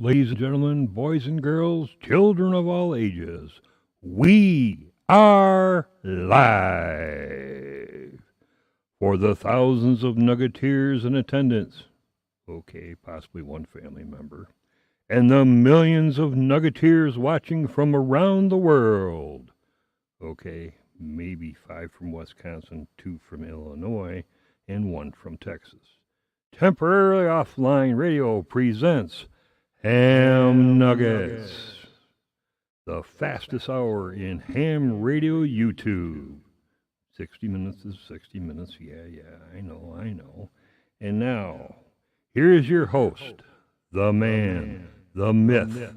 Ladies and gentlemen, boys and girls, children of all ages, we are live. For the thousands of Nuggeteers in attendance, okay, possibly one family member, and the millions of Nuggeteers watching from around the world, okay, maybe 5 from Wisconsin, 2 from Illinois, and 1 from Texas. Temporarily Offline Radio presents Ham Nuggets, the fastest hour in ham radio YouTube. 60 minutes is 60 minutes. Yeah, I know. And now, here is your host, the man, the myth,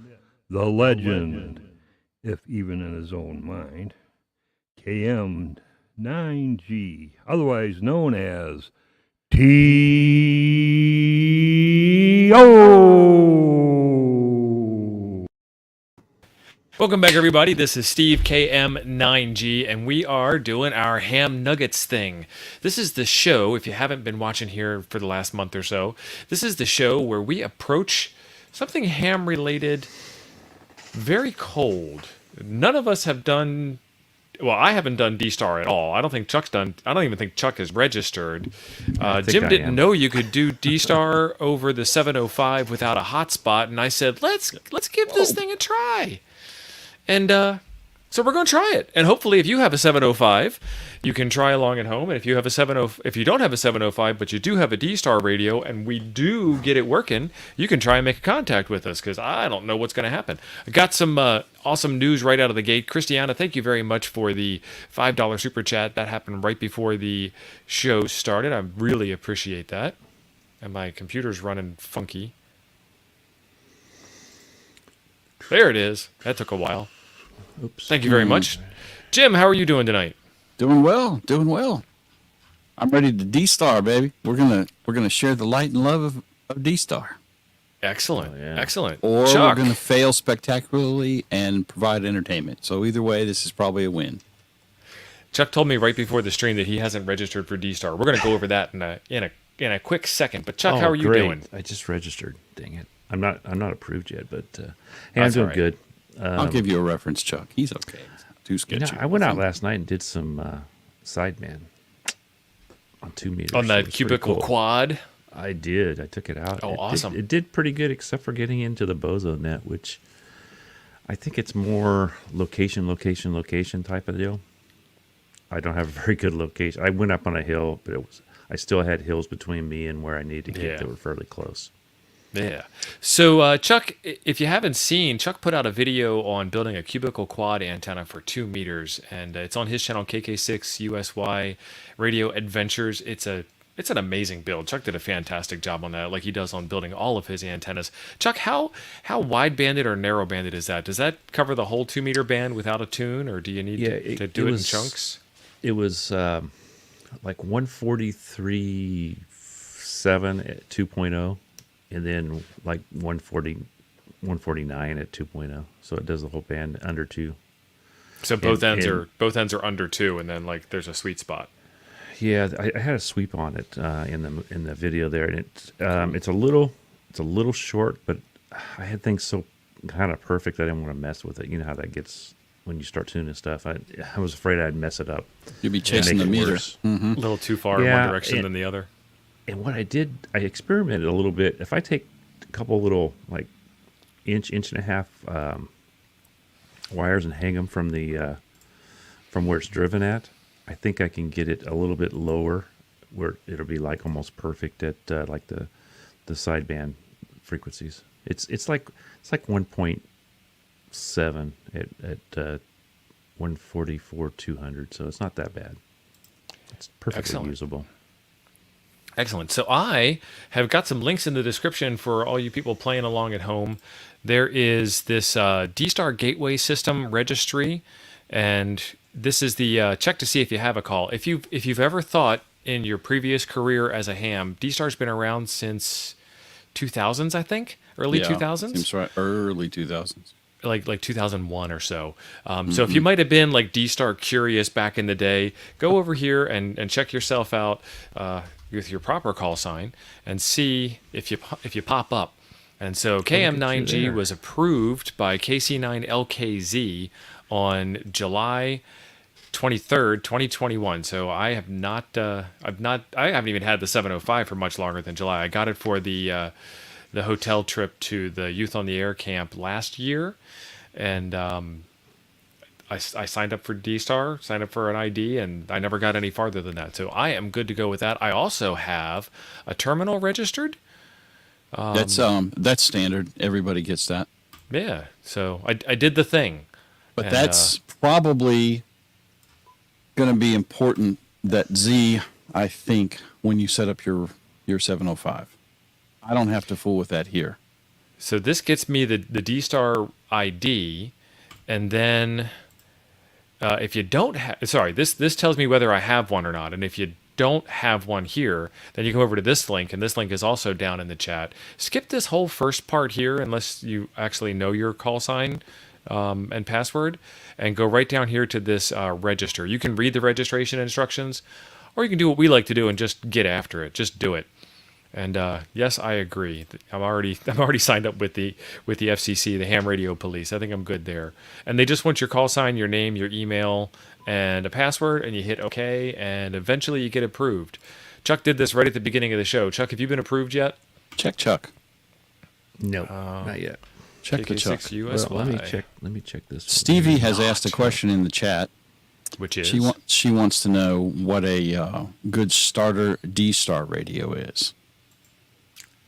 the legend, if even in his own mind, KM9G, otherwise known as T.O. Welcome back, everybody. This is Steve KM9G, and we are doing our Ham Nuggets thing. This is the show, if you haven't been watching here for the last month or so, this is the show where we approach something ham-related very cold. None of us have done... Well, I haven't done D-Star at all. I don't think Chuck's done... I don't even think Chuck is registered. Jim didn't know you could do D-Star over the 705 without a hotspot, and I said, let's give this thing a try. And so we're going to try it. And hopefully if you have a 705, you can try along at home. And if you have if you don't have a 705, but you do have a D-Star radio and we do get it working, you can try and make a contact with us because I don't know what's going to happen. I got some awesome news right out of the gate. Christiana, thank you very much for the $5 super chat. That happened right before the show started. I really appreciate that. And my computer's running funky. There it is. That took a while. Oops. Thank you very much. Jim, how are you doing tonight? Doing well. I'm ready to D-Star, baby. We're gonna share the light and love of D-Star. Excellent. Excellent. Or Chuck. we're gonna fail spectacularly and provide entertainment. So either way, this is probably a win. Chuck told me right before the stream that he hasn't registered for D-Star. We're gonna go over that in a quick second. But Chuck, how are you doing? I just registered. Dang it. I'm not approved yet, but hey, That's I'm doing right. good. I'll give you a reference, Chuck. He's okay. Too sketchy. I went out last night and did some sideman on 2 meters. On so that it was pretty cubicle cool. quad? I did. I took it out. Oh, awesome. It did pretty good, except for getting into the bozo net, which I think it's more location type of deal. I don't have a very good location. I went up on a hill, but I still had hills between me and where I needed to get that were fairly close. Yeah. So, Chuck, if you haven't seen, Chuck put out a video on building a cubicle quad antenna for 2 meters, and it's on his channel, KK6USY Radio Adventures. It's an amazing build. Chuck did a fantastic job on that, like he does on building all of his antennas. Chuck, how wide-banded or narrow-banded is that? Does that cover the whole 2 meter band without a tune, or do you need to do it in chunks? It was like 143.7 at 2.0. And then like 149 at 2.0. So it does the whole band under 2. So both ends are under 2, and then like there's a sweet spot. Yeah, I had a sweep on it in the video there, and it's a little short, but I had things so kind of perfect that I didn't want to mess with it. You know how that gets when you start tuning stuff. I was afraid I'd mess it up. You'll be chasing the meter. A little too far in one direction than the other. And what I did, I experimented a little bit. If I take a couple little like inch and a half wires and hang them from where it's driven at, I think I can get it a little bit lower, where it'll be like almost perfect at like the sideband frequencies. It's like 1.7 at 144/200, so it's not that bad. It's perfectly usable. Excellent. So I have got some links in the description for all you people playing along at home. There is this D-Star Gateway System registry, and this is the check to see if you have a call. If you've ever thought in your previous career as a ham, D-Star's been around since 2000s, I think, early 2000s. Seems right. Early 2000s. Like 2001 or so. So if you might have been like D-Star curious back in the day, go over here and check yourself out with your proper call sign and see if you pop up. And so Look at you KM9G there. was approved by KC9LKZ on July 23rd, 2021. So I haven't even had the 705 for much longer than July. I got it for the hotel trip to the Youth on the Air camp last year, and I signed up for D-Star, signed up for an ID, and I never got any farther than that. So I am good to go with that. I also have a terminal registered. That's standard. Everybody gets that. Yeah, so I did the thing. But And, that's probably going to be important that Z, I think, when you set up your 705. I don't have to fool with that here. So this gets me the D-Star ID, and then if you don't have, sorry, this tells me whether I have one or not. And if you don't have one here, then you come over to this link, and this link is also down in the chat. Skip this whole first part here unless you actually know your call sign and password, and go right down here to this register. You can read the registration instructions, or you can do what we like to do and just get after it. Just do it. And yes, I agree. I'm already signed up with the FCC, the Ham Radio Police. I think I'm good there. And they just want your call sign, your name, your email, and a password, and you hit OK, and eventually you get approved. Chuck did this right at the beginning of the show. Chuck, have you been approved yet? Check Chuck. No, not yet. Check the Chuck. KK6USY. Well, let me check this. Stevie has asked a question in the chat. Which is? She wants to know what a good starter D-Star radio is.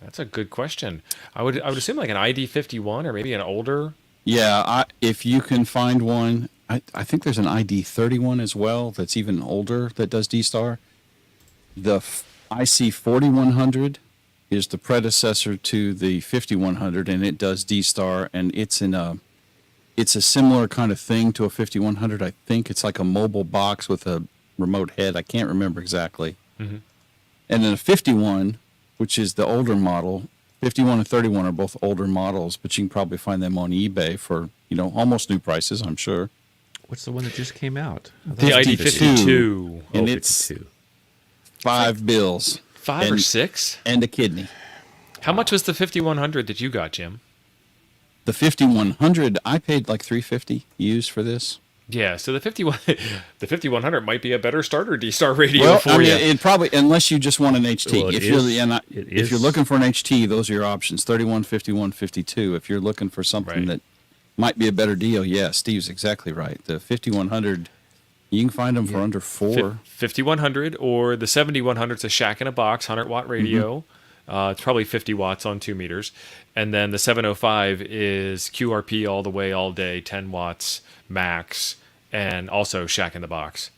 That's a good question. I would assume like an ID51 or maybe an older. Yeah, if you can find one, I think there's an ID31 as well that's even older that does D-Star. The IC4100 is the predecessor to the 5100, and it does D-Star, and it's a similar kind of thing to a 5100. I think it's like a mobile box with a remote head. I can't remember exactly. Mm-hmm. And then a 51, which is the older model. 51 and 31 are both older models, but you can probably find them on eBay for, almost new prices, I'm sure. What's the one that just came out? The ID52. And 52. it's $5. Five or six? And a kidney. How much was the 5100 that you got, Jim? The 5100, I paid like $350 used for this. Yeah, so the 5100 might be a better starter D-Star radio for you. It probably, unless you just want an HT. Well, if you're looking for an HT, those are your options: 31, 51, 52. If you're looking for something that might be a better deal, yeah, Steve's exactly right. The 5100, you can find them for under $4. 5100 or the 7100's a shack in a box, 100-watt radio. Mm-hmm. It's probably 50 watts on 2 meters. And then the 705 is QRP all the way, all day, 10 watts max, and also shack in the box.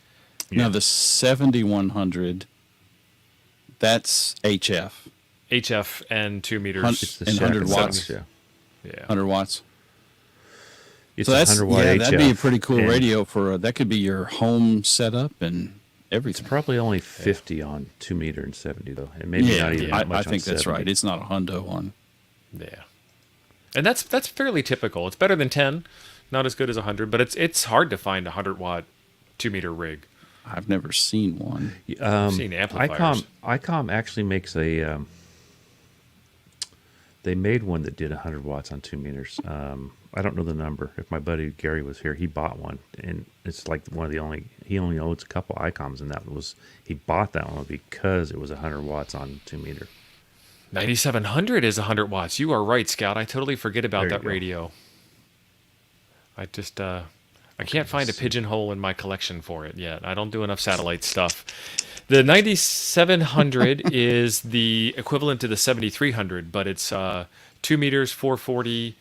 Now the 7100, that's HF. HF and 2 meters. It's the And 100 shack watts. box, yeah. Yeah. 100 watts. It's So a that's 100 watt HF. that'd be a pretty cool and radio for that could be your home setup and everything. It's probably only 50 on 2 meter and 70 though, and maybe not even that much I on think that's 70. right. It's not a hundo one. Yeah. And that's fairly typical. It's better than 10, not as good as 100, but it's hard to find a 100-watt 2-meter rig. I've never seen one. I've seen amplifiers. Icom actually makes a. They made one that did 100 watts on 2 meters. I don't know the number. If my buddy Gary was here, he bought one, and it's like one of the only. He only owns a couple Icoms, and he bought that one because it was 100 watts on 2 meter. 9700 is 100 watts. You are right, Scout. I totally forget about There you that go. radio. I just I can't find a pigeonhole in my collection for it yet. I don't do enough satellite stuff. The 9700 is the equivalent to the 7300, but it's 2 meters, 440,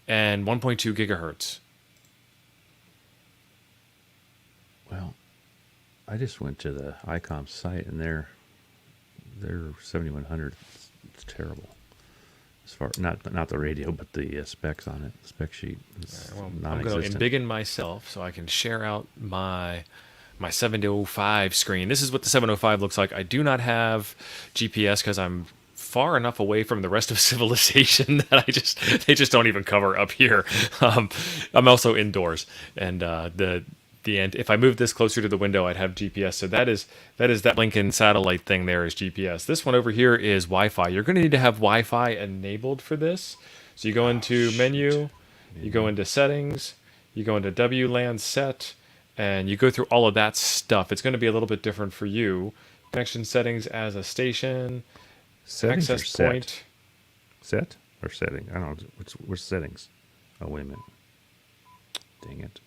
and 1.2 gigahertz. Well, I just went to the Icom site, and their 7100. It's terrible. As far not the radio, but the specs on it. The spec sheet is Well, I'm non-existent. going to embiggen myself so I can share out my 705 screen. This is what the 705 looks like. I do not have GPS because I'm far enough away from the rest of civilization that they just don't even cover up here. I'm also indoors, and the if I move this closer to the window, I'd have GPS. So that is that Lincoln satellite thing there is GPS. This one over here is Wi-Fi. You're going to need to have Wi-Fi enabled for this. So you go into menu, you go into settings, you go into WLAN set, and you go through all of that stuff. It's going to be a little bit different for you. Connection settings as a station, Settings or access set? point. Set or setting? I don't know. What's settings? Oh, wait a minute. Dang it.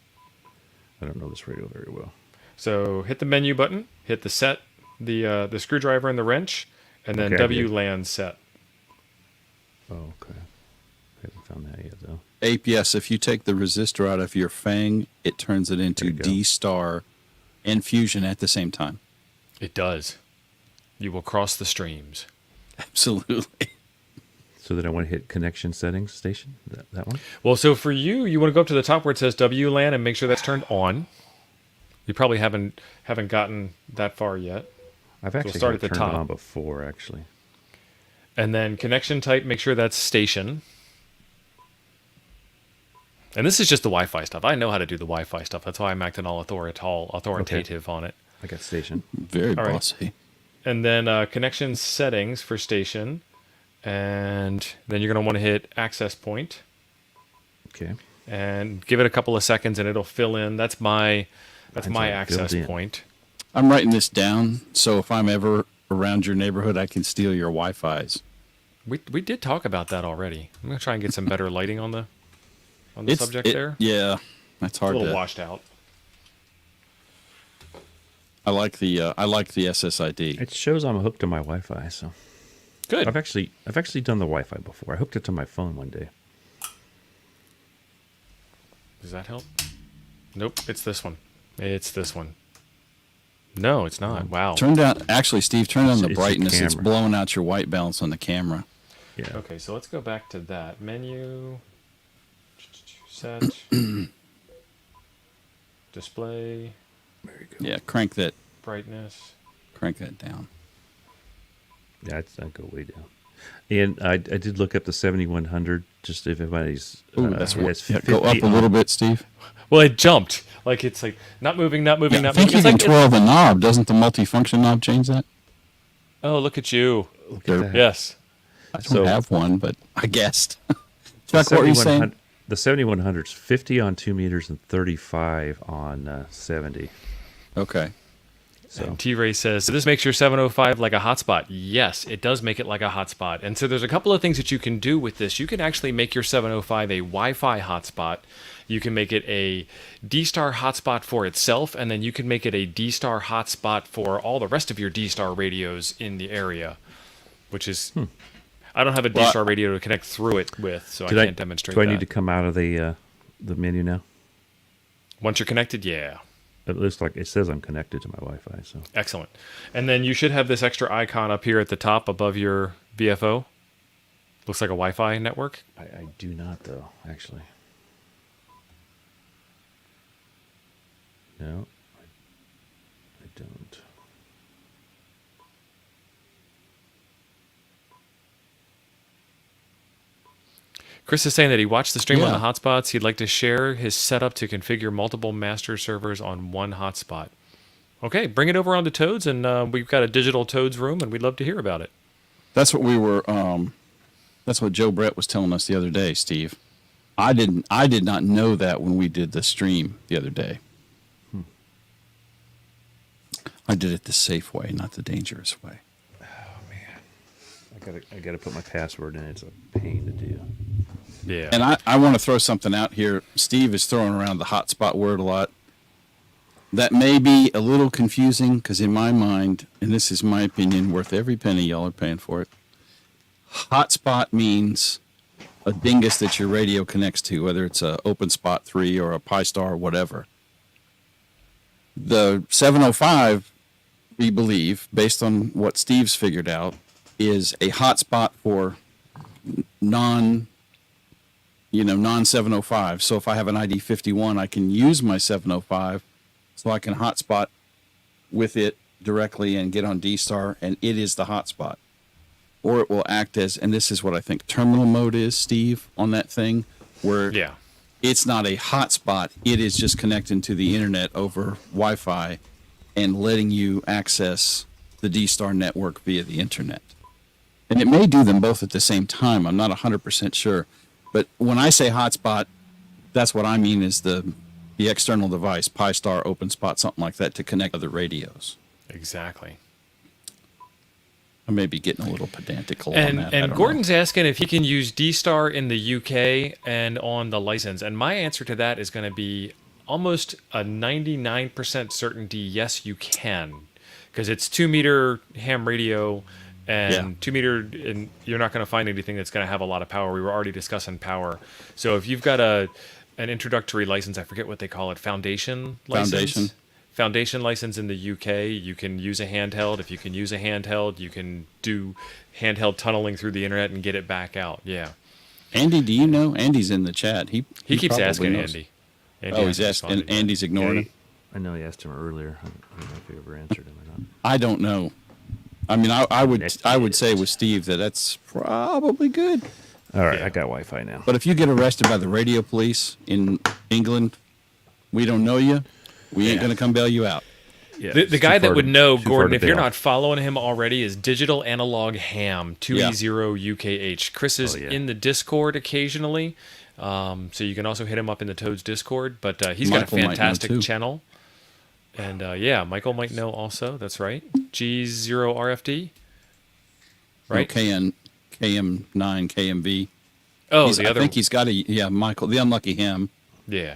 I don't know this radio very well. So hit the menu button, hit the set, the screwdriver and the wrench, and then Okay, I did. WLAN set. Oh, okay. I haven't found that yet, though. APS, if you take the resistor out of your Fang, it turns it into There you go. D-Star and Fusion at the same time. It does. You will cross the streams. Absolutely. So then I want to hit connection settings station. That one? Well, so for you, you want to go up to the top where it says WLAN and make sure that's turned on. You probably haven't gotten that far yet. I've we'll actually start had at it the turned top. on before, actually. And then connection type, make sure that's station. And this is just the Wi-Fi stuff. I know how to do the Wi-Fi stuff. That's why I'm acting all authoritative on it. I got station. Very All right. bossy. And then connection settings for station. And then you're going to want to hit access point. Okay. And give it a couple of seconds and it'll fill in. That's my already access filled in. point. I'm writing this down, so if I'm ever around your neighborhood, I can steal your Wi-Fi's. We did talk about that already. I'm going to try and get some better lighting on the subject there. Yeah, that's It's a hard little to. washed out. I like the SSID. It shows I'm hooked to my Wi-Fi, so Good. I've actually done the Wi-Fi before. I hooked it to my phone one day. Does that help? Nope, it's this one. It's this one. No, it's not. Wow. Turn down. Actually, Steve, turn down the It's your brightness. It's camera. blowing out your white balance on the camera. Yeah. Okay, so let's go back to that. Menu. Set. Display. There you go. Yeah, crank that Brightness. down. Yeah, I'd go way down. And I did look up the 7100, just if anybody's. Ooh, that's what. has Yeah, go up 50 a little bit, Steve. Well, it jumped. Like it's like not moving, not moving, I not think moving. you It's can like, twirl the knob. Doesn't the multifunction knob change that? oh, look at you. Look There- at that. Yes. I don't So- have one, but I guessed. The Chuck, what were you saying? 7100 is 50 on 2 meters and 35 on 70. Okay. So And T-Ray says, so this makes your 705 like a hotspot. Yes, it does make it like a hotspot. And so there's a couple of things that you can do with this. You can actually make your 705 a Wi-Fi hotspot. You can make it a D-Star hotspot for itself, and then you can make it a D-Star hotspot for all the rest of your D-Star radios in the area, which is... I don't have a D-Star radio to connect through it with, so I can't demonstrate do I that. need to come out of the menu now? Once you're connected, yeah. It looks like it says I'm connected to my Wi-Fi. So Excellent. And then you should have this extra icon up here at the top above your VFO. Looks like a Wi-Fi network. I do not, though, actually. No, I don't. Chris is saying that he watched the stream on Yeah. the hotspots. He'd like to share his setup to configure multiple master servers on one hotspot. Okay, bring it over onto Toads, and we've got a digital Toads room, and we'd love to hear about it. That's what we were. That's what Joe Brett was telling us the other day, Steve. I did not know that when we did the stream the other day. I did it the safe way, not the dangerous way. I gotta put my password in. It's a pain to do. Yeah. And I want to throw something out here. Steve is throwing around the hotspot word a lot. That may be a little confusing because in my mind, and this is my opinion, worth every penny y'all are paying for it, hotspot means a dingus that your radio connects to, whether it's a OpenSpot 3 or a Pi-Star or whatever. The 705, we believe, based on what Steve's figured out, is a hotspot for non-705. So if I have an ID 51, I can use my 705 so I can hotspot with it directly and get on D-Star, and it is the hotspot. Or it will act as, and this is what I think terminal mode is, Steve, on that thing, where Yeah. it's not a hotspot. It is just connecting to the internet over Wi-Fi and letting you access the D-Star network via the internet. And it may do them both at the same time. I'm not 100% sure. But when I say hotspot, that's what I mean is the external device, Pi-Star, OpenSpot, something like that, to connect other radios. Exactly. I may be getting a little pedantical on And that. I and don't Gordon's know. asking if he can use D-Star in the UK and on the license. And my answer to that is going to be almost a 99% certainty, yes, you can. Because it's 2-meter ham radio and Yeah. 2-meter, and you're not going to find anything that's going to have a lot of power. We were already discussing power. So if you've got an introductory license, I forget what they call it, foundation license? Foundation license in the UK, you can use a handheld. If you can use a handheld, you can do handheld tunneling through the internet and get it back out. Yeah. Andy, do you know? Andy's in the chat. He He keeps probably asking knows. Andy. Oh, he's asking. And Andy's ignoring him. I know he asked him earlier. I don't know if he ever answered him or not. I don't know. I mean, I would say with Steve that's probably good. All right, Yeah. I got Wi-Fi now. But if you get arrested by the radio police in England, we don't know you. We ain't Yeah. going to come bail you out. Yeah, The it's guy too that far would to- know, too far Gordon, to if you're bail. not following him already, is Digital Analog Ham 2E0UKH. Chris is Oh, yeah. in the Discord occasionally, so you can also hit him up in the Toads Discord. But he's got a Michael might know, fantastic too. channel, and yeah, Michael might know also. That's right, G0RFD, right? No, KM9, KMV. Oh, the I other, think he's got Michael, the unlucky him. yeah.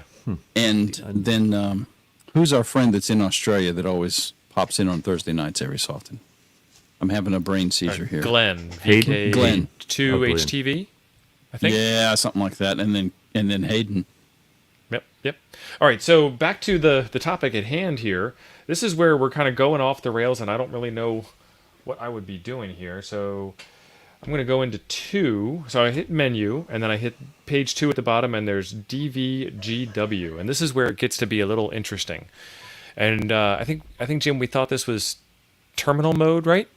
And then who's our friend that's in Australia that always pops in on Thursday nights every so often? I'm having a brain seizure here. Glenn, Hayden? Glenn. VK2 Oh, Glenn. HTV, I think. Yeah, something like that. And then Hayden. Yep. All right, so back to the topic at hand here. This is where we're kind of going off the rails, and I don't really know what I would be doing here. So I'm going to go into 2. So I hit menu, and then I hit page 2 at the bottom, and there's DVGW. And this is where it gets to be a little interesting. And I think, Jim, we thought this was terminal mode, right?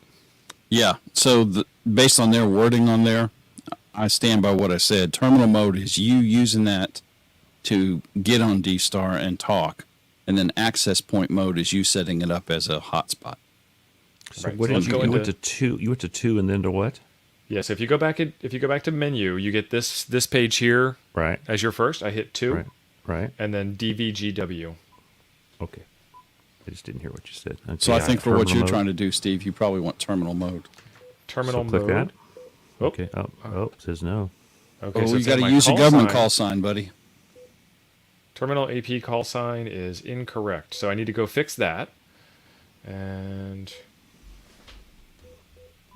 Yeah. So based on their wording on there, I stand by what I said. Terminal mode is you using that to get on D-Star and talk. And then access point mode is you setting it up as a hotspot. So Right, what so let's did go you went into- to 2? You went to 2 and then to what? Yeah, so if you go back to menu, you get this page here Right. as your first. I hit 2, Right. and then DVGW. Okay. I just didn't hear what you said. Okay, So I think for what you're mode. trying to do, Steve, you probably want terminal mode. Terminal So click mode. that. Oh. Okay. Oh, it says no. Okay, Oh, so you it's got in to my use a call government sign. call sign, buddy. Terminal AP call sign is incorrect, so I need to go fix that. And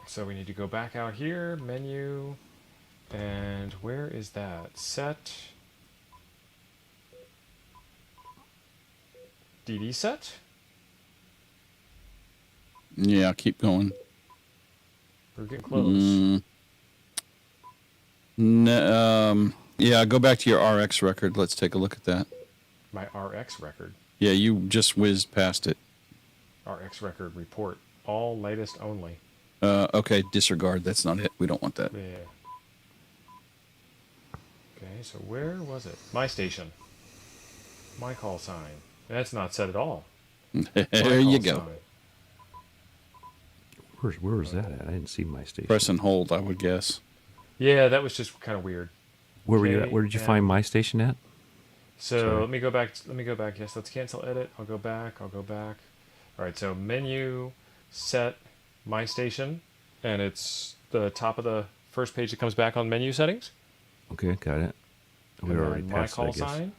so we need to go back out here, menu, and where is that? Set. DD set? Yeah, keep going. We're getting close. Yeah, go back to your RX record. Let's take a look at that. My RX record. Yeah, you just whizzed past it. RX record report. All latest only. Okay, disregard. That's not it. We don't want that. Yeah. Okay, so where was it? My station. My call sign. That's not set at all. My There you call go. sign. Where was that at? I didn't see my station. Press and hold, I would guess. Yeah, that was just kind of weird. Where were you at? Where did you find my station at? So Sorry. let me go back. Yes, let's cancel edit. I'll go back. All right, so menu, set, my station, and it's the top of the first page that comes back on menu settings. Okay, got it. We And were already then my past it, call I guess. sign,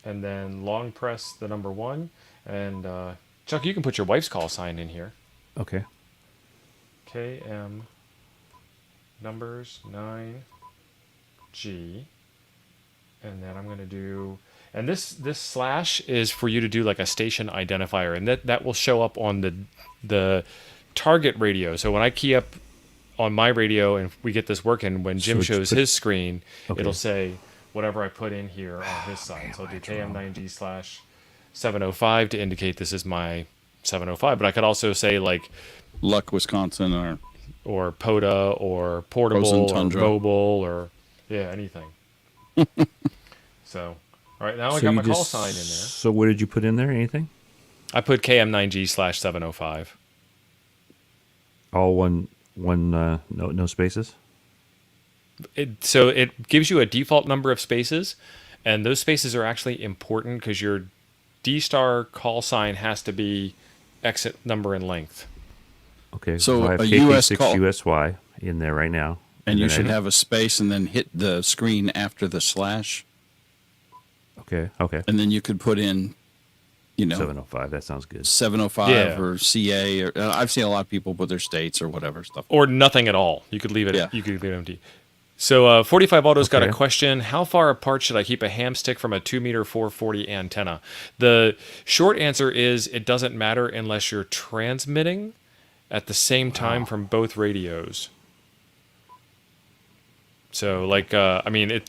and then long press the number 1. And Chuck, you can put your wife's call sign in here. Okay. KM numbers 9G, and then I'm going to do, and this slash is for you to do like a station identifier, and that will show up on the target radio. So when I key up on my radio and we get this working, when Jim So just shows put- his screen, Okay. it'll say whatever I put in here on his side. So I'll do KM9G/705 to indicate this is my 705, but I could also say like Luck, Wisconsin, or POTA or portable Frozen or Tundra. mobile or anything. So, all right, now I So got you my call just- sign in there. So what did you put in there? Anything? I put KM9G/705. All one no spaces. So it gives you a default number of spaces, and those spaces are actually important because your D-Star call sign has to be exit number and length. Okay. So I have a US KK6 call- USY in there right now. And you then should I- have a space and then hit the screen after the slash. Okay. Okay. And then you could put in, 705. That sounds good. 705 Yeah. or CA. Or I've seen a lot of people put their states or whatever stuff. Or nothing at all. You could leave it. Yeah. You could leave it empty. So 45 Auto's got a Okay. question. How far apart should I keep a ham stick from a 2-meter 440 antenna? The short answer is it doesn't matter unless you're transmitting at the same time from both radios. So,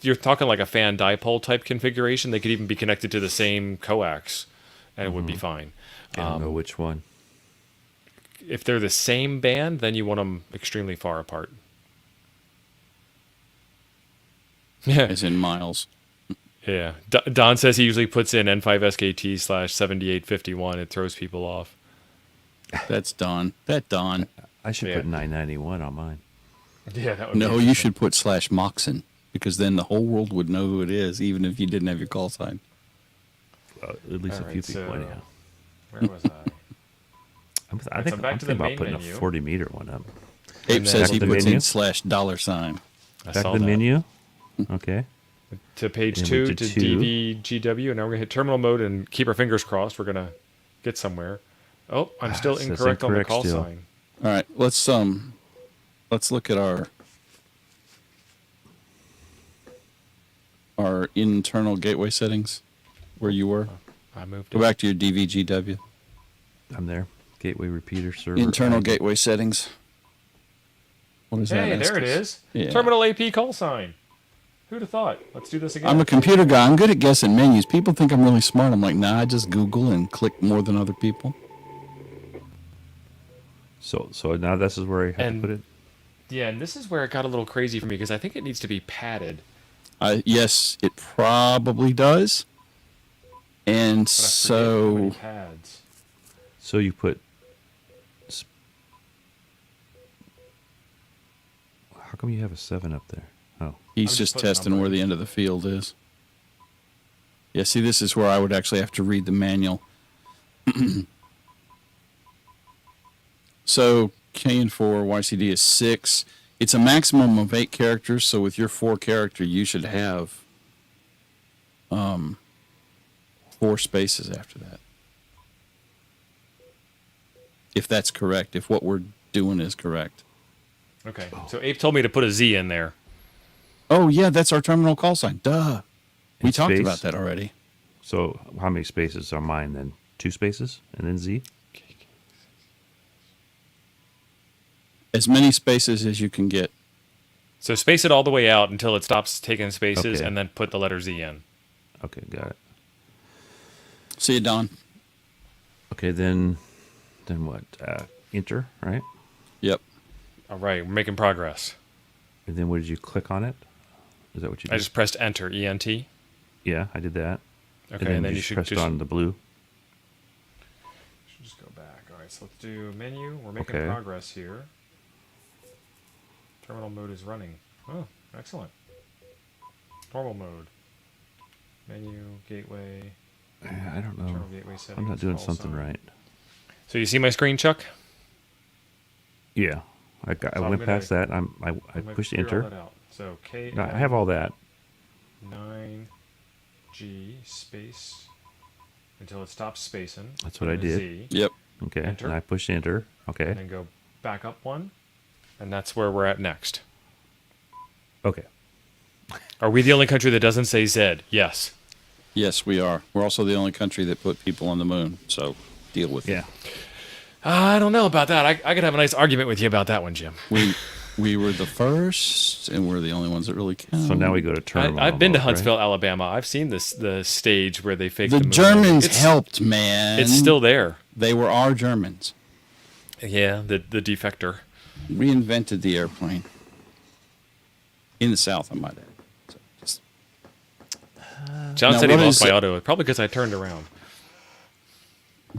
you're talking like a fan dipole type configuration. They could even be connected to the same coax, and it would be fine. I don't know which one. If they're the same band, then you want them extremely far apart. Yeah, As in miles. yeah. Don says he usually puts in N5SKT/7851. It throws people off. That's Don. That Don. I should Yeah. put 991 on mine. Yeah, that would No, you should put /Moxon because then the whole world would know who it is, even if you didn't have your call sign. At least All a few right, people so- anyhow. Where was I? I'm Alright, so back to the thinking about main putting menu. a 40-meter one up. Ape And says then- he Back to the puts menu? in /$. I Back saw to the that. menu. Okay. To page And 2 we to did 2. DVGW, and now we're gonna hit terminal mode and keep our fingers crossed. We're gonna get somewhere. Oh, I'm still it says incorrect on the incorrect call still. sign. All right, let's look at our internal gateway settings where you were. I moved Go it. back to your DVGW. I'm there. Gateway repeater server. Internal ID. gateway settings. What is that? Hey, there it is. Yeah. Terminal AP call sign. Who'd have thought? Let's do this again. I'm a computer guy. I'm good at guessing menus. People think I'm really smart. I'm like, nah, I just Google and click more than other people. So now this is where I have And- to put it. Yeah, and this is where it got a little crazy for me because I think it needs to be padded. Yes, it probably does. And But I forget how many so pads. So you put. How come you have a 7 up there? Oh, he's I'm just just putting testing numbers. where the end of the field is. Yeah, see, this is where I would actually have to read the manual. So KN4 YCD is 6. It's a maximum of 8 characters. So with your 4 character, you should have 4 spaces after that. If that's correct, if what we're doing is correct. Okay, so Ape told me to put a Z in there. Oh yeah, that's our terminal call sign. Duh. We And talked space? about that already. so how many spaces are mine then? 2 spaces and then Z. As many spaces as you can get. So space it all the way out until it stops taking spaces, Okay. and then put the letter Z in. Okay, got it. See you, Don. Okay, then what? Enter, right? Yep. All right, we're making progress. And then what did you click on it? Is that what you did? I just pressed Enter, ENT. Yeah, I did that. Okay, and then you just should pressed just on the blue. Should just go back. All right, so let's do menu. We're making Okay. progress here. Terminal mode is running. Oh, excellent. Normal mode. Menu, gateway, I don't know. internal gateway settings. I'm not doing call something sign. right. So you see my screen, Chuck? Yeah, I So I'm went gonna- past that. I I'm gonna pushed figure all enter. that out. So K. No, I have all that. 9G space until it stops spacing. That's what I Put in a did. Z, Yep. Okay, Enter. and I pushed enter. Okay, and then go back up one, and that's where we're at next. okay. Are we the only country that doesn't say Z? Yes. Yes, we are. We're also the only country that put people on the moon. So deal with Yeah. it. I don't know about that. I could have a nice argument with you about that one, Jim. We were the first, and we're the only ones that really count. So now we go to terminal. I've been to mode, right? Huntsville, Alabama. I've seen the stage where they faked The the moon. Germans It's- helped, man. It's still there. They were our Germans. Yeah, the defector. Reinvented the airplane. In the South, I might add. So just- John Now, said he what lost is- my auto. Probably because I turned around.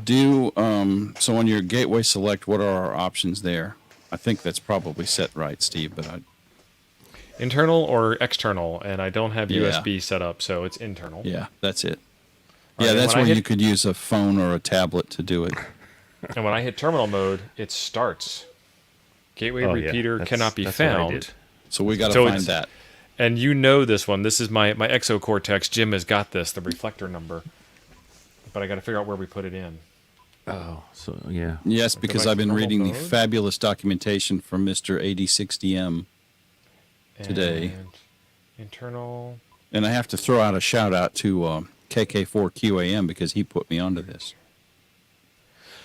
So on your gateway select, what are our options there? I think that's probably set right, Steve, but Internal or external, and I don't have Yeah. USB set up, so it's internal. yeah, that's it. All Yeah, right, that's when I where you hit- could use a phone or a tablet to do it. And when I hit terminal mode, it starts. Gateway Oh, yeah. repeater That's- cannot be that's what I found. did. So we got to So find it's- that. And you know this one. This is my Exocortex. Jim has got this, the reflector number. But I got to figure out where we put it in. Oh, so yeah. Yes, because back I've to been normal reading the mode. fabulous documentation from Mr. 8060M, Today. And internal. and I have to throw out a shout out to KK4QAM because he put me onto this.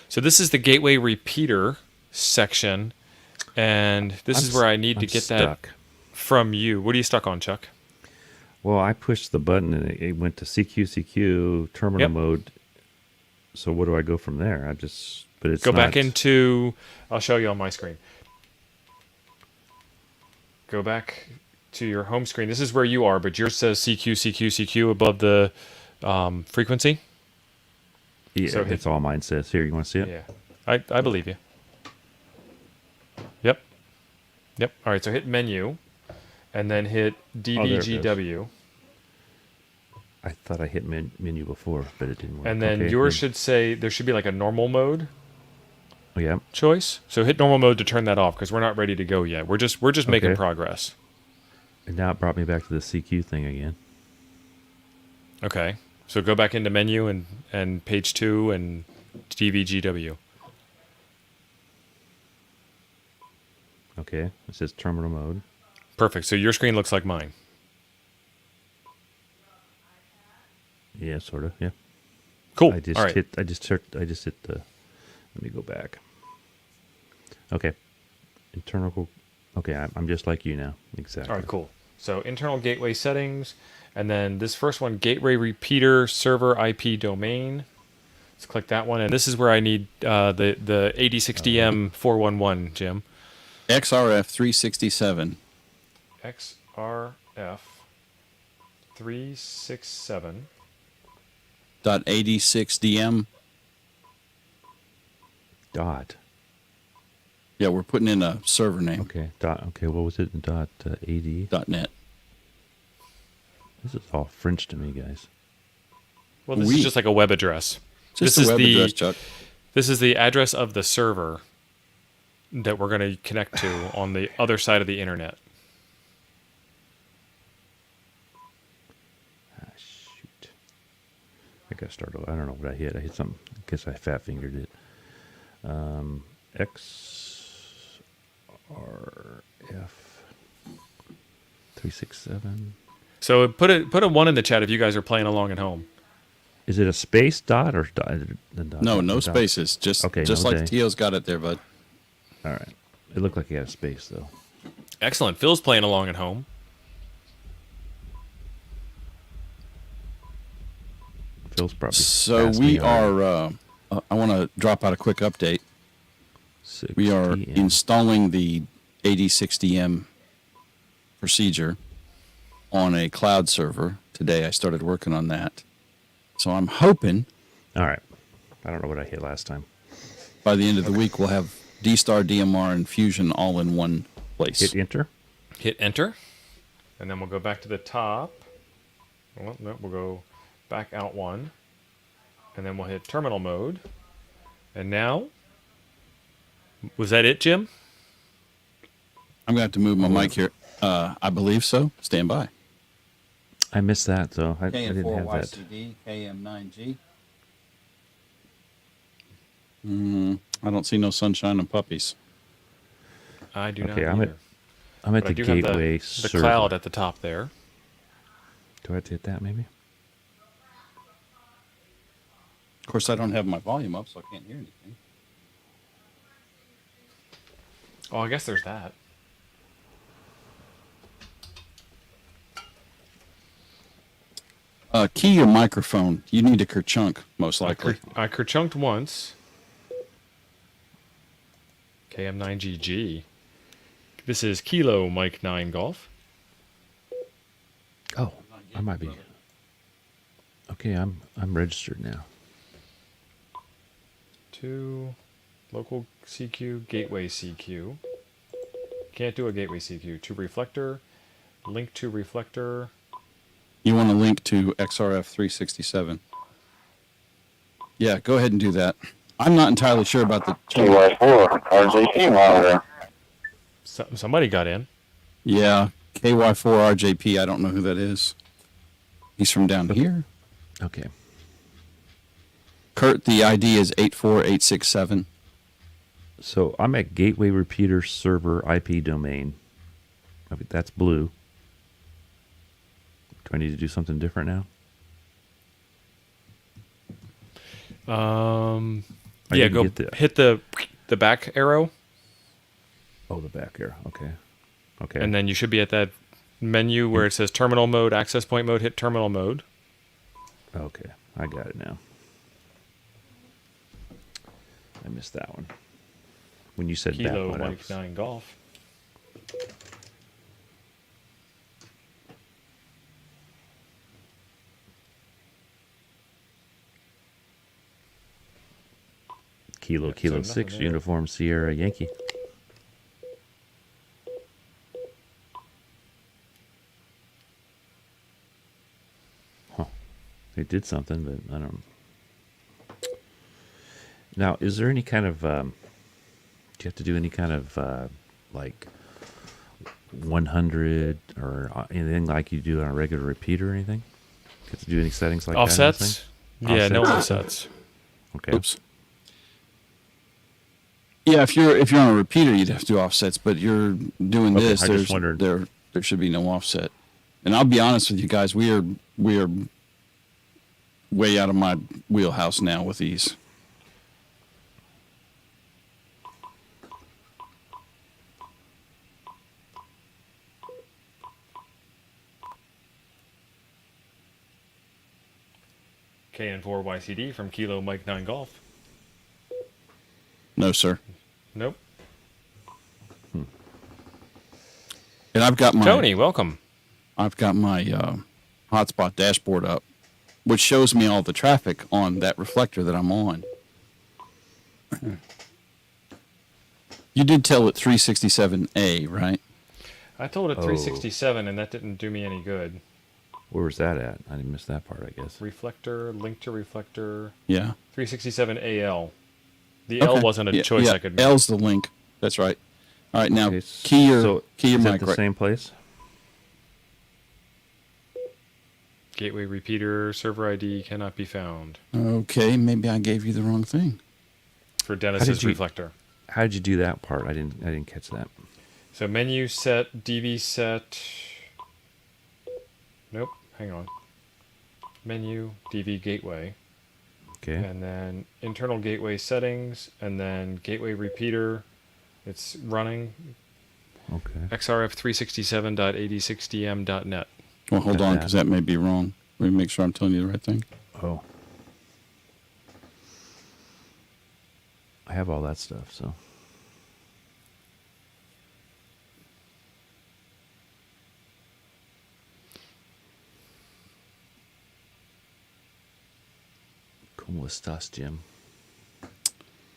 So this is the gateway repeater section. And this is where I need to I'm get that stuck. from you. What are you stuck on, Chuck? Well, I pushed the button and it went to CQ terminal Yep. mode. So where do I go from there? But it's Go back not- into, I'll show you on my screen. Go back to your home screen. This is where you are, but yours says CQ above the frequency. Yeah, so that's all mine says. Here, you want to see it? Yeah, I believe you. Yep. All right, so hit menu, and then hit there it DVGW, I thought I hit menu before, but it didn't work. and then Okay, yours then- should say there should be like a normal mode Oh, yeah. choice. So hit normal mode to turn that off because we're not ready to go yet. We're just making Okay. progress. And now it brought me back to the CQ thing again. Okay. So go back into menu and page 2 and DVGW. Okay. It says terminal mode. Perfect. So your screen looks like mine. Yeah, sort of. Yeah. Cool. I just All right. hit the. Let me go back. Okay. Internal. Okay, I'm just like you now. Exactly. All right, cool. So internal gateway settings, and then this first one, gateway repeater server IP domain. Let's click that one, and this is where I need the 8060M 411, Jim. XRF 367. XRF 367. .86DM. Dot. Yeah, we're putting in a server name. Okay. Dot. Okay. What was it? Dot 80. .net. This is all French to me, guys. Well, this Oui. is just like a web address. Just This a is web the- address, Chuck. This is the address of the server that we're going to connect to on the other side of the internet. Ah, shoot. I got started. I don't know what I hit. I hit something. I guess I fat fingered it. XRF 367. So put a 1 in the chat if you guys are playing along at home. Is it a space dot or dot? No, no dot? spaces. Just Okay, just no like day. Tio's got it there, bud. All right. It looked like he had a space though. Excellent. Phil's playing along at home. Phil's probably. So past we me already. are. I want to drop out a quick update. 6 We are PM. installing the 8060M procedure on a cloud server today. I started working on that. So I'm hoping All right. I don't know what I hit last time. by the end of the week we'll have D-Star, DMR, and Fusion all in one place. Hit enter. Hit enter. And then we'll go back to the top. Well, no, we'll go back out 1. And then we'll hit terminal mode. And now, was that it, Jim? I'm going to have to move my mic here. I believe so. Stand by. I missed that, so I didn't have that. KM4YCD, KM9G. I don't see no sunshine and puppies. I do Okay, not I'm either. I'm at But I the do have gateway the server. cloud at the top there. Do I have to hit that maybe? Of course, I don't have my volume up, so I can't hear anything. Oh, I guess there's that. Key your microphone. You need a kerchunk, most likely. I kerchunked once. KM9GG. This is Kilo Mike 9 Golf. Oh, I might be. Okay, I'm registered now. To local CQ, gateway CQ. Can't do a gateway CQ. To Reflector, link to Reflector. You want to link to XRF 367. Yeah, go ahead and do that. I'm not entirely sure about the KY4 RJP monitor. Somebody got in. Yeah, KY4 RJP. I don't know who that is. He's from down here. Okay. Kurt, the ID is 84867. So I'm at Gateway Repeater Server IP domain. I mean, that's blue. Do I need to do something different now? Yeah, didn't go get the- hit the back arrow, Oh, the back arrow. Okay. Okay. and then you should be at that menu where it says terminal mode, access point mode. Hit terminal mode. Okay, I got it now. I missed that one. When you said Kilo that one, Mike 9 Golf. Kilo so nothing 6 there. Uniform Sierra Yankee. Huh. It did something, but I don't. Now, is there any kind of? Do you have to do any kind of like 100 or anything like you do on a regular repeater or anything? You have to do any settings like that? Offsets? Yeah, no Offsets. offsets. Okay. Oops. Yeah, if you're on a repeater, you'd have to do offsets. But you're doing Okay, this. I just wondered. There should be no offset. And I'll be honest with you guys, we are way out of my wheelhouse now with these. KN4YCD from Kilo Mike 9 Golf. No, sir. Nope. And I've got my Tony, welcome. Hotspot dashboard up, which shows me all the traffic on that reflector that I'm on. You did tell it 367A, right? I told it Oh. 367 and that didn't do me any good. Where was that at? I didn't miss that part, I guess. Reflector, link to Reflector, Yeah. 367 AL. The L wasn't a choice yeah, I could make. L's the link. That's right. All right, now Okay, key your so key your is that mic the right. same place? Gateway repeater server ID cannot be found Okay, maybe I gave you the wrong thing. for Dennis's you- Reflector. How did you do that part? I didn't catch that. So menu set, DV set. Nope, hang on. Menu, DV gateway. Okay. And then internal gateway settings, and then gateway repeater. It's running Okay. xrf367.86dm.net. Well, hold Got on, that. because that may be wrong. Let me make sure I'm telling you the right thing. Oh. I have all that stuff, so. ¿Cómo estás, Jim?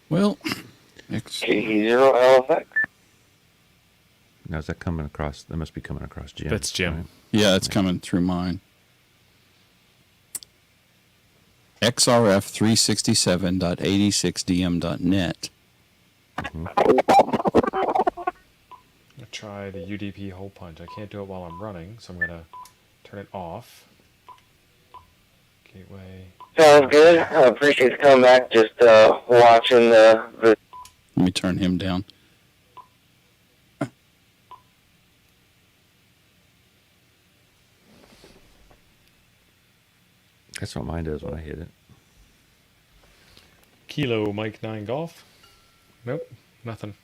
Well, K0LFX. Now, is that coming across? That must be coming across Jim. That's Jim. right? yeah, it's coming through mine. XRF367.86dm.net. I'll try the UDP hole punch. I can't do it while I'm running, so I'm going to turn it off. Gateway. Sounds good. I appreciate you coming back. Just watching the Let me turn him down. That's what mine does when I hit it. Kilo Mike 9 Golf. Nope, nothing.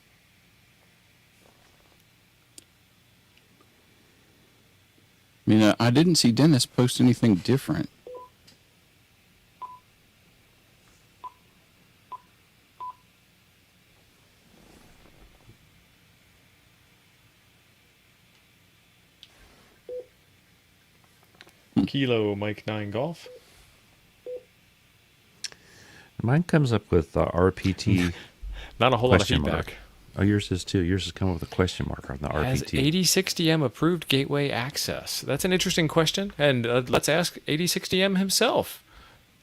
I mean, I didn't see Dennis post anything different. Kilo Mike 9 Golf. Mine comes up with RPT Not a whole lot of question feedback. mark. Oh, yours is too. Yours is coming with a question mark on the Has RPT. 8060M approved gateway access? That's an interesting question, and let's ask 8060M himself.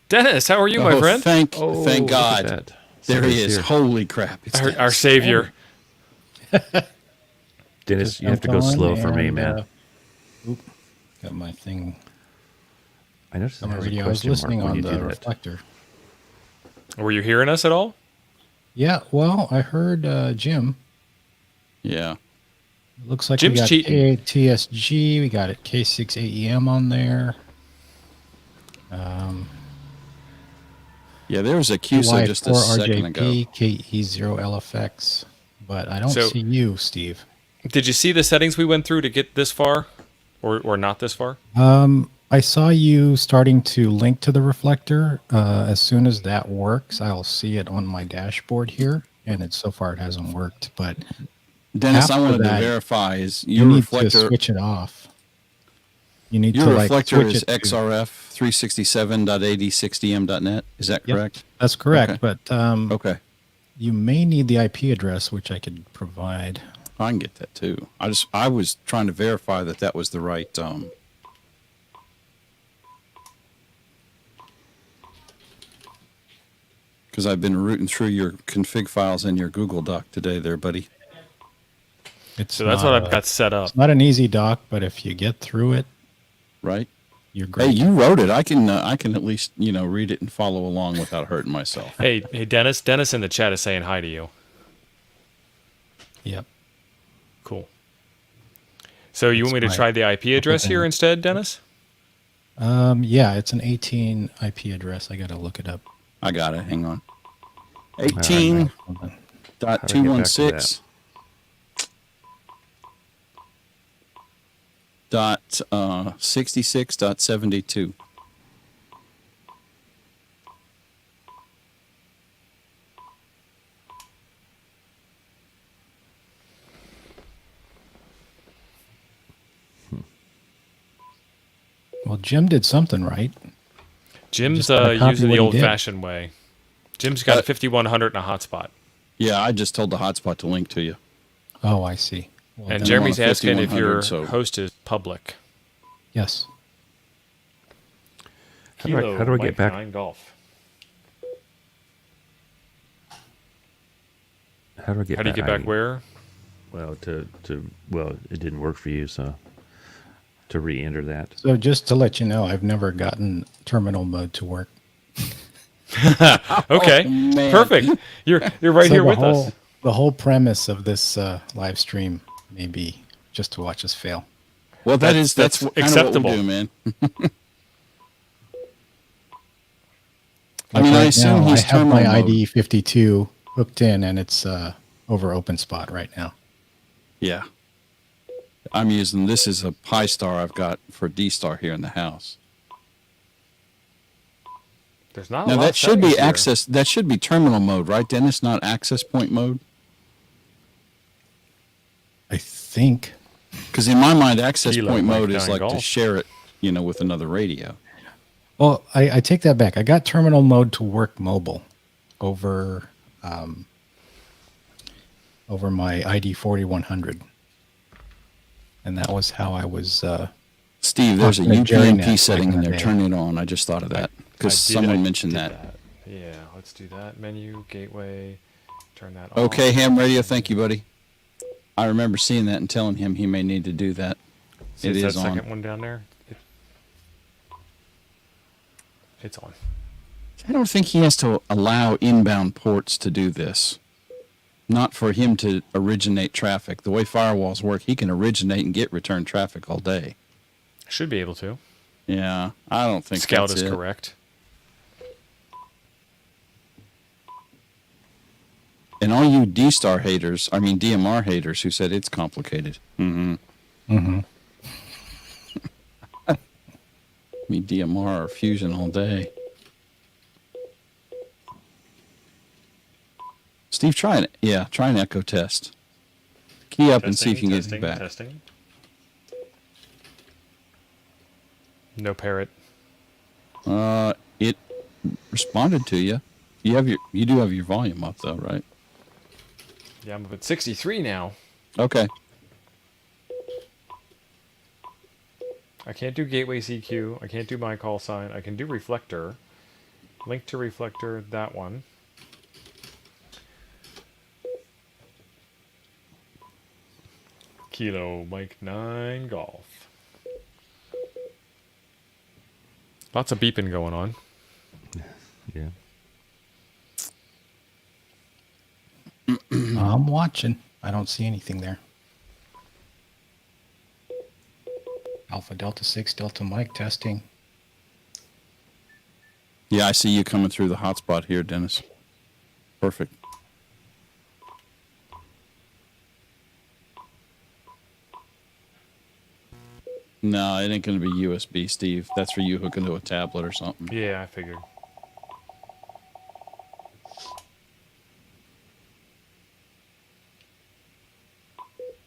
Dennis, how are you, my friend? Thank Look at God. that. There he Somebody's is. here. Holy crap. It's Our Dennis. savior. Dennis, Just you have to go jumped on slow for me, and, man. Got my thing I noticed it on my has a radio. I was question listening mark when on you the do that. reflector. Were you hearing us at all? Yeah, well, I heard Jim. Yeah. Looks like Jim's we got cheating. TSG. We got it K6AEM on there. Yeah, there was a QSO just a second ago. RJP, KE0LFX. But I don't So- see you, Steve. Did you see the settings we went through to get this far, or not this far? I saw you starting to link to the reflector. As soon as that works, I'll see it on my dashboard here. And so far it hasn't worked. But Dennis, I after wanted that, to verify is you your need reflector to switch it off. You need your to reflector switch is it to- XRF 367.8060m.net. Is that Yep. correct? That's correct. Okay. But Okay. you may need the IP address, which I could provide. I can get that too. I was trying to verify that was the right because I've been rooting through your config files in your Google Doc today there, buddy. It's So that's not what I've got set up. It's not an easy doc, but if you get through it, Right? you're Hey, great. you wrote it. I can at least, read it and follow along without hurting myself. Hey, Dennis. Dennis in the chat is saying hi to you. Yep. Cool. So you want me to That's try the IP address here instead, Dennis? Yeah, it's an 18 IP address. I got to look it up. I got it. Hang on. Hold on. 18.216 dot 66.72. Well, Jim did something right. Jim's Just gotta copy using what the he did. old-fashioned way. Jim's got a 5100 and a hotspot. Yeah, I just told the hotspot to link to you. Oh, I see. Well, And then- Jeremy's on a asking if your 5100, so- host is public. yes. How do I get back? Golf. How do I get How do you get back ID? where? Well, it didn't work for you, so to re-enter that. So just to let you know, I've never gotten terminal mode to work. Okay, man. perfect. You're right So here the with whole, us. The whole premise of this live stream may be just to watch us fail. Well, That's that's kind acceptable. of what we do, man. Like I right assume now, he's I have my terminal mode. ID 52 hooked in, and it's over OpenSpot right now. Yeah. I'm using this is a Pi Star I've got for D-Star here in the house. There's not a Now lot that of should be settings here. access. That should be terminal mode, right, Dennis? Not access point mode. I think. Because in my mind, access Kilo point Mike mode is 9 like to Golf. share it, with another radio. Well, I take that back. I got terminal mode to work mobile over over my ID 4100, and that was how I was. Steve, there's a Talking to Jerry UPnP Net setting back in in the there. day. Turn it on. I just thought of that because I someone mentioned did that. Yeah, let's do that. Menu, gateway, turn that on. Okay, ham radio. Thank you, buddy. I remember seeing that and telling him he may need to do that. See, It it's is that on. second one down there. It's on. I don't think he has to allow inbound ports to do this. Not for him to originate traffic. The way firewalls work, he can originate and get return traffic all day. Should be able to. Yeah, I don't think Scout that's is it. correct. And all you D-Star haters, I mean DMR haters who said it's complicated. Mm-hmm. Mhm. Me DMR or Fusion all day. Steve, try an echo test. Key up and see if you can get it back. Testing. No parrot. It responded to you. you do have your volume up though, right? Yeah, I'm up at 63 now. Okay. I can't do gateway CQ. I can't do my call sign. I can do reflector. Link to reflector, that one. Kilo Mike 9 Golf. Lots of beeping going on. Yeah. I'm watching. I don't see anything there. Alpha Delta 6 Delta Mike testing. Yeah, I see you coming through the hotspot here, Dennis. Perfect. No, it ain't going to be USB, Steve. That's for you hooking to a tablet or something. Yeah, I figured.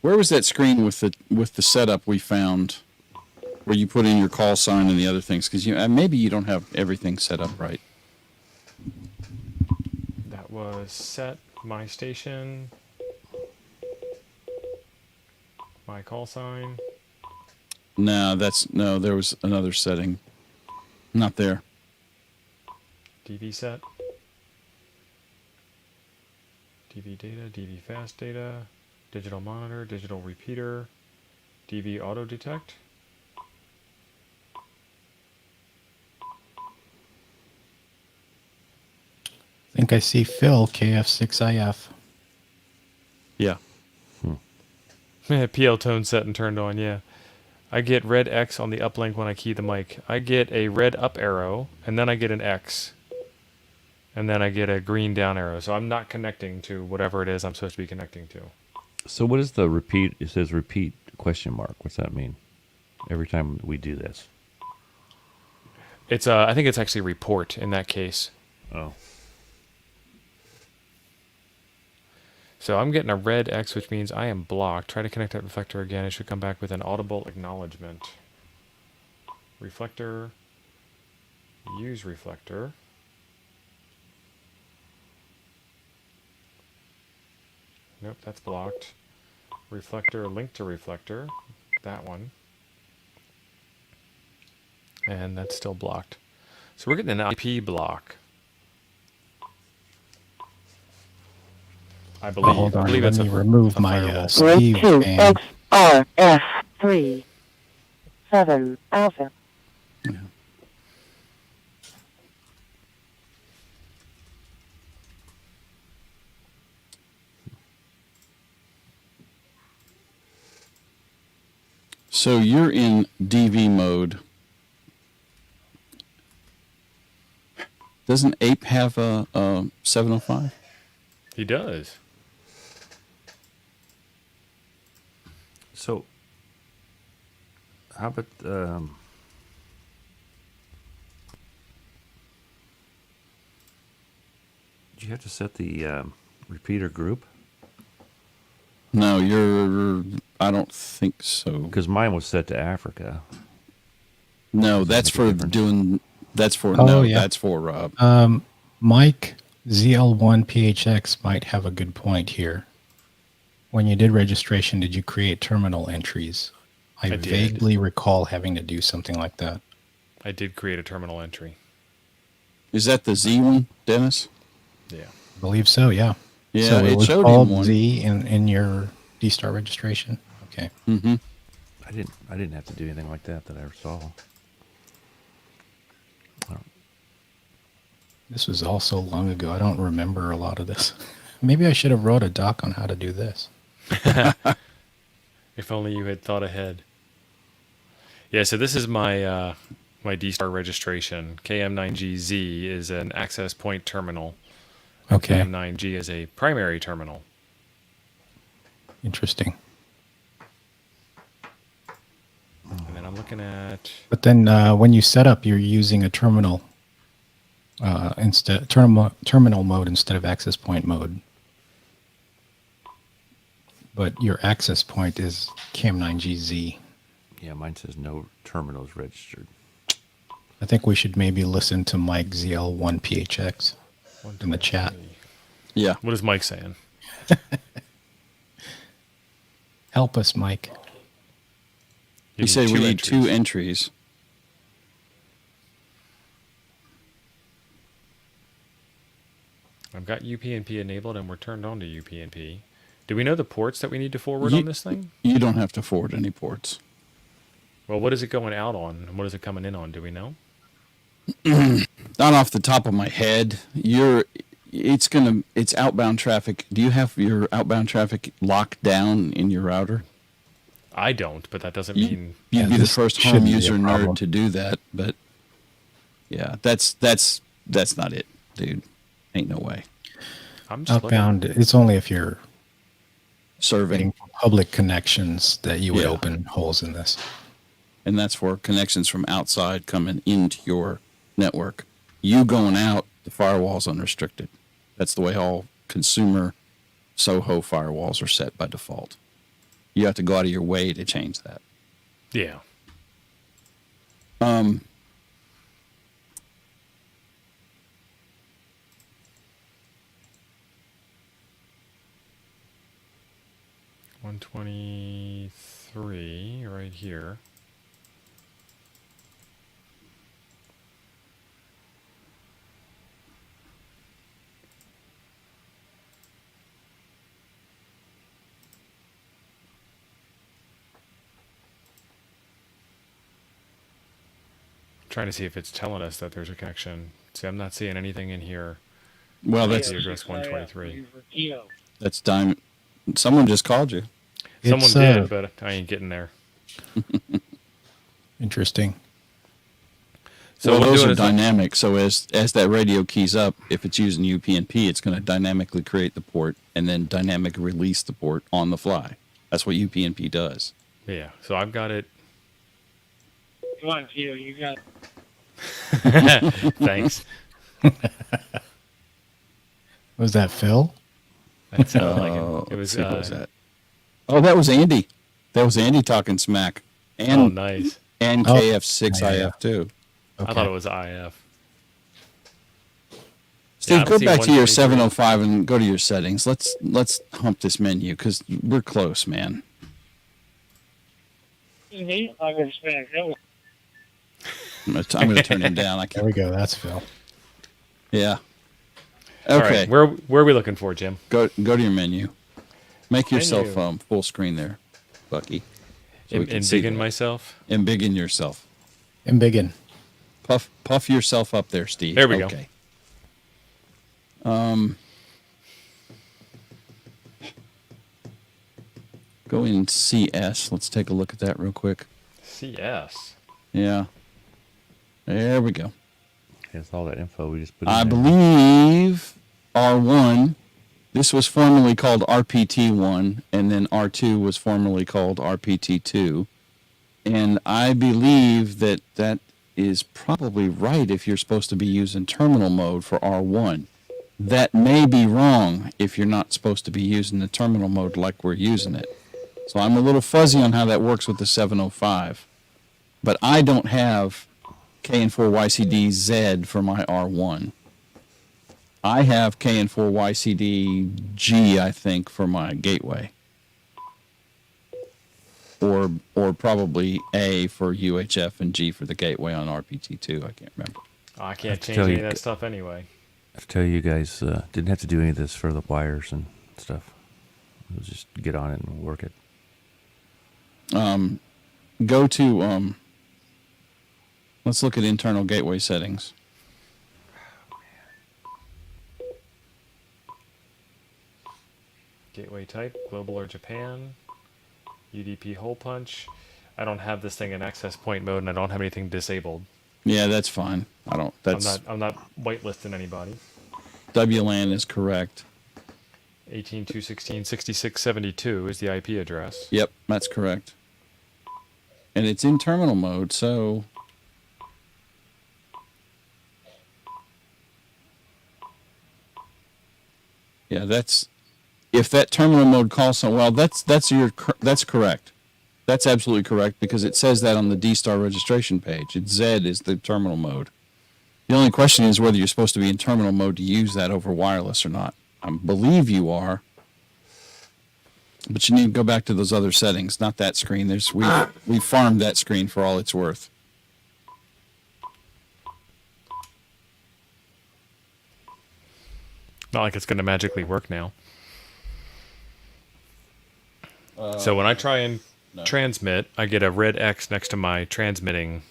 Where was that screen with the setup we found, where you put in your call sign and the other things? Because maybe you don't have everything set up right. That was set, my station, my call sign. No, there was another setting. Not there. DV set. DV data, DV fast data, digital monitor, digital repeater, DV auto detect. I think I see Phil, KF6IF. Yeah. PL tone set and turned on, yeah. I get red X on the uplink when I key the mic. I get a red up arrow, and then I get an X. And then I get a green down arrow. So I'm not connecting to whatever it is I'm supposed to be connecting to. So what is the repeat? It says repeat question mark. What's that mean? Every time we do this. It's I think it's actually report in that case. Oh. So I'm getting a red X, which means I am blocked. Try to connect that reflector again. It should come back with an audible acknowledgement. Reflector. Use reflector. Nope, that's blocked. Reflector, link to reflector. That one. And that's still blocked. So we're getting an IP block. I believe. Hold on, I believe let it's me a remove a my firewall. Steve Link to fan. XRF 3 7 Alpha. So you're in DV mode. Doesn't Ape have a 705? He does. So how about do you have to set the repeater group? No, I don't think so. Because mine was set to Africa. No, Does that that's make a for difference? doing. That's for Oh, no. yeah. That's for Mike ZL1PHX might have a good point here. When you did registration, did you create terminal entries? I did. vaguely recall having to do something like that. I did create a terminal entry. Is that the Z one, Dennis? Yeah. I believe so, yeah. Yeah, so it it was showed called him one. Z in your D-Star registration. Okay. Mm-hmm. I didn't have to do anything like that I ever saw. This was all so long ago. I don't remember a lot of this. Maybe I should have wrote a doc on how to do this. If only you had thought ahead. Yeah, so this is my my D-Star registration. KM9GZ is an access point terminal. Okay. KM9G is a primary terminal. Interesting. And then I'm looking at... But then when you set up, you're using a terminal terminal mode instead of access point mode. But your access point is CAM9GZ. Yeah, mine says no terminals registered. I think we should maybe listen to Mike ZL1PHX. in the chat. Yeah. What is Mike saying? Help us, Mike. He said we need 2 entries. I've got UPnP enabled and we're turned on to UPnP. Do we know the ports that we need to forward on this thing? You don't have to forward any ports. Well, what is it going out on and what is it coming in on? Do we know? Not off the top of my head. It's outbound traffic. Do you have your outbound traffic locked down in your router? I don't, but that doesn't mean... You'd be the first home shouldn't be a user problem. nerd to do that, but yeah, that's not it, dude. Ain't no way. I'm just Outbound, it's only if you're Serving, getting public connections that you would Yeah. open holes in this. and that's for connections from outside coming into your network. You going out, the firewall's unrestricted. That's the way all consumer SOHO firewalls are set by default. You have to go out of your way to change that. Yeah. $123 right here. Trying to see if it's telling us that there's a connection. See, I'm not seeing anything in here. Well, That's that's the address 123. that's Diamond. Someone just called you. Someone It's, did, but I ain't getting there. Interesting. So Well, what we're those doing are is dynamic. So as that radio keys up, if it's using UPnP, it's going to dynamically create the port and then dynamic release the port on the fly. That's what UPnP does. yeah. So I've got it. Come on, Tito, you got Thanks. Was that Phil? That sounded like it. It was. Let's see, what was that? Oh, that was Andy. That was Andy talking smack. And Oh, nice. and Oh, KF6IF too. I thought it was IF. Steve, I go see back to your 123. 705 and go to your settings. Let's hump this menu because we're close, man. me. I'm going to spend it. I'm gonna turn him down. I There can't. we go. That's Phil. Yeah. All Okay. right. Where are we looking for, Jim? Go to your menu. Make yourself Menu. full screen there, Bucky. So we can And see digging that. myself. Embiggen yourself. And Biggin. Puff yourself up there, Steve. There we go. Okay. Go in CS. Let's take a look at that real quick. CS. Yeah. There we go. It's all that info we just put in I there. believe R1, this was formerly called RPT1, and then R2 was formerly called RPT2. And I believe that that is probably right if you're supposed to be using terminal mode for R1. That may be wrong if you're not supposed to be using the terminal mode like we're using it. So I'm a little fuzzy on how that works with the 705. But I don't have KN4YCD-Z for my R1. I have KN4YCD-G, I think, for my gateway. Or probably A for UHF and G for the gateway on RPT2. I can't remember. Oh, I can't change tell any you- of that stuff anyway. I have to tell you guys, didn't have to do any of this for the wires and stuff. It was just get on it and work it. Go to, let's look at internal gateway settings. Gateway type, global or Japan. UDP hole punch. I don't have this thing in access point mode, and I don't have anything disabled. Yeah, that's fine. I don't, that's, I'm not whitelisting anybody. WLAN is correct. 18.216.66.72 is the IP address. Yep, that's correct. And it's in terminal mode, so yeah, that's if that terminal mode calls some. Well, that's correct. That's absolutely correct because it says that on the D-Star registration page. It's Z is the terminal mode. The only question is whether you're supposed to be in terminal mode to use that over wireless or not. I believe you are. But you need to go back to those other settings, not that screen. We farmed that screen for all it's worth. Not like it's going to magically work now. So when I try and transmit, I get a red X next to my transmitting.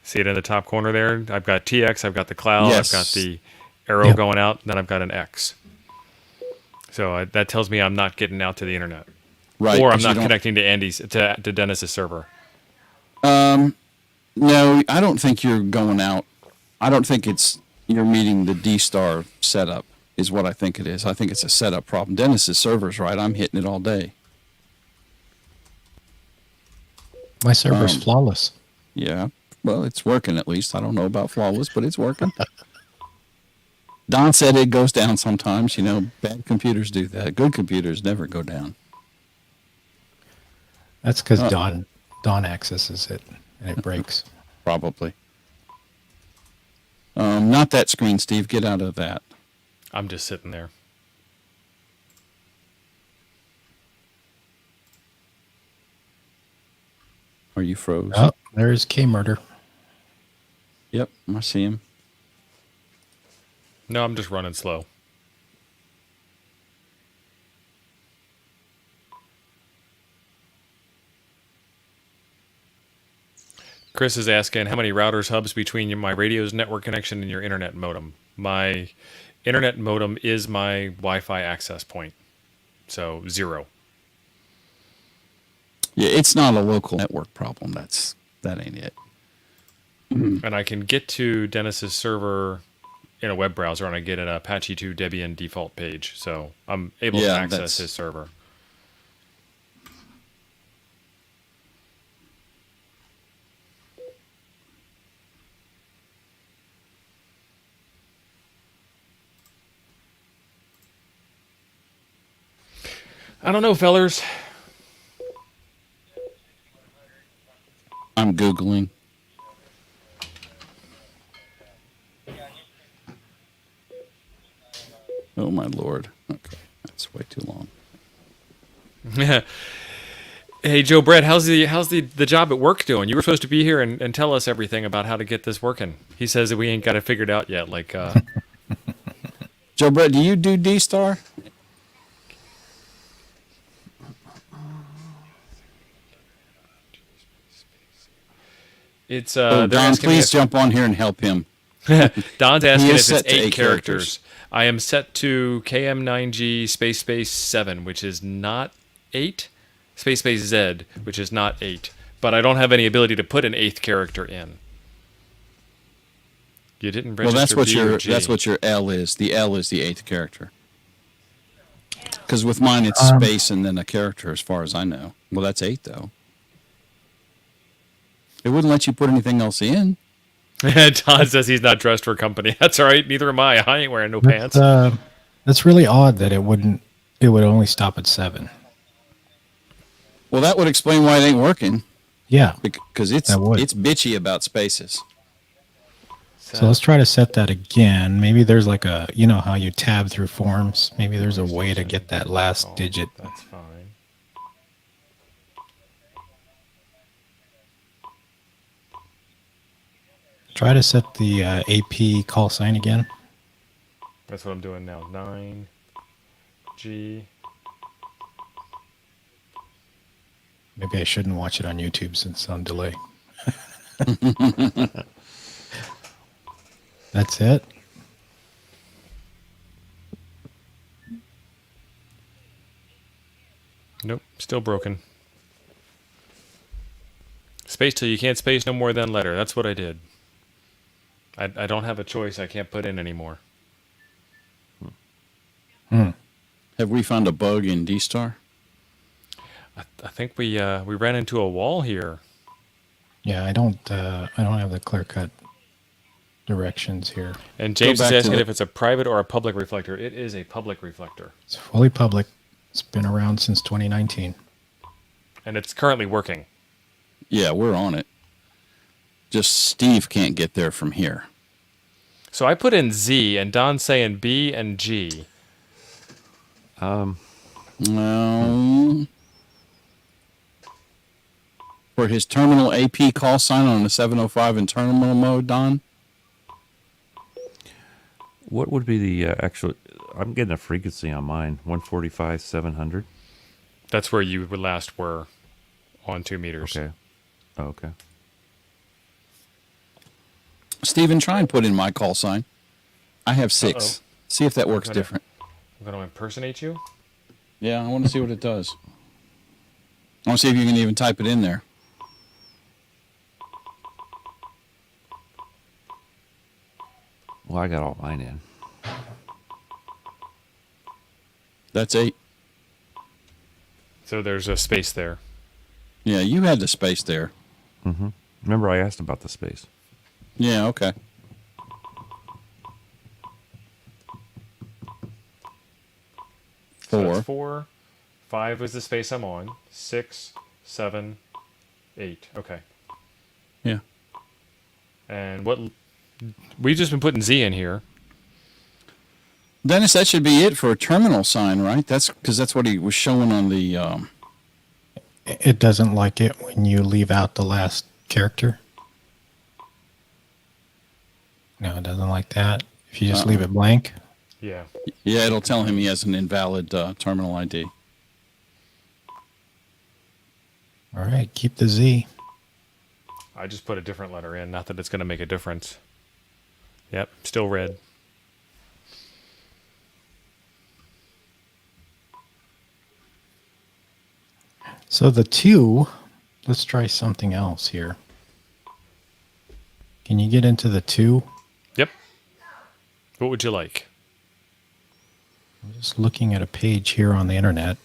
See it in the top corner there? I've got TX, I've got the cloud, Yes. I've got the arrow going out, and then I've got an X. So that tells me I'm not getting out to the internet. Right. Or I'm 'cause you not don't- connecting to Andy's to Dennis's server. No, I don't think you're going out. I don't think you're meeting the D-Star setup is what I think it is. I think it's a setup problem. Dennis's server's right. I'm hitting it all day. My server's flawless. Yeah. Well, it's working at least. I don't know about flawless, but it's working. Don said it goes down sometimes. You know, bad computers do that. Good computers never go down. That's because Don accesses it and it breaks. Probably. Not that screen, Steve. Get out of that. I'm just sitting there. Are you froze? Oh, there's K Murder. Yep, I see him. No, I'm just running slow. Chris is asking how many routers hubs between my radio's network connection and your internet modem. My internet modem is my Wi-Fi access point, so 0. Yeah, it's not a local network problem. That ain't it. And I can get to Dennis's server in a web browser, and I get an Apache 2 Debian default page, so I'm able to Yeah, access that's- his server. I don't know, fellers. I'm Googling. Oh, my Lord. Okay, that's way too long. Hey, Joe Brett, how's the job at work doing? You were supposed to be here and tell us everything about how to get this working. He says that we ain't got it figured out yet. Like, Joe Brett, do you do D-Star? it's Oh, they're Don, asking me please if- jump on here and help him. Don's asking He if is it's set to 8 8 characters. characters. I am set to KM9G space 7, which is not 8. Space Z, which is not 8. But I don't have any ability to put an 8th character in. You didn't register Well, B or G. that's what your L is. The L is the 8th character. Because with mine, it's space and then a character, as far as I know. Well, that's 8, though. It wouldn't let you put anything else in. Don says he's not dressed for company. That's all right. Neither am I. I ain't wearing no pants. That's really odd that it would only stop at 7. Well, that would explain why it ain't working. Yeah. Because it's That would. bitchy about spaces. So let's try to set that again. Maybe there's like you know how you tab through forms? Maybe there's a way to get that last digit. That's fine. Try to set the AP call sign again. That's what I'm doing now. 9G. Maybe I shouldn't watch it on YouTube since it's on delay. That's it. Nope. Still broken. Space till you can't space no more than letter. That's what I did. I don't have a choice. I can't put in anymore. Have we found a bug in D-Star? I think we ran into a wall here. Yeah, I don't have the clear cut directions here. And James Go is back to asking the- if it's a private or a public reflector. It is a public reflector. It's fully public. It's been around since 2019. And it's currently working. Yeah, we're on it. Just Steve can't get there from here. So I put in Z, and Don's saying B and G. For his terminal AP call sign on the 705 in terminal mode, Don? What would be the actual? I'm getting a frequency on mine. 145 700. That's where you last were on 2 meters. Okay. Oh, okay. Steven, try and put in my call sign. I have 6. Uh-oh. See if that works Okay. different. I'm going to impersonate you. Yeah, I want to see what it does. I want to see if you can even type it in there. Well, I got all mine in. That's 8. So there's a space there. Yeah, you had the space there. Mm-hmm. Remember, I asked about the space. Yeah, okay. So that's 4. 5 was the space I'm on. 6, 7, 8. Okay. Yeah. And what? We've just been putting Z in here. Dennis, that should be it for a terminal sign, right? That's because that's what he was showing on the. It doesn't like it when you leave out the last character. No, it doesn't like that. If you just leave it blank. Yeah. Yeah, it'll tell him he has an invalid terminal ID. All right, keep the Z. I just put a different letter in. Not that it's going to make a difference. Yep, still red. So the 2, let's try something else here. Can you get into the 2? Yep. What would you like? I'm just looking at a page here on the internet.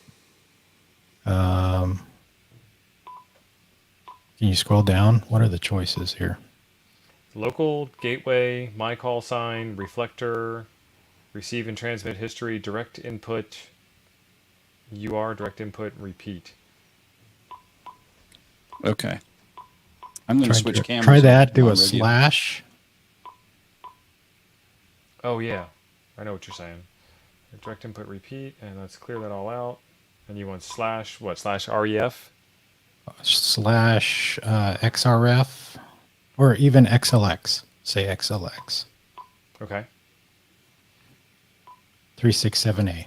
Can you scroll down? What are the choices here? Local, gateway, my call sign, reflector, receive and transmit history, direct input, UR, direct input, repeat. Okay. I'm going to switch cameras. Try that. Do on a radio. slash. Oh, yeah. I know what you're saying. Direct input, repeat, and let's clear that all out. And you want slash, what, slash REF? Slash XRF. Or even XLX. Say XLX. Okay. 367A.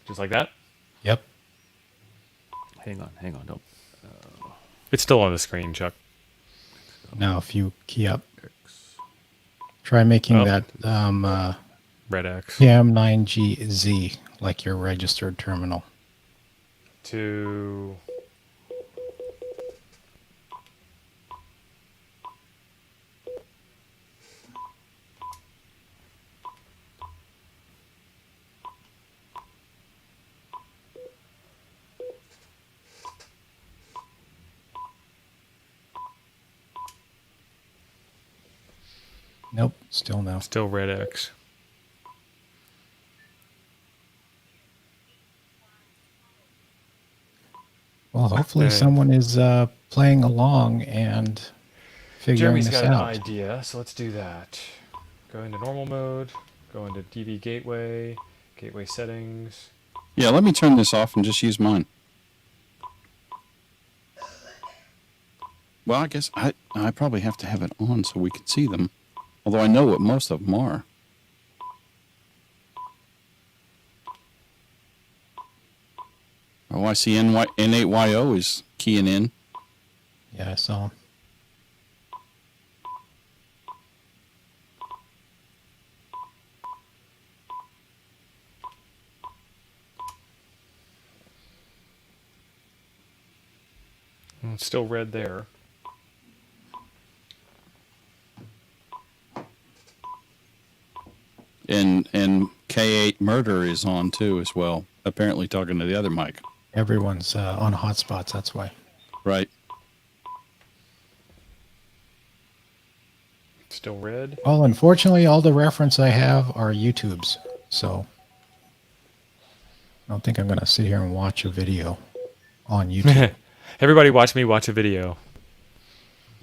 Just like that? Yep. Hang on. Don't. It's still on the screen, Chuck. Now, if you key up, try making Oh. that Red X. CAM9GZ like your registered terminal. To... Nope, still no. Still Red X. Well, hopefully Okay. someone is playing along and figuring Jeremy's this got an out. idea, so let's do that. Go into normal mode, go into DB gateway, gateway settings. Yeah, let me turn this off and just use mine. Well, I guess I probably have to have it on so we can see them. Although I know what most of them are. Oh, I see N8YO is keying in. Yeah, I saw. It's still red there. And K8 Murder is on too as well. Apparently talking to the other mic. Everyone's on hotspots, that's why. Right. Still red. Well, unfortunately, all the reference I have are YouTube's, so I don't think I'm going to sit here and watch a video on YouTube. Everybody watch me watch a video.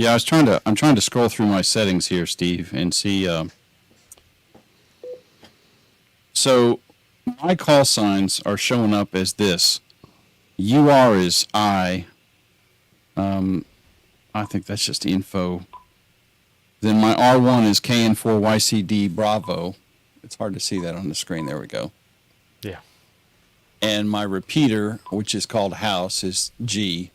Yeah, I'm trying to scroll through my settings here, Steve, and see. So my call signs are showing up as this. UR is I. I think that's just info. Then my R1 is KN4YCD Bravo. It's hard to see that on the screen. There we go. Yeah. And my repeater, which is called house, is G.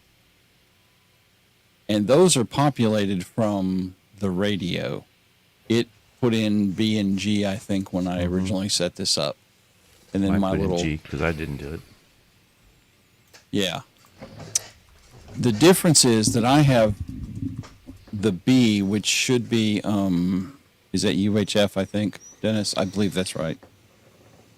And those are populated from the radio. It put in B and G, I think, when I originally set this up. And then my put little in G because I didn't do it. Yeah. The difference is that I have the B, which should be, is that UHF, I think, Dennis? I believe that's right.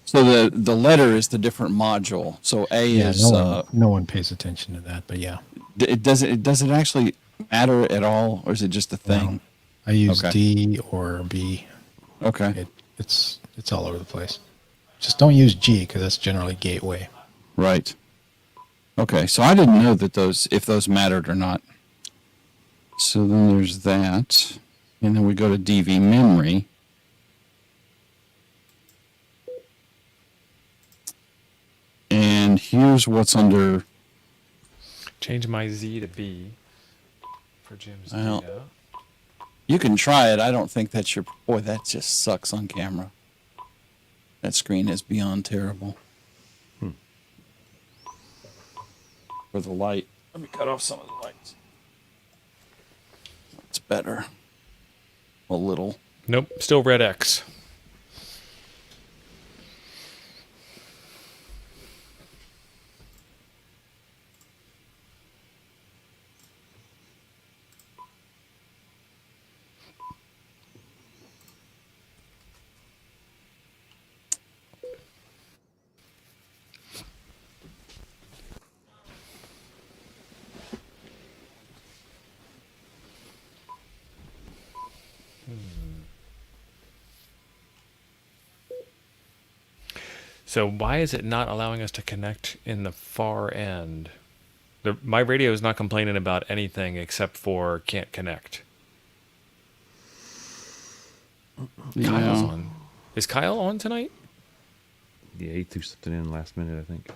So the letter is the different module. So A Yeah, is, no one pays attention to that, but yeah. does it actually matter at all, or is it just a thing? I use Okay. D or B. Okay. It's all over the place. Just don't use G because that's generally gateway. Right. Okay, so I didn't know that if those mattered or not. So then there's that. And then we go to DV memory. And here's what's under. Change my Z to B for Jim's Well, data. You can try it. I don't think that's your. Boy, that just sucks on camera. That screen is beyond terrible. For the light. Let me cut off some of the lights. It's better. A little. Nope, still red X. So why is it not allowing us to connect in the far end? My radio is not complaining about anything except for can't connect. Kyle's on. Is Kyle on tonight? Yeah, he threw something in last minute, I think.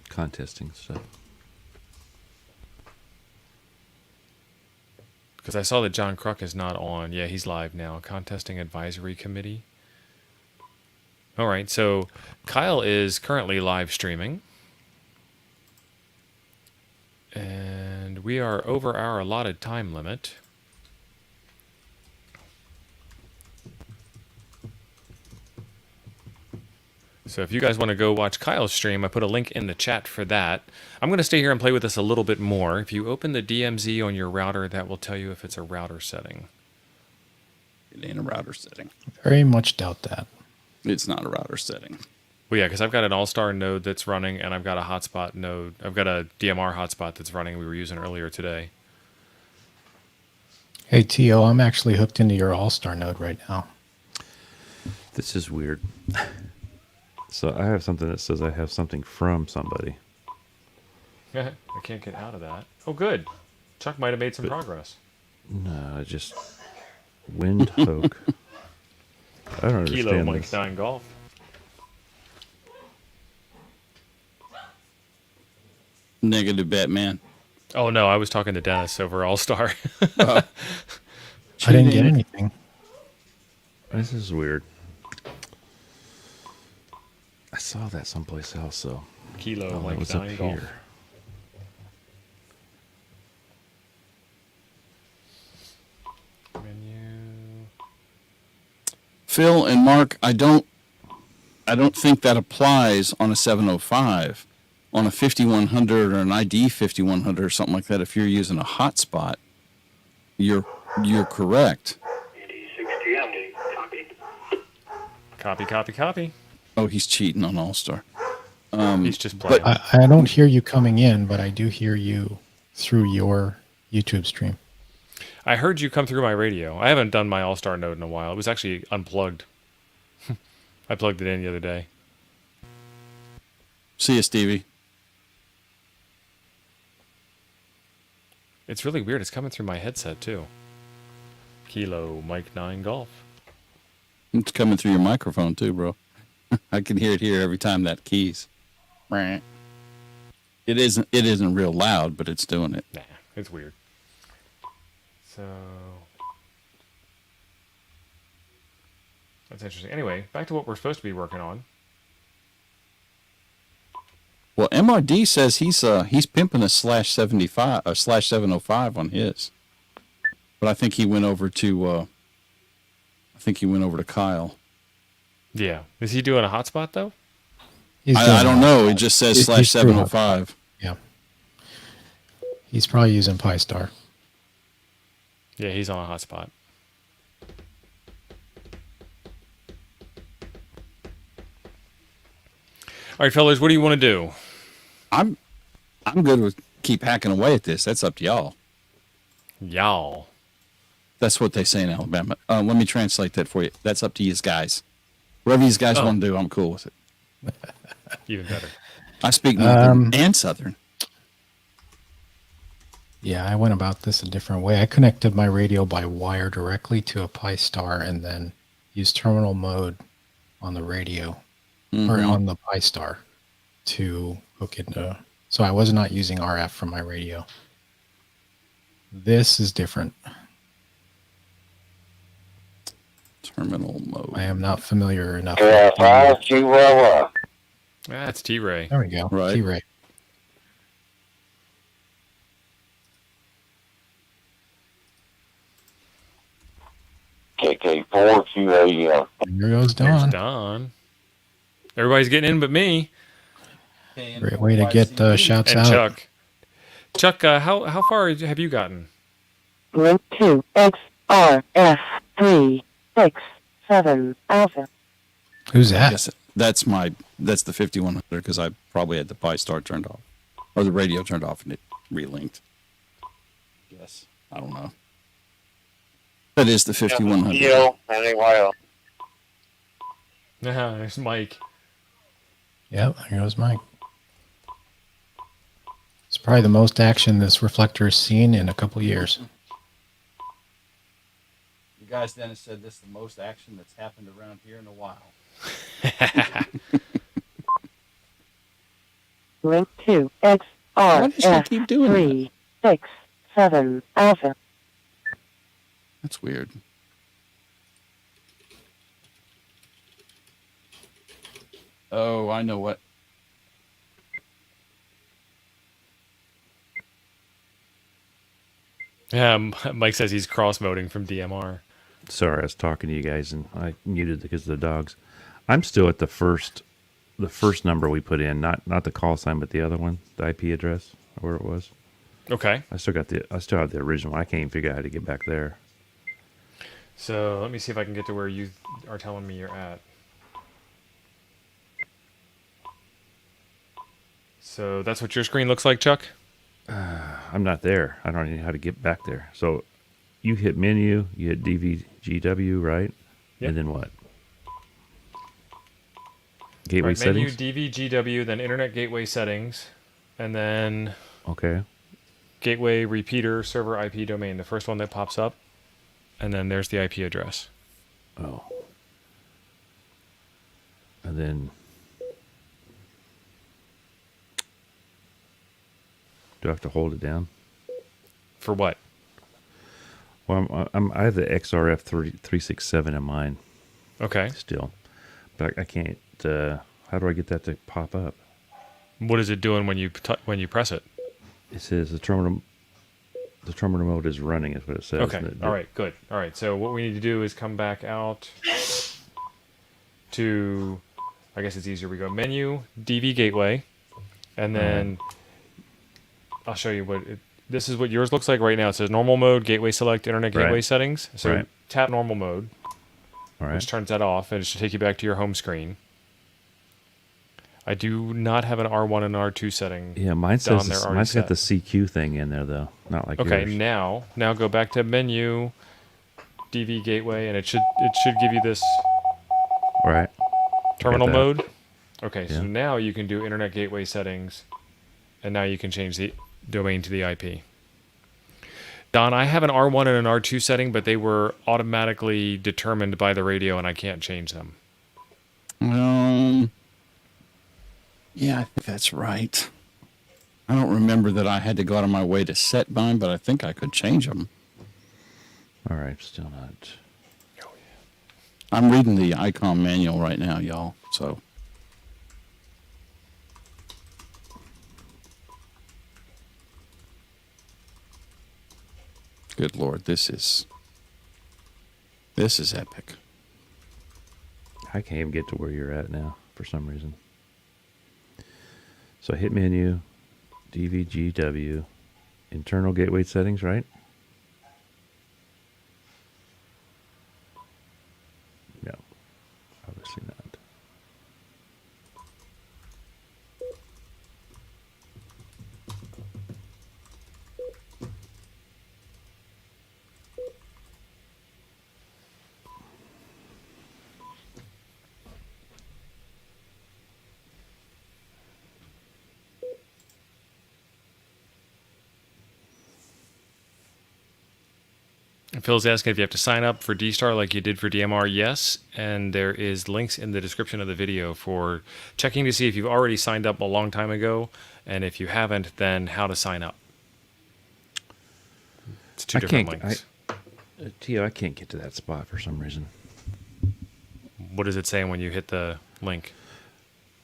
Contesting stuff. Because I saw that John Kruk is not on. Yeah, he's live now. Contesting Advisory Committee. All right, so Kyle is currently live streaming. And we are over our allotted time limit. So if you guys want to go watch Kyle's stream, I put a link in the chat for that. I'm going to stay here and play with this a little bit more. If you open the DMZ on your router, that will tell you if it's a router setting. It ain't a router setting. Very much doubt that. It's not a router setting. Well, yeah, because I've got an all-star node that's running, and I've got a hotspot node. I've got a DMR hotspot that's running we were using earlier today. Hey, Tio, I'm actually hooked into your All-Star node right now. This is weird. So I have something that says I have something from somebody. I can't get out of that. Oh, good. Chuck might have made some progress. No, just Windhoek. I don't Kilo understand Mike this. 9 Golf. Negative Batman. Oh, no, I was talking to Dennis over All-Star. I didn't get anything. This is weird. I saw that someplace else, so Kilo oh, Mike it was up 9 Golf. here. Menu. Phil and Mark, I don't think that applies on a 705. On a 5100 or an ID 5100 or something like that, if you're using a hotspot, you're correct. Copy, copy, copy. Oh, he's cheating on All-Star. He's just playing. I don't hear you coming in, but I do hear you through your YouTube stream. I heard you come through my radio. I haven't done my All-Star node in a while. It was actually unplugged. I plugged it in the other day. See you, Stevie. It's really weird. It's coming through my headset too. Kilo Mike 9 Golf. It's coming through your microphone too, bro. I can hear it here every time that keys. It isn't real loud, but it's doing it. Nah, it's weird. So that's interesting. Anyway, back to what we're supposed to be working on. Well, MRD says he's pimping a /75 or /705 on his, but I think he went over to Kyle. Yeah. Is he doing a hotspot though? I don't know. It just says /705. Yeah. He's probably using Pi-Star. Yeah, he's on a hotspot. All right, fellas, what do you want to do? I'm good with keep hacking away at this. That's up to y'all. Y'all. That's what they say in Alabama. Let me translate that for you. That's up to you guys. Whatever you guys want to do, I'm cool with it. Even better. I speak Northern and Southern. Yeah, I went about this a different way. I connected my radio by wire directly to a Pi-Star and then used terminal mode on the radio or on the Pi-Star to hook into. So I was not using RF from my radio. This is different. Terminal mode. I am not familiar enough. That's T-Ray. There we go. Right. T-Ray. KK4 QAM. Here goes There's Don. Don. Everybody's getting in but me Great way to get shouts and out. Chuck. Chuck, how far have you gotten? Link to XRF367 Alpha. Who's that? Yes, that's the 5100 because I probably had the Pi-Star turned off or the radio turned off and it relinked. Yes, I don't know. That is the 5100. Anyway, There's Mike. Yep, here goes Mike. It's probably the most action this reflector has seen in a couple years. You guys, Dennis said this is the most action that's happened around here in a while. Link to Why does she keep doing that? XRF367 Alpha. That's weird. Oh, I know what. Yeah, Mike says he's cross-moding from DMR. Sorry, I was talking to you guys and I muted because of the dogs. I'm still at the first number we put in, not the call sign, but the other one, the IP address, or where it was. Okay. I still have the original. I can't even figure out how to get back there. So let me see if I can get to where you are telling me you're at. So that's what your screen looks like, Chuck? I'm not there. I don't know how to get back there. So you hit menu, you hit DVGW, right? Yep. And then what? Gateway Right, settings? menu, DVGW, then Internet Gateway Settings, and then Okay. Gateway Repeater Server IP Domain, the first one that pops up, and then there's the IP address. Oh. And then do I have to hold it down? For what? Well, I have the XRF 367 in mine Okay. still, but I can't. How do I get that to pop up? What is it doing when you press it? It says the terminal mode is running. Is what it says. Okay. All right. Good. All right. So what we need to do is come back out to, I guess it's easier. We go menu, DV Gateway, and then I'll show you this is what yours looks like right now. It says normal mode, gateway select, internet gateway Right. settings. So Right. tap normal mode, All right. which turns that off, and it should take you back to your home screen. I do not have an R1 and R2 setting. Yeah, mine down says there already mine's got set. the CQ thing in there though, not like Okay, yours. now go back to menu, DV Gateway, and it should give you this All right. terminal that. mode. Okay, so Yeah. now you can do internet gateway settings, and now you can change the domain to the IP. Don, I have an R1 and an R2 setting, but they were automatically determined by the radio, and I can't change them. Yeah, I think that's right. I don't remember that I had to go out of my way to set mine, but I think I could change them. All right, still not. I'm reading the Icom manual right now, y'all. So. Good Lord, this is epic. I can't even get to where you're at now for some reason. So hit menu, DVGW, internal gateway settings, right? No, obviously not. Phil's asking if you have to sign up for D-Star like you did for DMR. Yes, and there is links in the description of the video for checking to see if you've already signed up a long time ago, and if you haven't, then how to sign up. It's two different links. Tio, I can't get to that spot for some reason. What is it saying when you hit the link?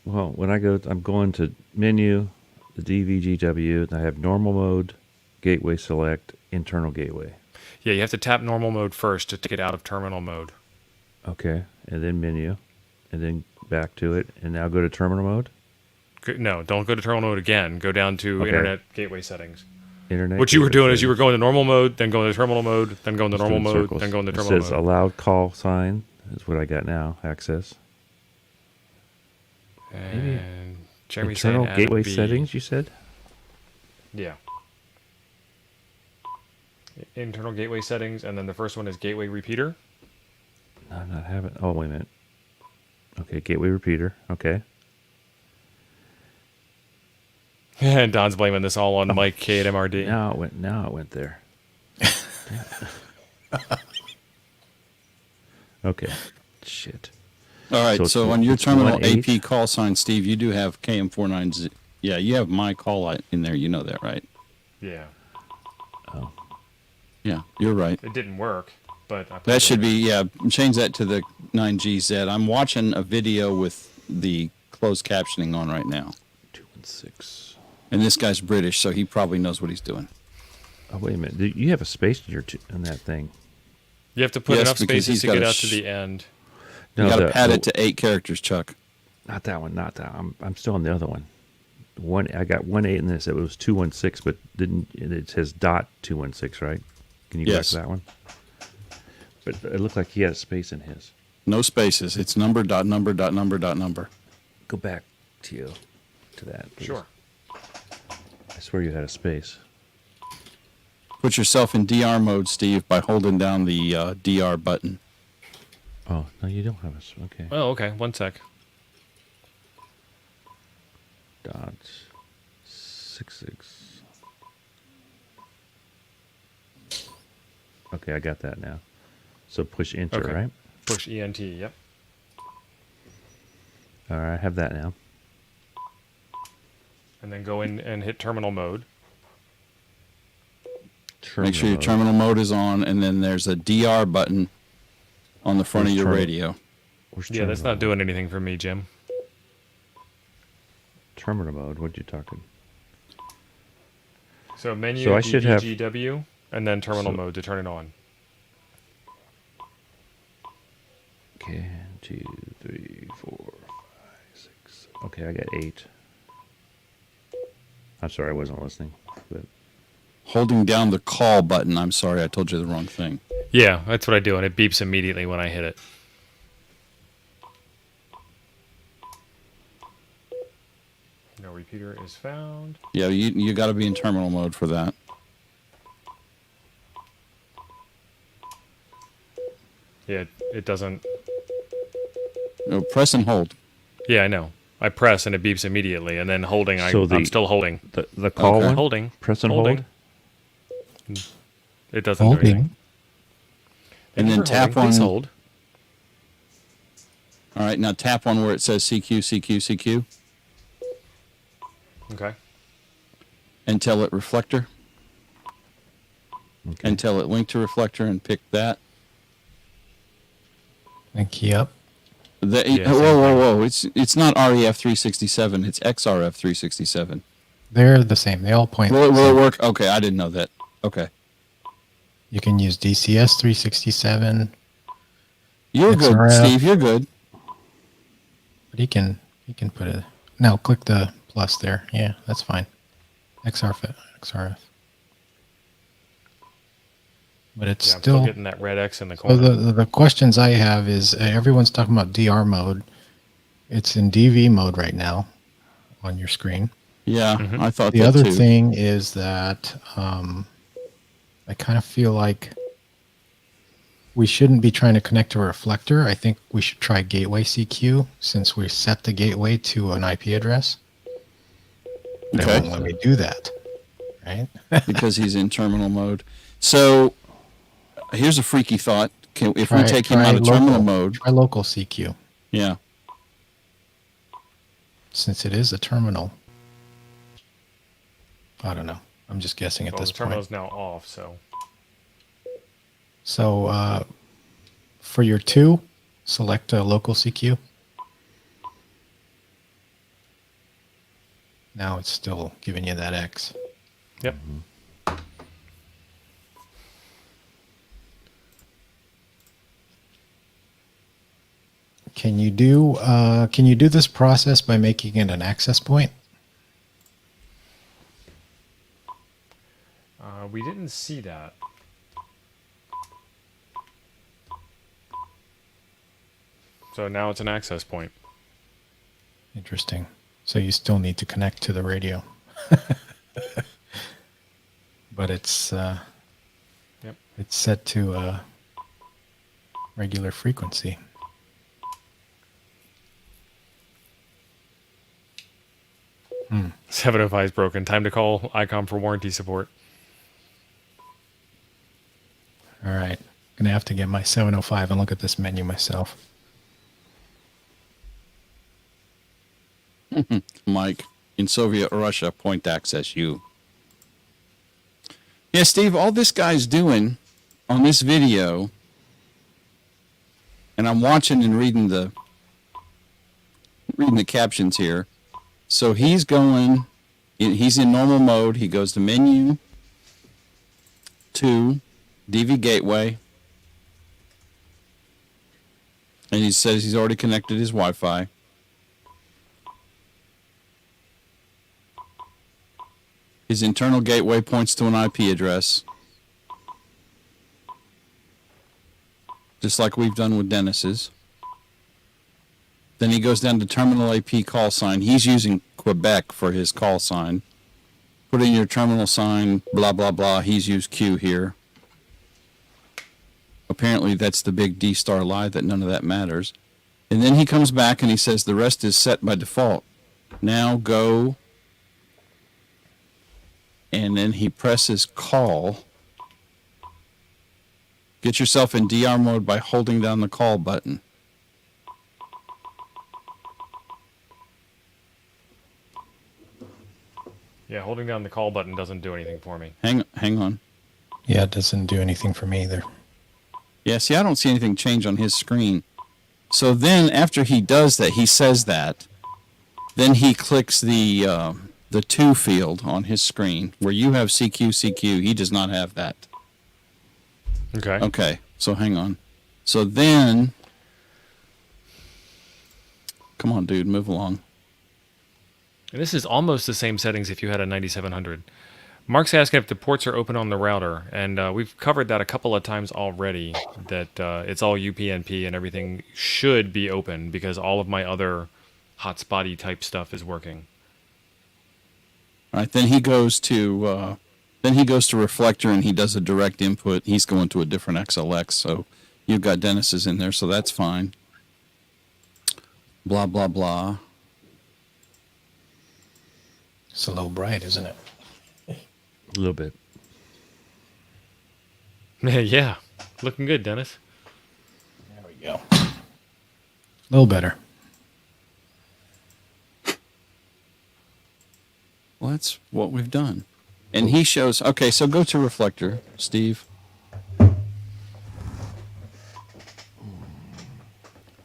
Well, when I'm going to menu, the DVGW, and I have normal mode, gateway select, internal gateway. Yeah, you have to tap normal mode first to get out of terminal mode. Okay, and then menu, and then back to it, and now go to terminal mode? No, don't go to terminal mode again. Go down to Okay. Internet Gateway Settings. Internet What you were gateway doing is you were settings. going to normal mode, then going to terminal mode, then going to Just normal doing mode, circles. then going to It terminal says mode. allowed call sign is what I got now, access. And Jeremy's saying Internal add gateway B. settings, you said? Yeah. Internal gateway settings, and then the first one is gateway repeater. No, I'm not having. Oh, wait a minute. Okay, gateway repeater. Okay. And Don's blaming this all on Mike K at MRD. Now it went there. Okay. Shit. All right, So so on your it's terminal 1.8? AP call sign, Steve, you do have KM49. Yeah, you have my call in there. You know that, right? Yeah. Oh. Yeah, you're right. It didn't work, but I put That it should in. be, yeah, change that to the 9GZ. I'm watching a video with the closed captioning on right now. 216. And this guy's British, so he probably knows what he's doing. Oh, wait a minute. You have a space in in that thing. You have to put Yes, enough because spaces he's to got get a out to the end. You got to pad it to 8 characters, Chuck. Not that one. Not that. I'm still on the other one. I got 1.8 in this. It was 216, but it says dot 216, right? Can you Yes. back that one? But it looked like he had a space in his. No spaces. It's number dot number dot number dot number. Go back to that. Please. Sure. I swear you had a space. Put yourself in DR mode, Steve, by holding down the DR button. Oh no, you don't have a. Okay. Oh, okay. 1 sec. Dot 66. Okay, I got that now. So push enter, Okay. right? Push ENT. Yep. All right, I have that now. And then go in and hit terminal mode. Make sure your mode. terminal mode is on, and then there's a DR button on the front Where's of your terminal? radio. Where's Yeah, that's terminal not doing anything for me, Jim. mode? Terminal mode. What you talking? So menu, So I should have- DVGW, and then terminal So- mode to turn it on. Okay, 2, 3, 4, 5, 6. Okay, I got 8. I'm sorry, I wasn't listening. But Holding down the call button. I'm sorry, I told you the wrong thing. Yeah, that's what I do, and it beeps immediately when I hit it. No repeater is found. Yeah, you got to be in terminal mode for that. Yeah, it doesn't. No, press and hold. Yeah, I know. I press and it beeps immediately, and then holding. So I'm still holding. the call Okay. one? Holding. Press and Holding. hold? It doesn't do anything. Holding. And then tap Please on. hold. All right, now tap on where it says CQ, CQ, CQ, Okay. and tell it Reflector. Okay. And tell it link to Reflector and pick that. And key up. The, Yeah, whoa, same whoa, whoa! It's not REF 367. It's XRF 367. They're the same. They all point. Will the it same. work? Okay, I didn't know that. Okay, You can use DCS 367, you're good, XRF. Steve. You're good. but he can put it. Now click the plus there. Yeah, that's fine. XRF. But it's Yeah, I'm still still. getting that red X in the So corner. the questions I have is everyone's talking about DR mode. It's in DV mode right now on your screen. Yeah, Mhm. I thought The that other too. thing is that I kind of feel like we shouldn't be trying to connect to a reflector. I think we should try gateway CQ since we set the gateway to an IP address. They Okay, won't let me do that, right? because he's in terminal mode. So here's a freaky thought. If we take him Try out of terminal local. mode, Try local CQ yeah, since it is a terminal. I don't know. I'm just guessing at Well, this the terminal's point. now off, so So for your 2, select a local CQ. Now it's still giving you that X. yep. Can you do this process by making it an access point? We didn't see that. So now it's an access point. Interesting. So you still need to connect to the radio. But it's Yep. it's set to a regular frequency. 705 is broken. Time to call Icom for warranty support. All right. Gonna have to get my 705 and look at this menu myself. Mike, in Soviet Russia, point access you. Yeah, Steve, all this guy's doing on this video, and I'm watching and reading the captions here. So he's he's in normal mode. He goes to menu, 2, DV gateway, and he says he's already connected his Wi-Fi. His internal gateway points to an IP address, just like we've done with Dennis's. Then he goes down to terminal AP call sign. He's using Quebec for his call sign. Put in your terminal sign, blah, blah, blah. He's used Q here. Apparently that's the big D-Star lie that none of that matters. And then he comes back and he says the rest is set by default. Now go... And then he presses call. Get yourself in DR mode by holding down the call button. Yeah, holding down the call button doesn't do anything for me. Hang on. Yeah, it doesn't do anything for me either. Yeah, see, I don't see anything change on his screen. So then after he does that, he says that, then he clicks the 2 field on his screen where you have CQ. He does not have that. Okay. Okay, so hang on. So then, come on, dude, move along. And this is almost the same settings if you had a 9700. Mark's asking if the ports are open on the router, and we've covered that a couple of times already, that it's all UPnP and everything should be open because all of my other hotspotty type stuff is working. All right, then he goes to Reflector and he does a direct input. He's going to a different XLX, so you've got Dennis's in there, so that's fine. Blah, blah, blah. It's a little bright, isn't it? A little bit. Yeah, looking good, Dennis. There we go. A little better. Well, that's what we've done. And he shows, okay, so go to Reflector, Steve.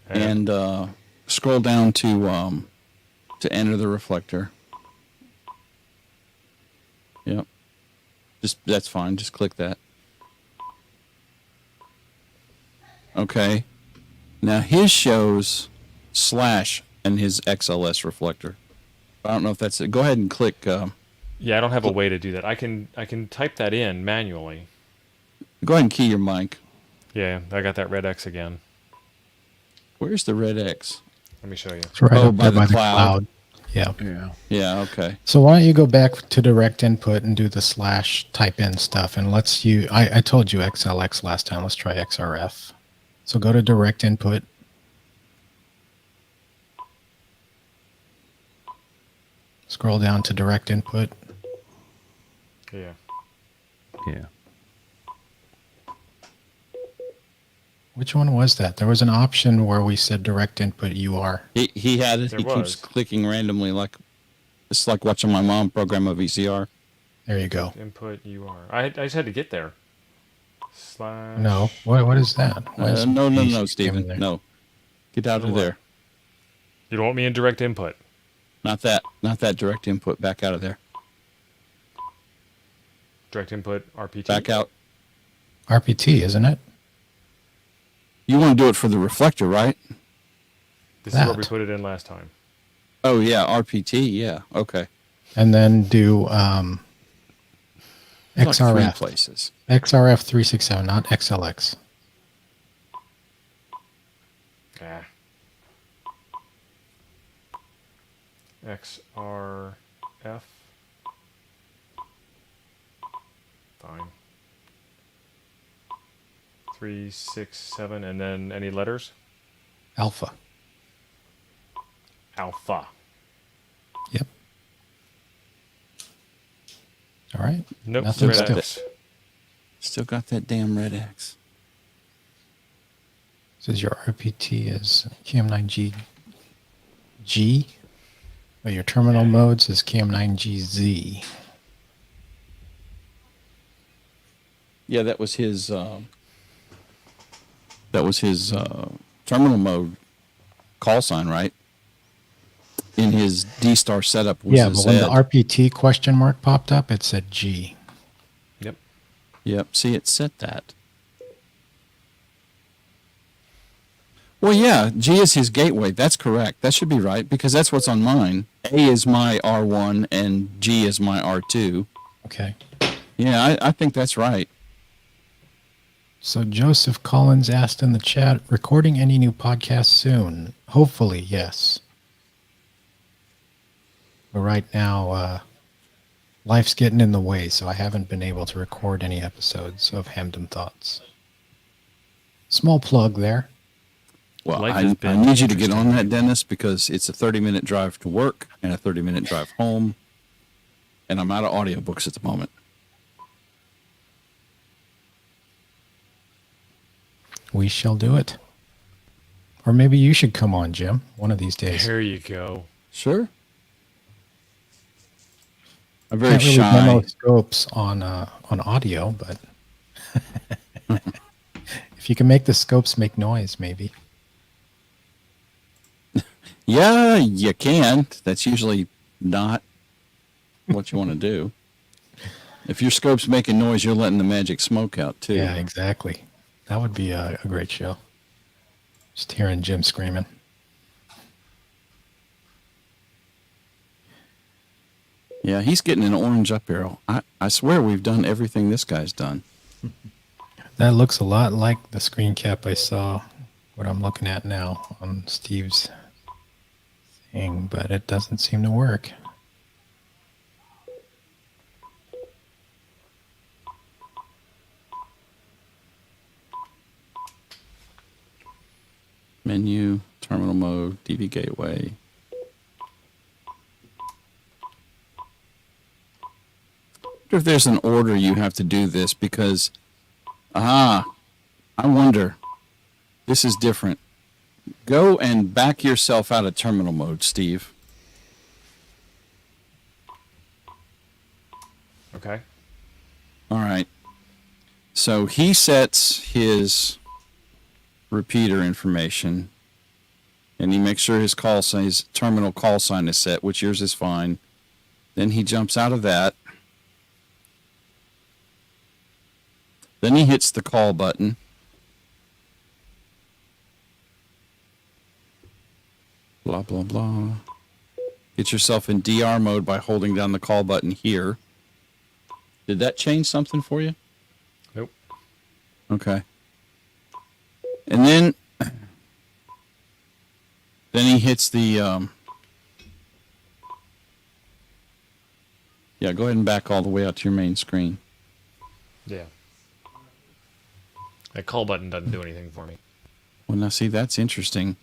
And scroll down to enter the reflector. Yep. That's fine. Just click that. Okay. Now his shows slash and his XLS reflector. I don't know if that's it. Go ahead and click. Yeah, I don't have a way to do that. I can type that in manually. Go ahead and key your mic. Yeah, I got that red X again. Where's the red X? Let me show you. It's right Oh, up by there the by the cloud. cloud. Yeah. Yeah. Yeah. Okay. So why don't you go back to direct input and do the slash type in stuff, and I told you XLX last time. Let's try XRF. So go to direct input. Scroll down to direct input. Yeah. Yeah. Which one was that? There was an option where we said direct input UR. He had it. There He was. keeps clicking randomly, like it's like watching my mom program a VCR. There you go. Input UR. I just had to get there. Slash. No. What is that? Why is No, basic in Stephen. there? No. Get out of what? there. You don't want me in direct input. Not that direct input. Back out of there. Direct input RPT. Back out. RPT, isn't it? You want to do it for the reflector, right? This is where we that. put it in last time. Oh, yeah. RPT. Yeah. Okay. And then do Like three XRF. places. XRF 367, not XLX. Ah. XRF. Fine. 3, 6, 7, and then any letters? Alpha. Alpha. Yep. All right. Nope. Nothing Red still. X. Still got that damn red X. Says your RPT is KM9G G, but your terminal mode says KM9GZ. Yeah, that was his. Terminal mode call sign, right? In his D-Star setup was Yeah, a but when the Z. RPT question mark popped up, it said G. Yep. Yep. See, it set that. Well, yeah, G is his gateway. That's correct. That should be right because that's what's on mine. A is my R1 and G is my R2. Okay. Yeah, I think that's right. So Joseph Collins asked in the chat, recording any new podcasts soon? Hopefully, yes. But right now, life's getting in the way, so I haven't been able to record any episodes of Hamden Thoughts. Small plug there. Well, Life has I been need you to get interesting. on that, Dennis, because it's a 30-minute drive to work and a 30-minute drive home, and I'm out of audiobooks at the moment. We shall do it. Or maybe you should come on, Jim, one of these days. There you go. Sure. I'm very Can't really shy. demo scopes on audio, but if you can make the scopes make noise, maybe. Yeah, you can. That's usually not what you want to do. If your scope's making noise, you're letting the magic smoke out, too. Yeah, exactly. That would be a great show. Just hearing Jim screaming. Yeah, he's getting an orange up arrow. I swear we've done everything this guy's done. That looks a lot like the screen cap I saw, what I'm looking at now on Steve's thing, but it doesn't seem to work. Menu, terminal mode, DV gateway. I wonder if there's an order you have to do this because I wonder. This is different. Go and back yourself out of terminal mode, Steve. Okay. All right. So he sets his repeater information, and he makes sure his call sign, his terminal call sign is set, which yours is fine. Then he jumps out of that. Then he hits the call button. Blah, blah, blah. Get yourself in DR mode by holding down the call button here. Did that change something for you? Nope. Okay. And then he hits the, yeah, go ahead and back all the way out to your main screen. Yeah. That call button doesn't do anything for me. Well, now see, that's interesting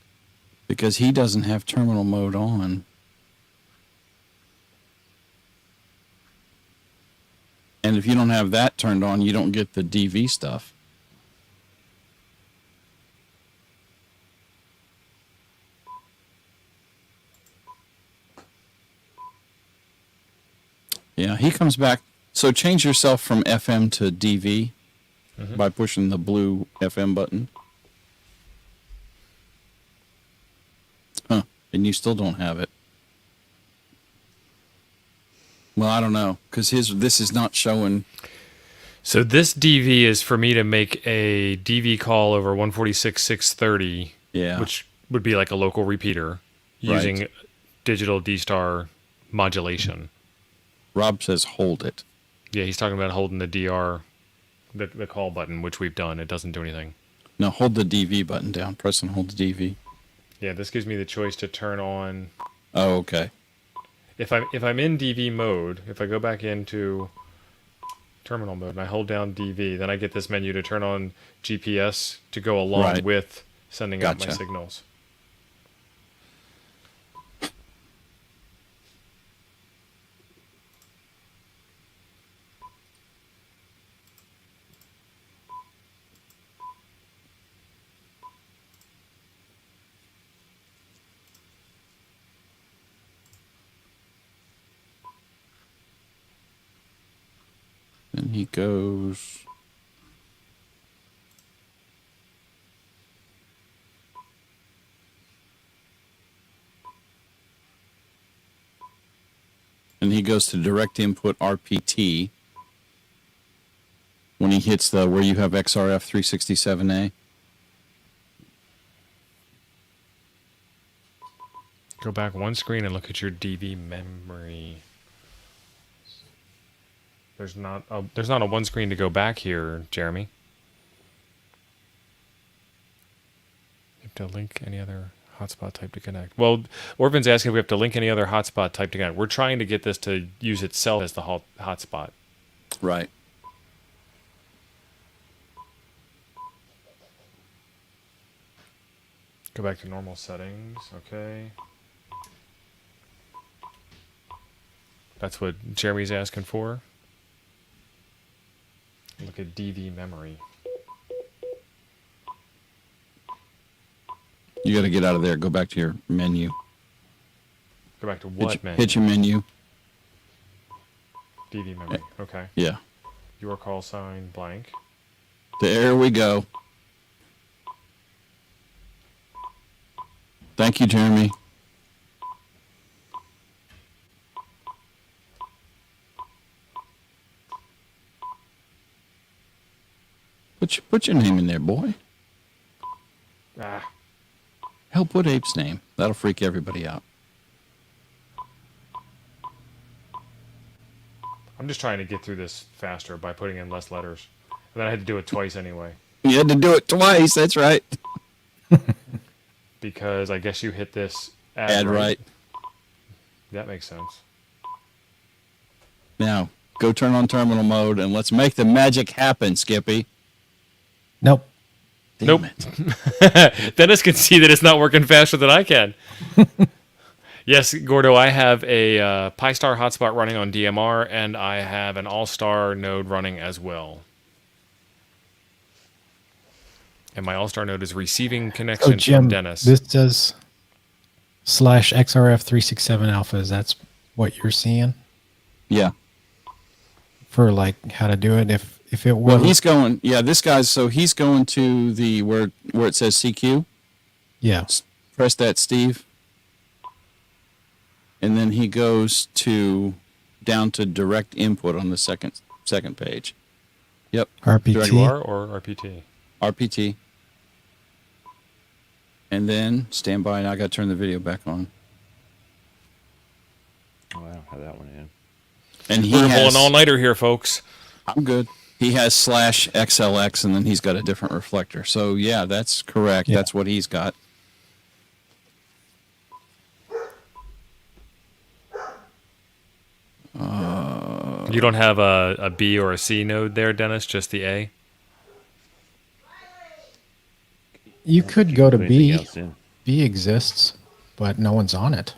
because he doesn't have terminal mode on. And if you don't have that turned on, you don't get the DV stuff. Yeah, he comes back. So change yourself from FM to DV by pushing the blue FM button. Huh. And you still don't have it. Well, I don't know, because this is not showing. So this DV is for me to make a DV call over 146.630, Yeah. which would be like a local repeater using Right. digital D-Star modulation. Rob says hold it. Yeah, he's talking about holding the DR, the call button, which we've done. It doesn't do anything. No, hold the DV button down. Press and hold the DV. Yeah, this gives me the choice to turn on. Oh, okay. If I'm in DV mode, if I go back into terminal mode and I hold down DV, then I get this menu to turn on GPS to go along Right. with sending out my Gotcha. signals. Then he goes. And he goes to direct input RPT when he hits the where you have XRF 367A. Go back one screen and look at your DV memory. There's not a one screen to go back here, Jeremy. You have to link any other hotspot type to connect. Well, Orphan's asking if we have to link any other hotspot type to connect. We're trying to get this to use itself as the hotspot. Right. Go back to normal settings. Okay. That's what Jeremy's asking for. Look at DV memory. You got to get out of there. Go back to your menu. Go back to what menu? Hit your menu. DV memory. Okay. Yeah. Your call sign blank. There we go. Thank you, Jeremy. Put your name in there, boy. Ah. Hell, put Abe's name. That'll freak everybody out. I'm just trying to get through this faster by putting in less letters. And then I had to do it twice anyway. You had to do it twice. That's right. Because I guess you hit this Add right. That makes sense. Now, go turn on terminal mode and let's make the magic happen, Skippy. Nope. Damn Nope. it. Dennis can see that it's not working faster than I can. Yes, Gordo, I have a Pi-Star hotspot running on DMR, and I have an All-Star node running as well. And my All-Star node is receiving So connection from Jim, Dennis. this says /XRF367 alpha. Is that's what you're seeing Yeah. for like how to do it? If it were, Well, he's going. Yeah, this guy's. So he's going to the where it says CQ. yeah. Press that, Steve. And then he goes to down to direct input on the second page. Yep. RPT. QR or RPT? RPT. And then stand by, and I got to turn the video back on. Oh, I don't have that one in. And he We're pulling has. all-nighter here, folks. I'm good. He has /XLX, and then he's got a different reflector. So yeah, that's correct. Yeah. That's what he's got. You don't have a B or a C node there, Dennis, just the A? You could go to Put anything B. else in. B exists, but no one's on it.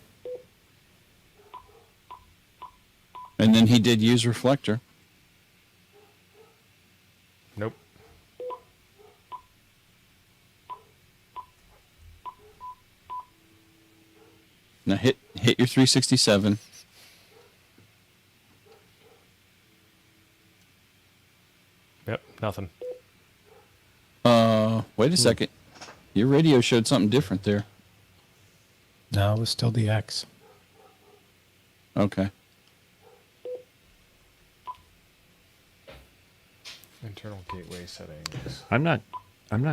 And then he did use reflector. Nope. Now hit your 367. Yep, nothing. Wait a second. Your radio showed something different there. No, it was still the X. Okay. Internal gateway settings. I'm not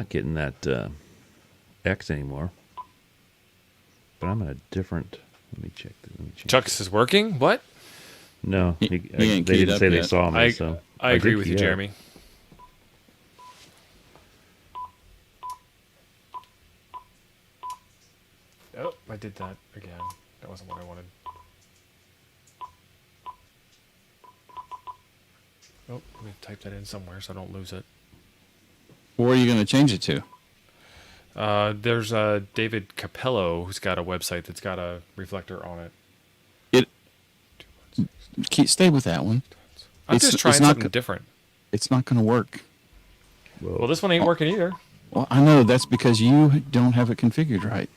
getting that X anymore. But I'm in a different. Let me check. Chuck's is working? What? No, He they ain't keyed didn't up say they yet. saw me. I So agree did with key you, up. Jeremy. Oh, I did that again. That wasn't what I wanted. Oh, let me type that in somewhere so I don't lose it. Where are you going to change it to? There's David Capello who's got a website that's got a reflector on it. Stay with that one. I'm It's- just trying it's not something go- different. It's not going to work. Well, this one ain't working either. Well, I know that's because you don't have it configured right.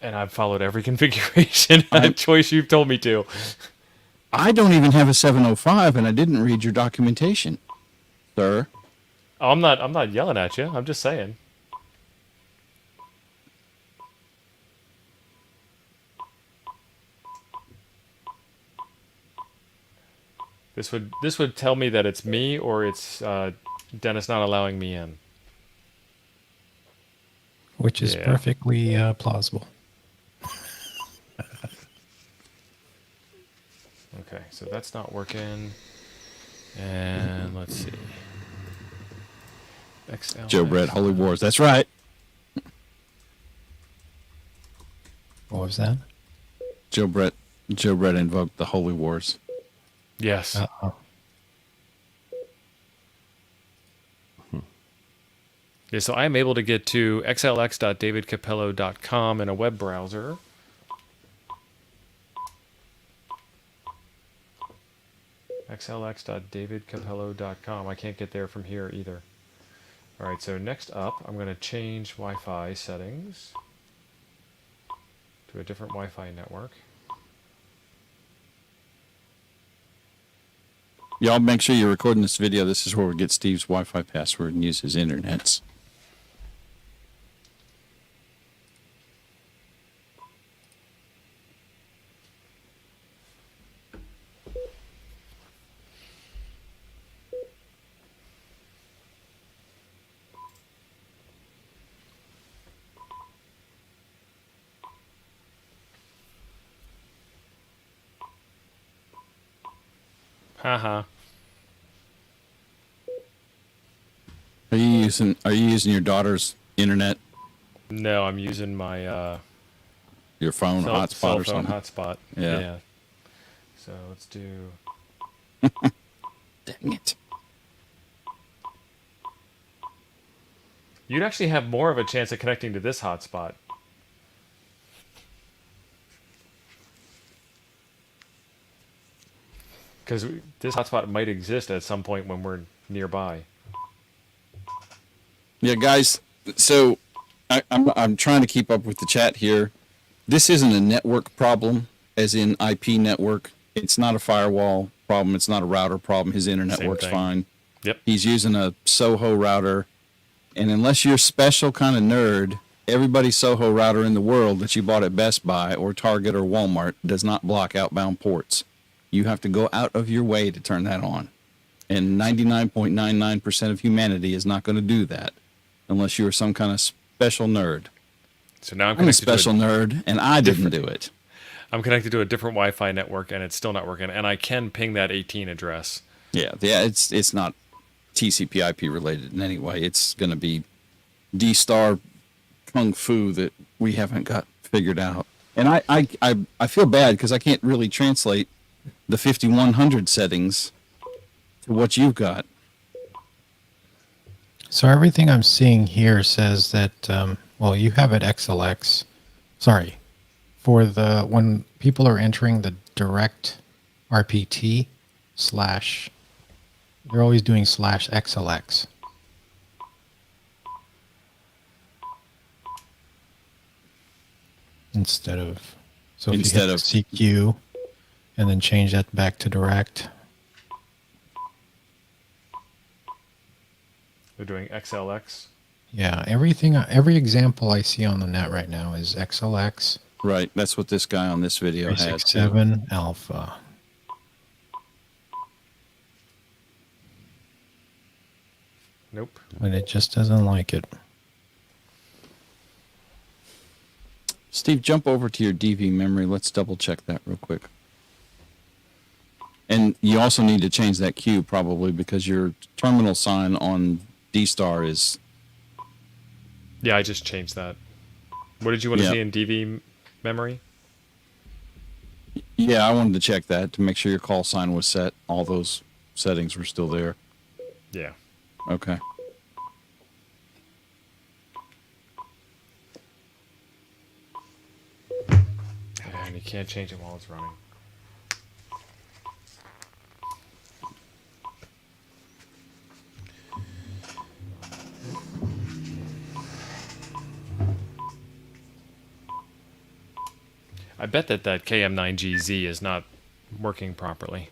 And I've followed every configuration choice you've told me to. I don't even have a 705, and I didn't read your documentation, sir. Oh, I'm not yelling at you. I'm just saying. This would tell me that it's me or it's Dennis not allowing me in. Which is Yeah. perfectly plausible. Okay, so that's not working. And let's see. XL. Joe Brett, Holy Wars. That's right. What was that? Joe Brett invoked the Holy Wars. Yes. Uh-oh. Yeah, so I am able to get to xlx.davidcapello.com in a web browser. xlx.davidcapello.com. I can't get there from here either. All right, so next up, I'm going to change Wi-Fi settings to a different Wi-Fi network. Y'all make sure you're recording this video. This is where we get Steve's Wi-Fi password and use his internets. Haha. Are you using your daughter's internet, No, I'm using my your phone cell hotspot phone or something? hotspot. Yeah. So let's do. Dang it. You'd actually have more of a chance of connecting to this hotspot. Because this hotspot might exist at some point when we're nearby. Yeah, guys. So I'm trying to keep up with the chat here. This isn't a network problem, as in IP network. It's not a firewall problem. It's not a router problem. His internet Same works thing. fine. Yep. He's using a Soho router. And unless you're a special kind of nerd, every Soho router in the world that you bought at Best Buy or Target or Walmart does not block outbound ports. You have to go out of your way to turn that on. And 99.99% of humanity is not going to do that unless you're some kind of special nerd. So now I'm I'm a connected special to nerd, and I didn't do it. I'm connected to a different Wi-Fi network, and it's still not working. And I can ping that 18 address. Yeah, it's not TCP/IP related in any way. It's going to be D-Star kung fu that we haven't got figured out. And I feel bad because I can't really translate the 5100 settings to what you've got. So everything I'm seeing here says that, well, you have it XLX. Sorry. For when people are entering the direct RPT / they're always doing /XLX. Instead of, so if Instead you hit of CQ and then change that back to direct. They're doing XLX. Yeah, every example I see on the net right now is XLX. Right, that's what this guy on this video had. 367 alpha. Nope. And it just doesn't like it. Steve, jump over to your DV memory. Let's double check that real quick. And you also need to change that queue probably because your terminal sign on D-Star is... Yeah, I just changed that. What did you want to see in DV memory? Yeah, I wanted to check that to make sure your call sign was set. All those settings were still there. Yeah. Okay. And you can't change it while it's running. I bet that KM9GZ is not working properly.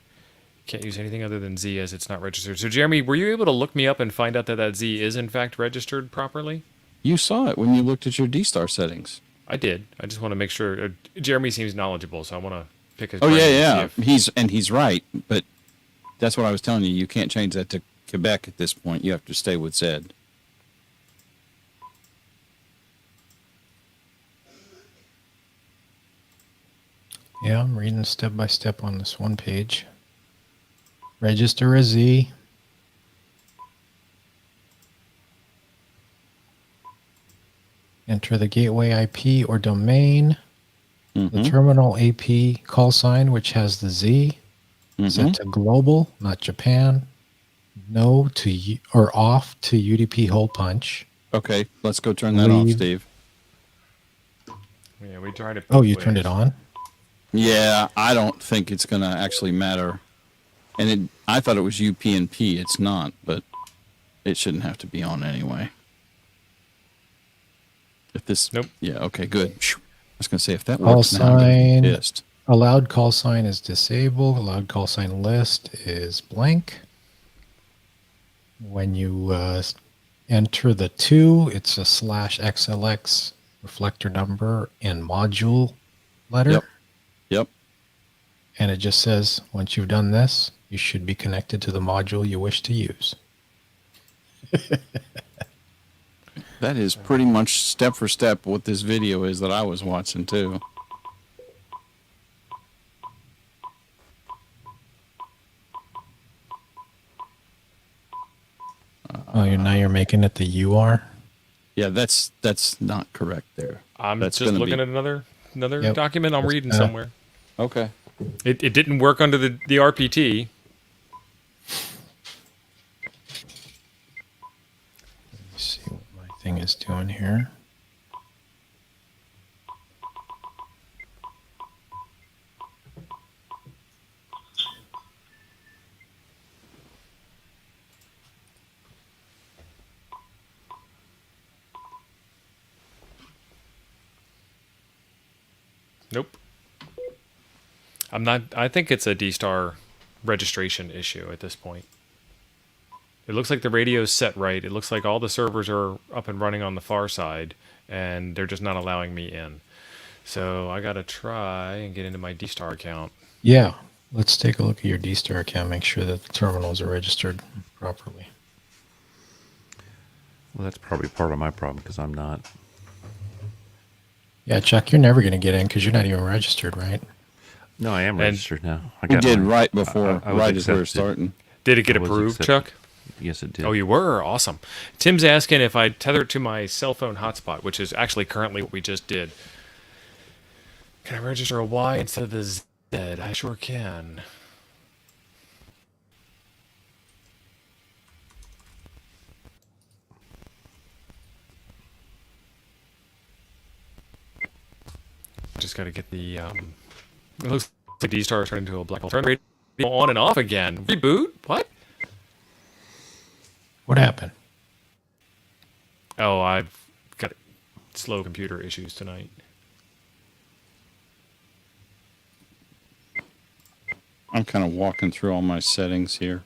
Can't use anything other than Z as it's not registered. So, Jeremy, were you able to look me up and find out that Z is in fact registered properly? You saw it when you looked at your D-Star settings. I did. I just want to make sure. Jeremy seems knowledgeable, so I want to pick his Oh, brain yeah. and see if- He's right, but that's what I was telling you. You can't change that to Quebec at this point. You have to stay with Zed. Yeah, I'm reading step by step on this one page. Register a Z. Enter the gateway IP or domain. The terminal AP call sign, which has the Z. Set to global, not Japan. No to or off to UDP hole punch. Okay, let's go turn that off, Steve. Yeah, we tried it. Oh, you turned it on? Yeah, I don't think it's going to actually matter. And I thought it was UPnP. It's not, but it shouldn't have to be on anyway. If this... Nope. Yeah, okay, good. I was going to say, if that Call works now, I'm sign. gonna be pissed. Allowed call sign is disabled. Allowed call sign list is blank. When you enter the 2, it's a /XLX reflector number and module letter. Yep. And it just says, once you've done this, you should be connected to the module you wish to use. That is pretty much step for step what this video is that I was watching too. Oh, now you're making it the UR? Yeah, that's not correct there. I'm That's just gonna looking be- at another Yep. document I'm reading somewhere. Okay. It didn't work under the RPT. Let me see what my thing is doing here. Nope. I'm not. I think it's a D-Star registration issue at this point. It looks like the radio's set right. It looks like all the servers are up and running on the far side, and they're just not allowing me in. So I gotta try and get into my D-Star account. Yeah. Let's take a look at your D-Star account. Make sure that the terminals are registered properly. Well, that's probably part of my problem because I'm not. Yeah, Chuck, you're never going to get in because you're not even registered, right? No, I am registered now. I We did mine. right before, I was right as we were accepted. starting. Did it get I was approved, accepted. Chuck? Yes, it did. Oh, you were? Awesome. Tim's asking if I tether it to my cell phone hotspot, which is actually currently what we just did. Can I register a Y instead of the Z? I sure can. Just got to get the. It looks like D-Star turned into a black hole. Turn radio on and off again. Reboot? What? What happened? Oh, I've got slow computer issues tonight. I'm kind of walking through all my settings here.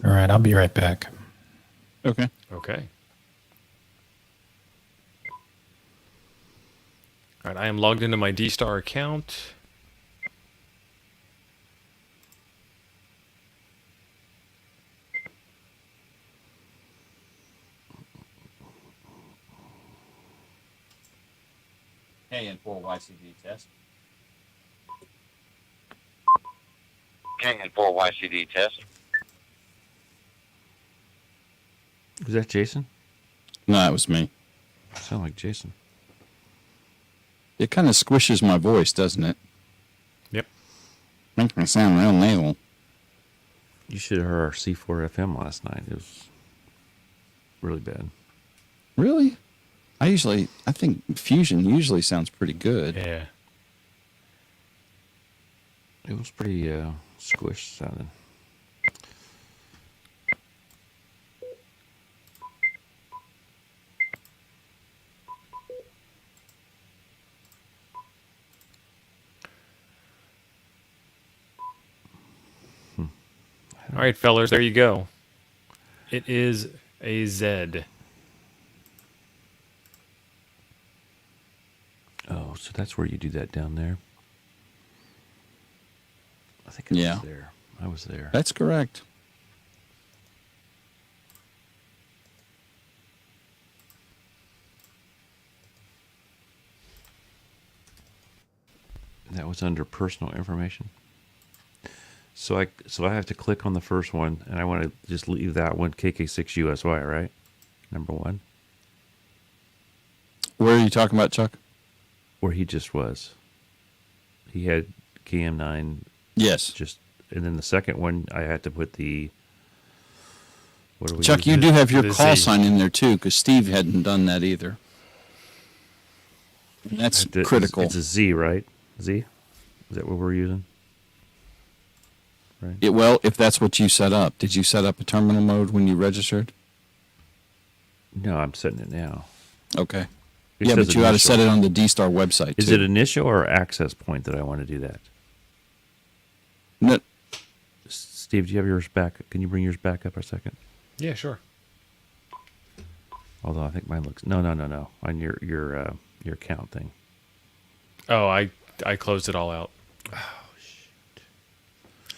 All right, I'll be right back. Okay. Okay. All right, I am logged into my D-Star account. KN4 YCD test. KN4 YCD test. Was that Jason? No, that was me. Sound like Jason. It kind of squishes my voice, doesn't it? Yep. Makes me sound real nasal. You should have heard our C4 FM last night. It was really bad. Really? I think Fusion usually sounds pretty good. Yeah. It was pretty squished sounding. All right, fellers, there you go. It is a Z. Oh, so that's where you do that down there. I think it Yeah. was there. I was there. That's correct. That was under personal information. So I have to click on the first one, and I want to just leave that one KK6USY, right? Number one, Where are you talking about, Chuck? where he just was. He had KM9 Yes. just, and then the second one I had to put the. What do we? Chuck, you use? do have your the call Z. sign in there too, because Steve hadn't done that either. And that's It's- critical. It's a Z, right? Z? Is that what we're using? Right. Well, if that's what you set up, did you set up a terminal mode when you registered? No, I'm setting it now. Okay. It Yeah, says but you got to initial. set it on the D-Star website Is too. it initial or access point that I want to do that? No, Steve, do you have yours back? Can you bring yours back up a second? Yeah, sure. Although I think mine looks no on your account thing. Oh, I closed it all out. Oh shit.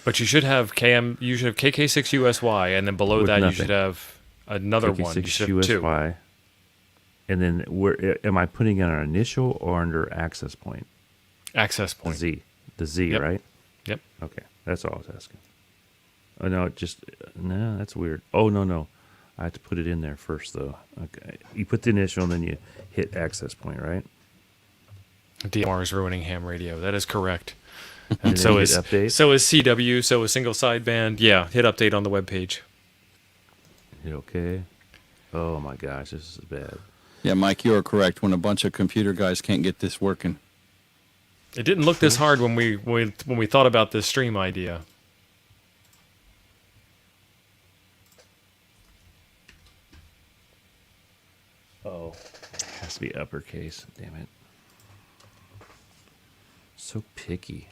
But you should have You should have KK6USY, and then below With that you nothing. should have another one. You should have two. USY. And then where am I putting it on initial or under access point? Access The point. Z. The Z, Yep. right? Yep. Okay. That's all I was asking. Oh no, no, that's weird. Oh no. I have to put it in there first though. Okay. You put the initial and then you hit access point, right? DMR is ruining ham radio. That is correct. And And then so you is hit update. so is CW. So is single sideband. Yeah, hit update on the web page. Hit okay. Oh my gosh, this is bad. Yeah, Mike, you are correct. When a bunch of computer guys can't get this working. It didn't look this hard when we thought about this stream idea. Oh, it has to be uppercase. Damn it. So picky.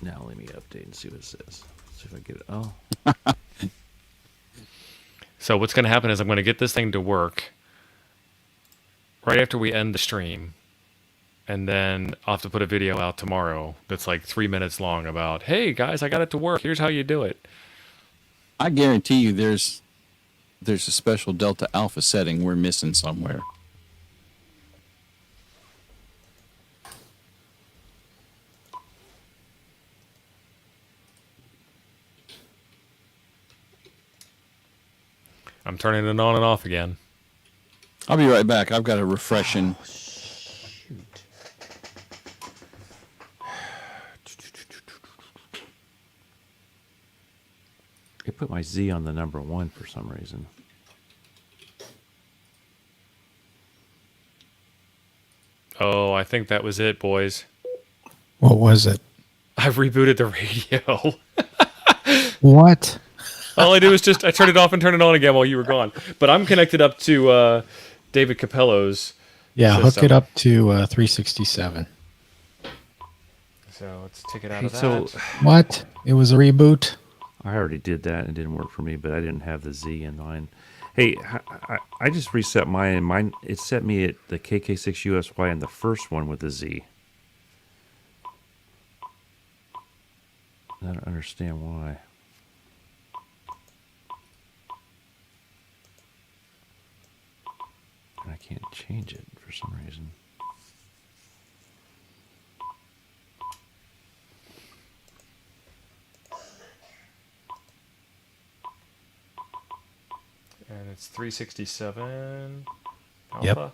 Now let me update and see what it says. See if I get it. Oh, So what's going to happen is I'm going to get this thing to work right after we end the stream. And then I'll have to put a video out tomorrow that's like 3 minutes long about, hey, guys, I got it to work. Here's how you do it. I guarantee you there's a special Delta Alpha setting we're missing somewhere. I'm turning it on and off again. I'll be right back. I've got a refreshing. shoot. It put my Z on the number 1 for some reason. Oh, I think that was it, boys. What was it? I've rebooted the radio. What? All I do is I turned it off and turned it on again while you were gone. But I'm connected up to David Capello's Yeah, system. hook it up to 367. So let's take it out Hey, of that. so What? It was a reboot? I already did that and it didn't work for me, but I didn't have the Z in mine. Hey, I just reset mine, and mine it set me at the KK6USY and the first one with the Z. I don't understand why. And I can't change it for some reason. And it's 367 Yep. alpha.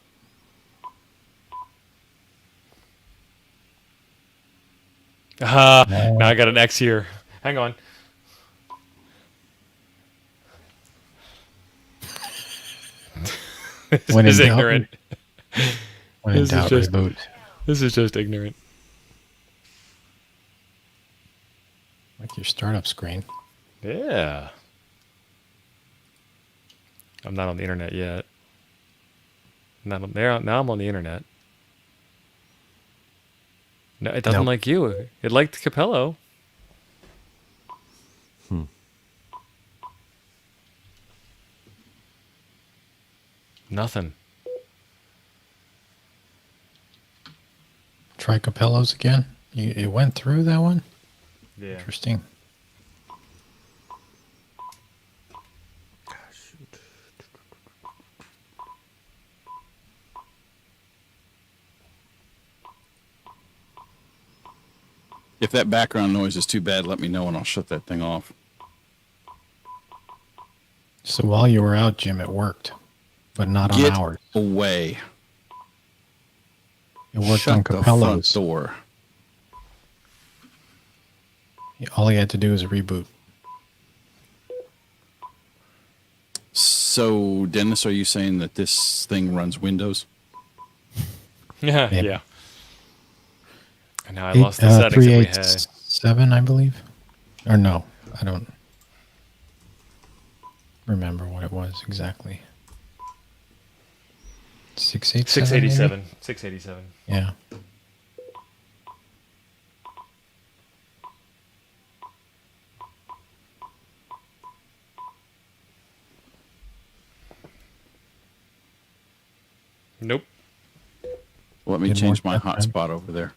Now I got an X here. Hang on. This When in is doubt, ignorant. When in This is doubt, just- reboot. This is just ignorant. Like your startup screen. Yeah. I'm not on the internet yet. Not on there. Now I'm on the internet. No, it doesn't Nope. like you. It liked Capello. Nothing. Try Capello's again. It went through that one? Yeah. Interesting. If that background noise is too bad, let me know and I'll shut that thing off. So while you were out, Jim, it worked, but not on Get ours. away. It worked Shut on the front Capello's. door. All he had to do was reboot. So, Dennis, are you saying that this thing runs Windows? Yeah. Yep. Yeah. And now I lost the settings that we had. 387, I believe. Or no, I don't remember what it was exactly. 687. 687. 687. Yeah. Nope. Let me Didn't change work my that time. hotspot over there.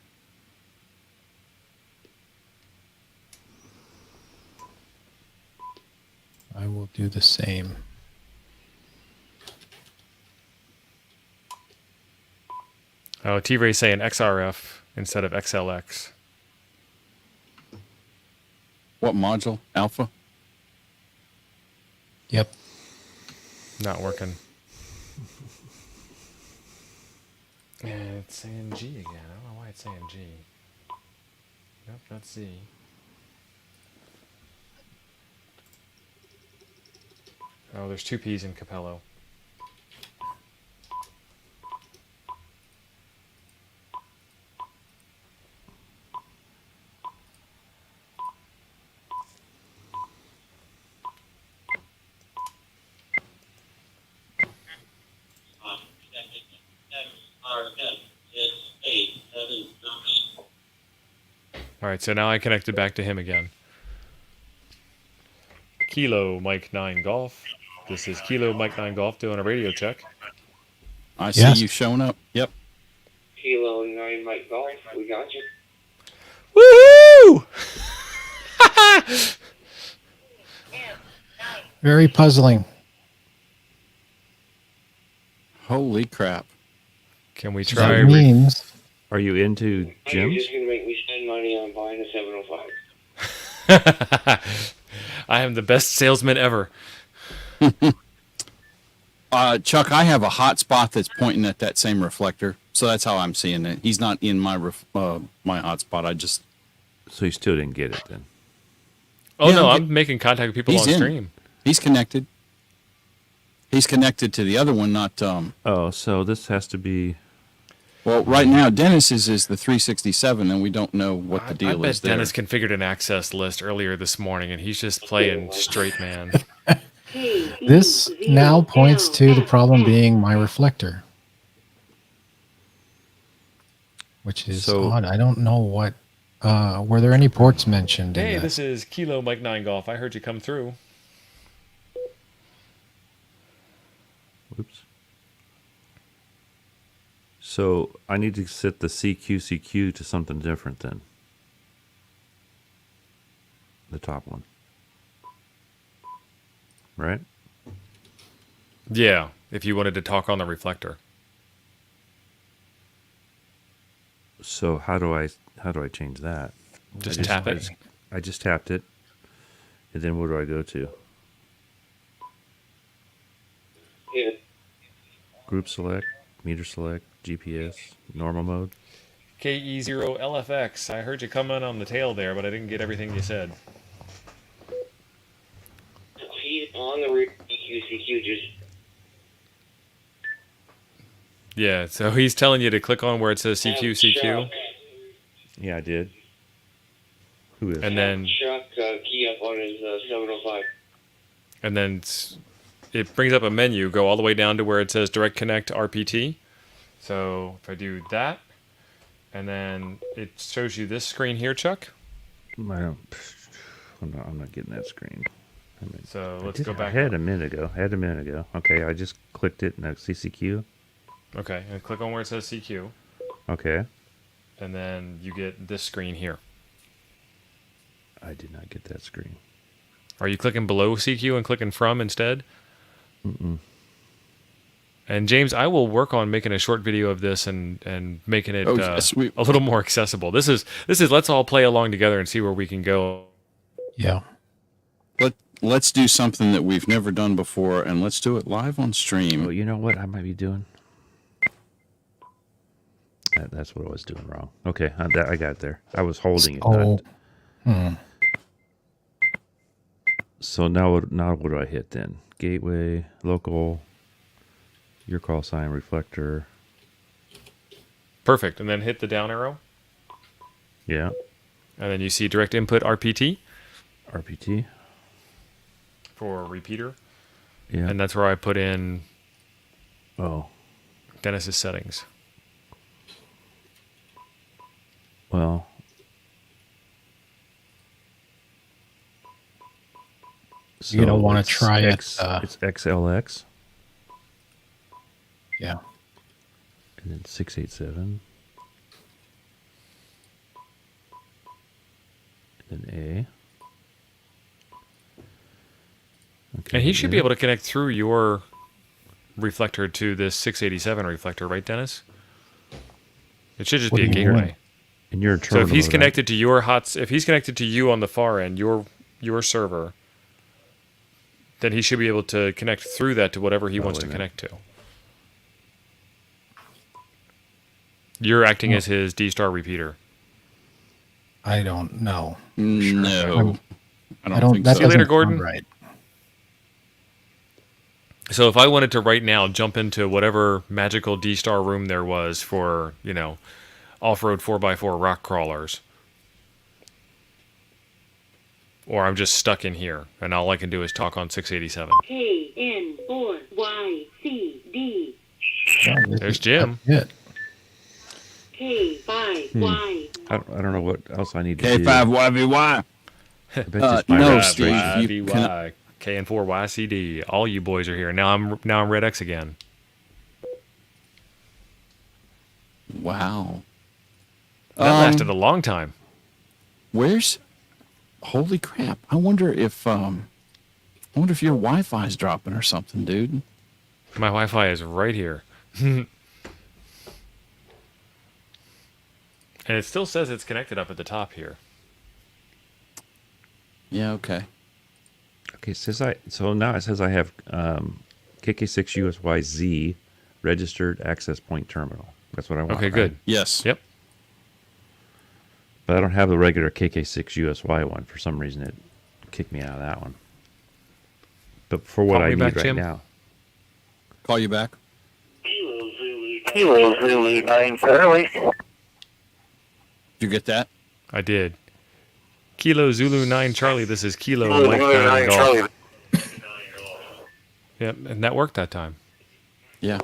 I will do the same. Oh, T-Ray's saying XRF instead of XLX. What module? Alpha? Yep. Not working. And it's saying G again. I don't know why it's saying G. Nope, that's Z. Oh, there's 2 P's in Capello. All right, so now I connected back to him again. Kilo Mike 9 Golf. This is Kilo Mike 9 Golf doing a radio check. I see Yes. you showing up. Yep. Kilo 9 Mike Golf, we got you. Woohoo! Very puzzling. Holy crap. Can we That try? means Are you into You're gyms? just going to make me spend money on buying a 705. I am the best salesman ever. Chuck, I have a hotspot that's pointing at that same reflector, so that's how I'm seeing it. He's not in my my hotspot. I just So you still didn't get it then? Oh Yeah, no, I'm I'm making contact with people he's on in. stream. he's connected. He's connected to the other one, not Oh, so this has to be. well. Right now, Dennis's is the 367, and we don't know what the I deal bet is there. Dennis configured an access list earlier this morning, and he's just playing straight man. this now points to the problem being my reflector, which is So- odd. I don't know what. Were there any ports mentioned in Hey, that? this is Kilo Mike 9 Golf. I heard you come through. Oops. So I need to set the CQ to something different then. The top one. Right? Yeah, if you wanted to talk on the reflector. So how do I change that? Just tap it. I just tapped it. And then where do I go to? Yeah. Group select, meter select, GPS, normal mode. KE0LFX. I heard you come in on the tail there, but I didn't get everything you said. He's on the QCQ, just Yeah, so he's telling you to click on where it says CQ. Yeah, I did. Who is? And then Chuck key up on his 705. and then it brings up a menu. Go all the way down to where it says Direct Connect RPT. So if I do that, and then it shows you this screen here, Chuck. I'm not getting that screen. So let's did- go back. I had a minute ago. Okay, I just clicked it. Now CCQ. Okay, and click on where it says CQ, Okay. and then you get this screen here. I did not get that screen. Are you clicking below CQ and clicking from instead? Mm-mm. And James, I will work on making a short video of this and making it yes, a little more accessible. This is let's all play along together and see where we can go. Yeah. Let's do something that we've never done before, and let's do it live on stream. Oh, you know what I might be doing? That's what I was doing wrong. Okay, I got it there. I was holding it. Oh. So now what do I hit then? Gateway, local, your call sign, reflector. Perfect. And then hit the down arrow, Yeah. and then you see direct input RPT RPT. for repeater, Yeah. and that's where I put in Oh. Dennis's settings. Well. You don't wanna it's try it, X, it's XLX Yeah. and then 687. And then A. Okay, And he should be yeah. able to connect through your reflector to this 687 reflector, right, Dennis? It should just What be a do you mean? gateway. And you're a So if he's terminal, right? connected to your if he's connected to you on the far end, your server, then he should be able to connect through that to whatever he wants wait to a minute. connect to. You're acting as his D-Star repeater. I don't know. No, I don't I don't. think That so. See you later, doesn't sound Gordon. Right. So if I wanted to right now jump into whatever magical D-Star room there was for, off-road 4x4 rock crawlers, or I'm just stuck in here, and all I can do is talk on 687. KN4YCD. There's Jim. That's it. K5Y. I don't know what else I need to do. K5YVY. I bet just my no, red Steve. screen. You YVY, KN4YCD. All you boys are here. Now I'm Red X again. Wow. That lasted a long time. Where's? Holy crap! I wonder if your Wi-Fi's dropping or something, dude. My Wi-Fi is right here. And it still says it's connected up at the top here. Yeah. Okay. Okay, so now it says I have KK6USYZ registered access point terminal. That's what I want. Okay, right? good. Yes. Yep. But I don't have the regular KK6USY one. For some reason, it kicked me out of that one. But for what Call I me need back, right Jim. now, Call you back. Kilo Zulu 9 Charlie. Did you get that? I did. Kilo Zulu 9 Charlie. This is Kilo Kilo Mike Zulu 9 9 Golf. Charlie. Yep, and that worked that time. Yeah.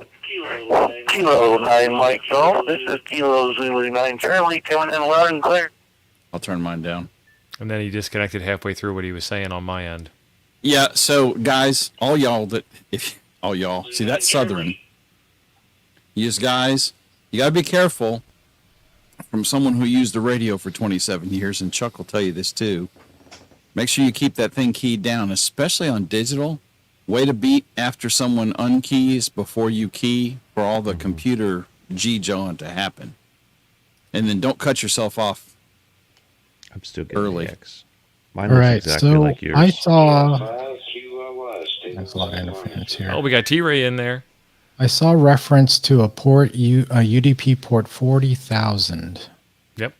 Kilo 9 Mike Golf. This is Kilo Zulu 9 Charlie coming in loud and clear. I'll turn mine down. And then he disconnected halfway through what he was saying on my end. Yeah. So guys, all y'all, see that's Southern. You guys, you gotta be careful. From someone who used the radio for 27 years, and Chuck will tell you this too. Make sure you keep that thing keyed down, especially on digital. Way to beat after someone unkeys before you key for all the computer G-jawing to happen. And then don't cut yourself off. I'm still getting Early. the X. Mine All looks right, exactly so like yours. I saw. There's a lot of interference here. Oh, we got T-Ray in there. I saw reference to a UDP port 40,000. Yep.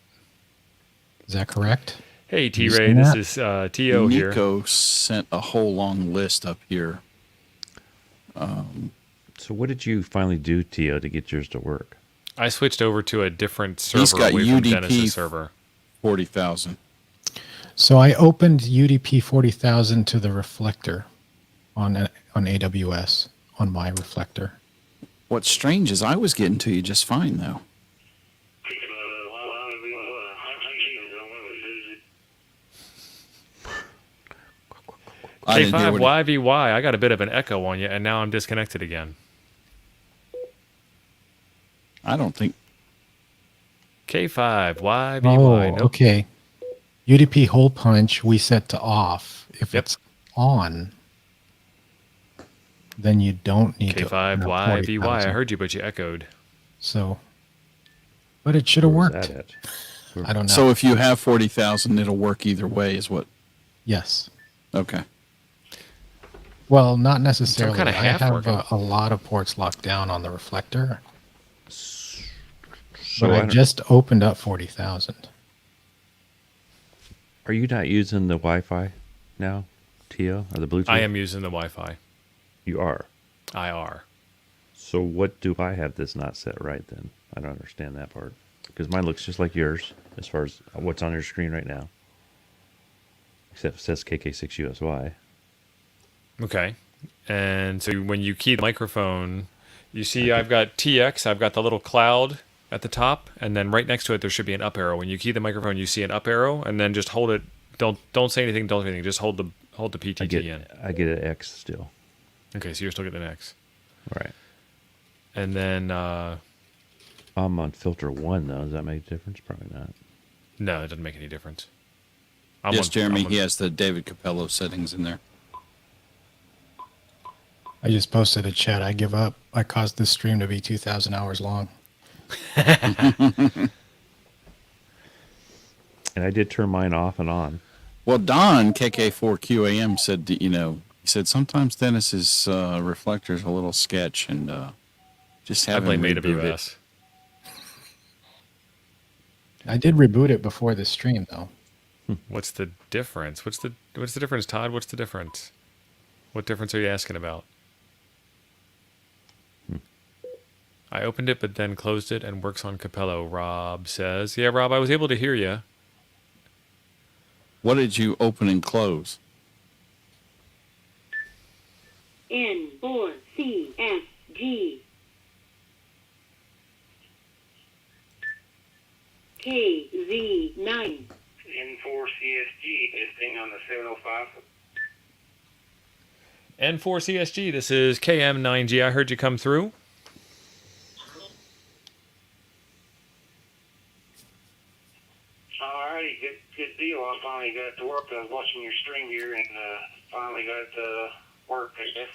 Is that correct? Hey, You T-Ray. seen This that? is T.O. here. Nico sent a whole long list up here. So what did you finally do, Tio, to get yours to work? I switched over to a different He's server got away from UDP Dennis's server. 40,000. So I opened UDP 40,000 to the Reflector on AWS on my Reflector. What's strange is I was getting to you just fine though. I didn't hear what K5YVY. I got a bit of an echo on you, and now I'm disconnected again. I don't think. K5YVY. Oh, Nope. okay. UDP hole punch we set to off. If Yep. it's on, then you don't need to. open up K5YVY. I 40,000. heard you, but you echoed. So, but it should have Where's worked. that at? I don't know. So if you have 40,000, it'll work either way, is what? Yes. Okay. Well, not necessarily. kinda I half have working. a lot of ports locked down on the Reflector, So but I don't- just opened up 40,000. Are you not using the Wi-Fi now, Tio, or the Bluetooth? I am using the Wi-Fi. You are. IR. So what do I have that's not set right then? I don't understand that part. Because mine looks just like yours as far as what's on your screen right now. Except it says KK6USY. Okay. And so when you key the microphone, you see I've got TX, I've got the little cloud at the top, and then right next to it there should be an up arrow. When you key the microphone, you see an up arrow, and then just hold it. Don't say anything, don't do anything. Just hold the PTT in. I get an X still. Okay, so you're still getting an X. Right. And then I'm on filter 1 though. Does that make a difference? Probably not. no, it doesn't make any difference. Yes, Jeremy, I'm on- he has the David Capello settings in there. I just posted a chat. I give up. I caused this stream to be 2,000 hours long. And I did turn mine off and on. Well, Don, KK4QAM, said, that, he said sometimes Dennis's reflector's a little sketch and just I have blame him reboot it. AWS. I did reboot it before the stream, though. What's the difference? What's the difference, Todd? What's the difference? What difference are you asking about? I opened it, but then closed it and works on Capello, Rob says. Yeah, Rob, I was able to hear you. What did you open and close? N4CSG. KZ9. N4CSG testing on the 705. N4CSG, this is KM9G. I heard you come through. Alrighty, good deal. I finally got it to work. I was watching your stream here and finally got it to work, I guess.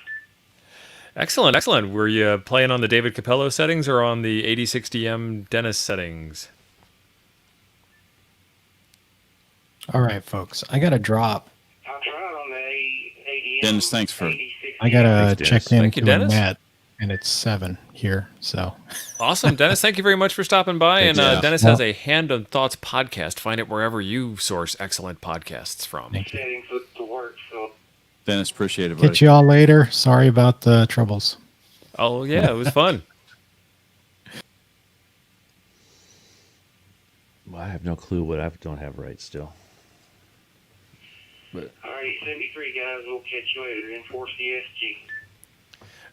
Excellent, excellent. Were you playing on the David Capello settings or on the 8060M Dennis settings? All right, folks. I got to drop. I tried on the ADM. Dennis, thanks for. I got to Dennis. check Thank you, into a Dennis. net, and it's 7 here. So Awesome, Dennis. Thank you very much for stopping by. And Yeah. Dennis has a Hand on Thoughts podcast. Find it wherever you source excellent podcasts from. thank you. Settings look to work, so Dennis, appreciate it, buddy. Catch you all later. Sorry about the troubles. Oh, yeah, it was fun. Well, I have no clue what I don't have right still. alrighty, 73 guys. We'll catch you later. N4CSG.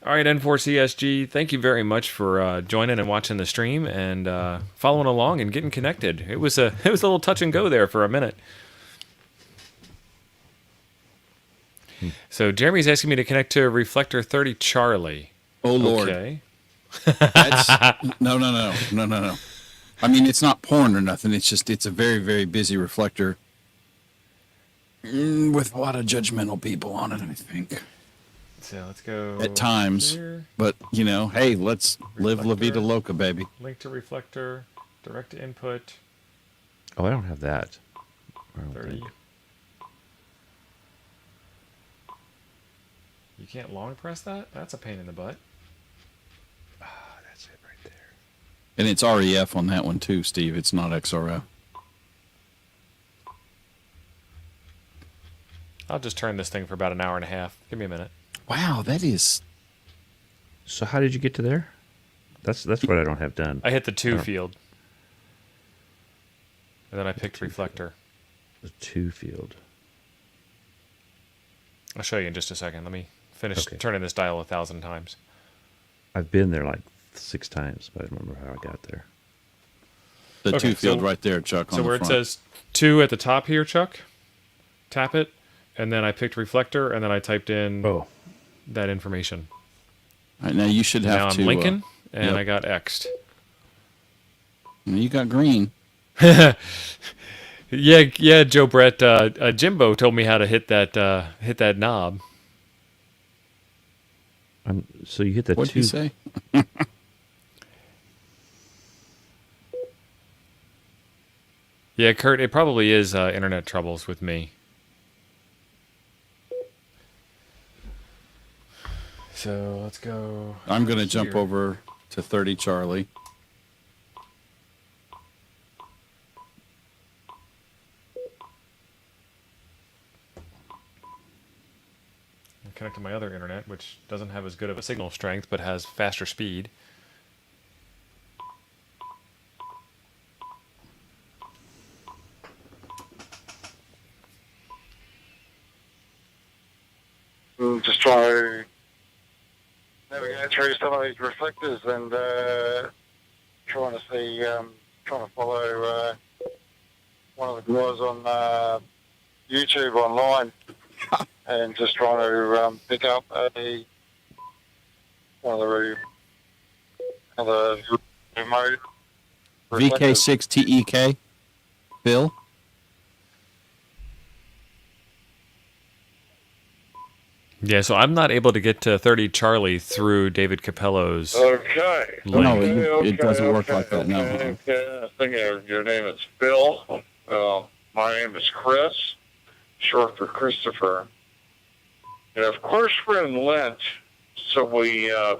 All right, N4CSG, thank you very much for joining and watching the stream and following along and getting connected. It was a little touch and go there for a minute. So Jeremy's asking me to connect to Reflector 30 Charlie. Oh Lord, Okay. that's no. I mean, it's not porn or nothing. It's just it's a very, very busy reflector with a lot of judgmental people on it, I think, So let's go at times. here. But you know, hey, let's live La Vida Reflector. Loca, baby. Link to Reflector, direct to input, Oh, I don't have that. I don't 30. think. You can't long press that? That's a pain in the butt. Ah, that's it right there. And it's REF on that one too, Steve. It's not XRO. I'll just turn this thing for about an hour and a half. Give me a minute. Wow, that is. So how did you get to there? That's what I don't have done. I hit the 2 Oh. field. And then I picked Reflector. The 2 field. I'll show you in just a second. Let me finish Okay. turning this dial 1,000 times. I've been there like 6 times, but I don't remember how I got there. The Okay, two field so- right there, Chuck. On So the where front. it says 2 at the top here, Chuck, tap it, and then I picked Reflector, and then I typed in Oh, that information. All right, now you should have Now to. I'm Lincoln, and yep. I got X'd. You got green. Yeah, Joe Brett. Jimbo told me how to hit that knob. so you hit the What did 2. you say? Yeah, Kurt, it probably is internet troubles with me. So let's go. I'm going to jump here. over to 30 Charlie. And connect to my other internet, which doesn't have as good of a signal strength, but has faster speed. Just trying to navigate through some of these reflectors and trying to see, trying to follow one of the guys on YouTube online and just trying to pick up one of the remote reflectors. VK6TEK. Bill? Yeah, so I'm not able to get to 30 Charlie through David Capello's. Okay. Oh, no, link. it doesn't work like that, no. Okay. I think your name is Bill. My name is Chris, short for Christopher. And of course we're in Lent, so we I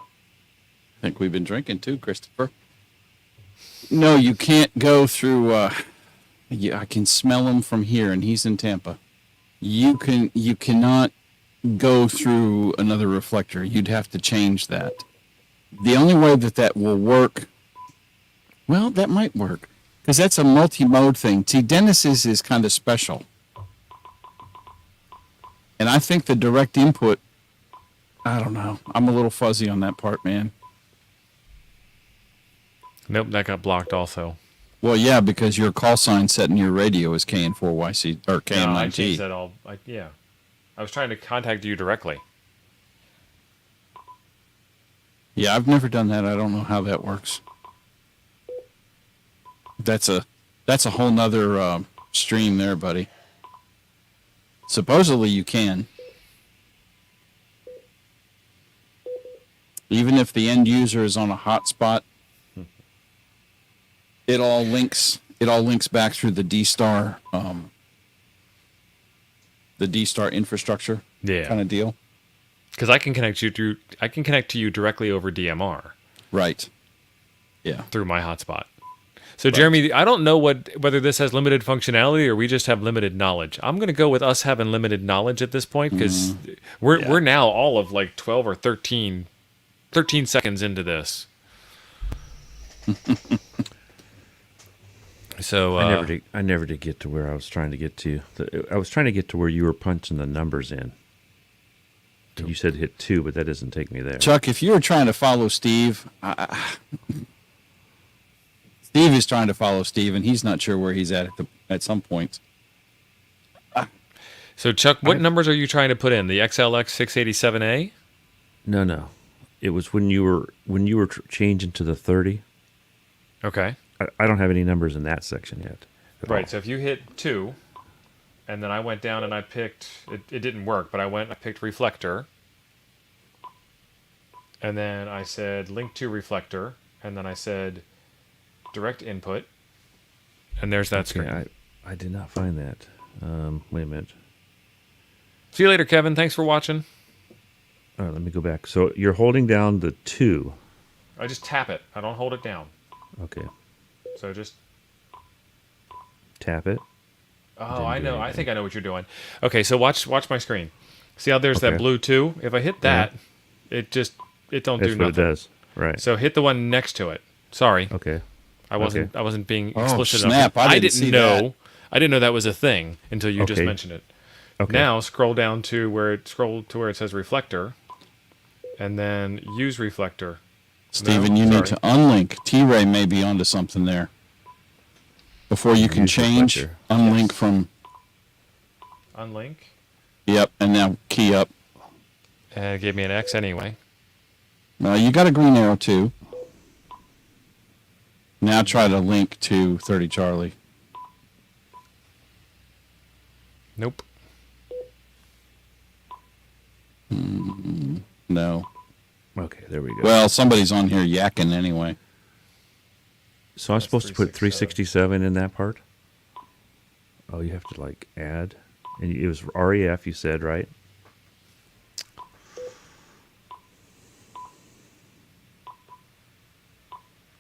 think we've been drinking too, Christopher. No, you can't go through. I can smell him from here, and he's in Tampa. You cannot go through another reflector. You'd have to change that. the only way that will work, well, that might work, because that's a multi-mode thing. See, Dennis's is kind of special. And I think the direct input, I don't know. I'm a little fuzzy on that part, man. Nope, that got blocked also. Well, yeah, because your call sign set in your radio is KN4YC or No, I changed KN9G. that all. Yeah. I was trying to contact you directly. Yeah, I've never done that. I don't know how that works. That's a whole nother stream there, buddy. Supposedly you can. Even if the end user is on a hotspot, it all links back through the D-Star infrastructure kind of deal. Because I can connect to you directly over DMR. Right. Yeah. Through my hotspot. So Jeremy, I don't know whether this has limited functionality or we just have limited knowledge. I'm going to go with us having limited knowledge at this point because we're now all of like 12 or 13 seconds into this. So I never did get to where I was trying to get to. I was trying to get to where you were punching the numbers in. You said hit 2, but that doesn't take me there. Chuck, if you were trying to follow Steve, Steve is trying to follow Steve, and he's not sure where he's at some point. So Chuck, what numbers are you trying to put in? The XLX 687A? No. It was when you were changing to the 30. Okay. I don't have any numbers in that section yet. Right. So if you hit 2, and then I went down and I picked it didn't work, but I picked Reflector, and then I said link to Reflector, and then I said direct input, and there's that screen. I did not find that. Wait a minute. See you later, Kevin. Thanks for watching. All right, let me go back. So you're holding down the 2. I just tap it. I don't hold it down. Okay. So just tap it. Oh, I know. I think I know what you're doing. Okay, so watch my screen. See how there's that blue 2? If I hit that, it don't That's do nothing. what it does. Right. So hit the one next to it. Sorry. Okay. I wasn't being Oh, explicit snap. enough. I didn't know. That. I didn't know that was a thing until you just Okay. mentioned it. Okay. Now scroll down to where it says Reflector, and then use Reflector. Steven, you need to unlink. T-Ray may be onto something there. Before you can Use change, Reflector. unlink from... Unlink. Yep, and now key up. And it gave me an X anyway. You got a green arrow too. Now try to link to 30 Charlie. Nope. No. Okay, there we go. Well, somebody's on here yakking anyway. So I'm supposed to put 367 in that part? Oh, you have to like add. And it was REF, you said, right?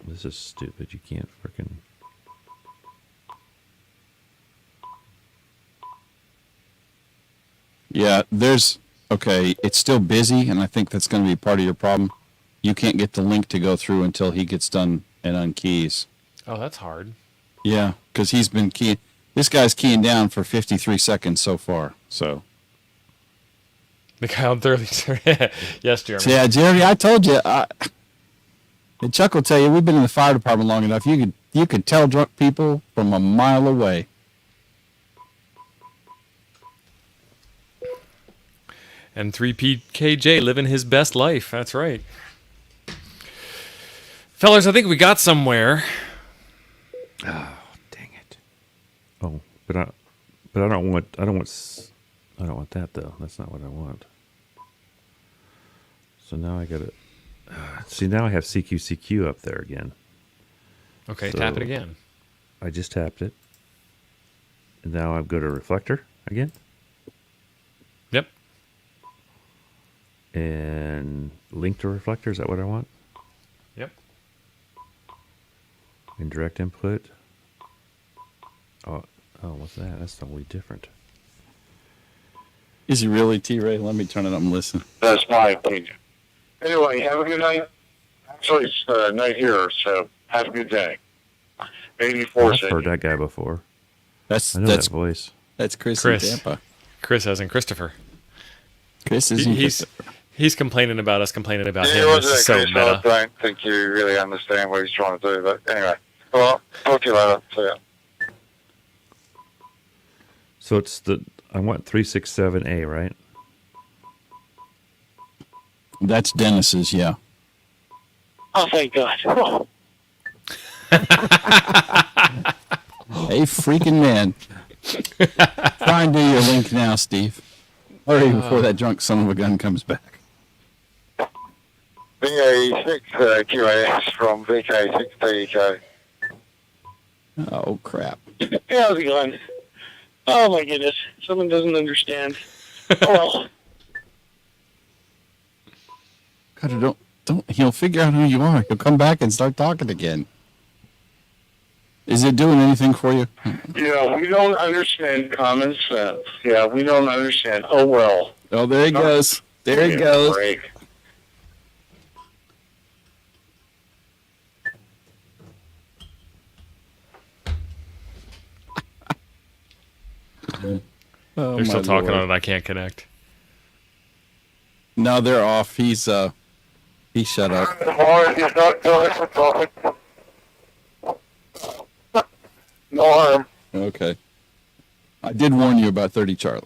This is stupid. You can't freaking... Yeah, okay, it's still busy, and I think that's going to be part of your problem. You can't get the link to go through until he gets done and unkeys. Oh, that's hard. Yeah, because he's been keying. This guy's keying down for 53 seconds so far, so. The guy on 30. Yes, Jeremy. So yeah, Jeremy, I told you. And Chuck will tell you, we've been in the fire department long enough. You could tell drunk people from a mile away. And 3PKJ living his best life. That's right. Fellas, I think we got somewhere. Oh, dang it. Oh, but I don't want that though. That's not what I want. So now I got to see, now I have CQCQ up there again. Okay, So tap it again. I just tapped it. And now I go to Reflector again. Yep. And link to Reflector, is that what I want? Yep. Indirect input. Oh, what's that? That's totally different. Is he really, T-Ray? Let me turn it up and listen. That's my opinion. Anyway, have a good night. Actually, it's night here, so have a good day. 84 I've city. heard that guy before. That's I know that voice. That's Chris, Chris. in Tampa. Chris as in Christopher. Chris isn't. He's complaining about us complaining about Yeah, him. it This wasn't is so Chris, I meta. don't think you really understand what he's trying to do, but anyway. Well, talk to you later. See ya. So it's I want 367A, right? That's Dennis's. Yeah. Oh, thank God. Oh, Hey, freaking man. Try and do your link now, Steve. Hurry before that drunk son of a gun comes back. VA6 QAS from VK6TK. Oh, crap. yeah, how's it going? Oh, my goodness. Someone doesn't understand. Oh, well. God, he'll figure out who you are. He'll come back and start talking again. Is it doing anything for you? Yeah, we don't understand common sense. Yeah, we don't understand. Oh, well. Oh, there he goes. There he Give me a goes. break. Oh, They're still my talking Lord. on it. I can't connect. No, they're off. He shut up. No harm. Okay. I did warn you about 30 Charlie.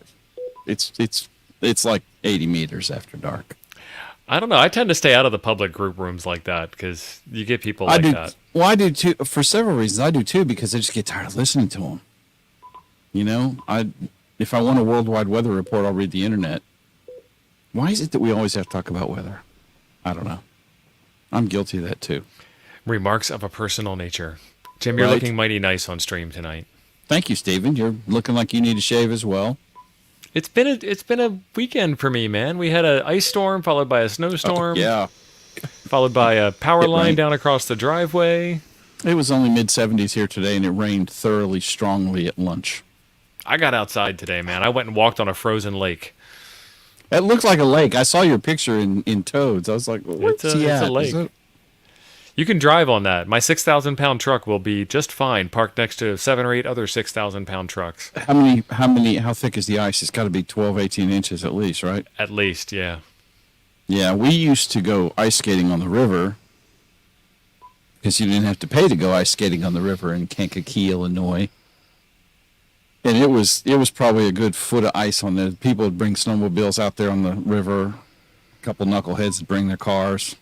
It's like 80 meters after dark. I don't know. I tend to stay out of the public group rooms like that because you get people like that. Well, I do too. For several reasons, I do too because I just get tired of listening to them. You know, if I want a worldwide weather report, I'll read the internet. Why is it that we always have to talk about weather? I don't know. I'm guilty of that too. Remarks of a personal nature. Jim, you're Right. looking mighty nice on stream tonight. Thank you, Stephen. You're looking like you need a shave as well. It's been a weekend for me, man. We had an ice storm followed by a snowstorm. Yeah. Followed by a power It line rained. down across the driveway. It was only mid-70s here today, and it rained thoroughly strongly at lunch. I got outside today, man. I went and walked on a frozen lake. It looks like a lake. I saw your picture in Toads. I was like, where's It's a- he it's a at? lake. Is it- You can drive on that. My 6,000-pound truck will be just fine parked next to 7 or 8 other 6,000-pound trucks. How thick is the ice? It's got to be 12, 18 inches at least, right? At least, yeah. Yeah, we used to go ice skating on the river because you didn't have to pay to go ice skating on the river in Kankakee, Illinois. And it was probably a good foot of ice on there. People would bring snowmobiles out there on the river. A couple knuckleheads would bring their cars.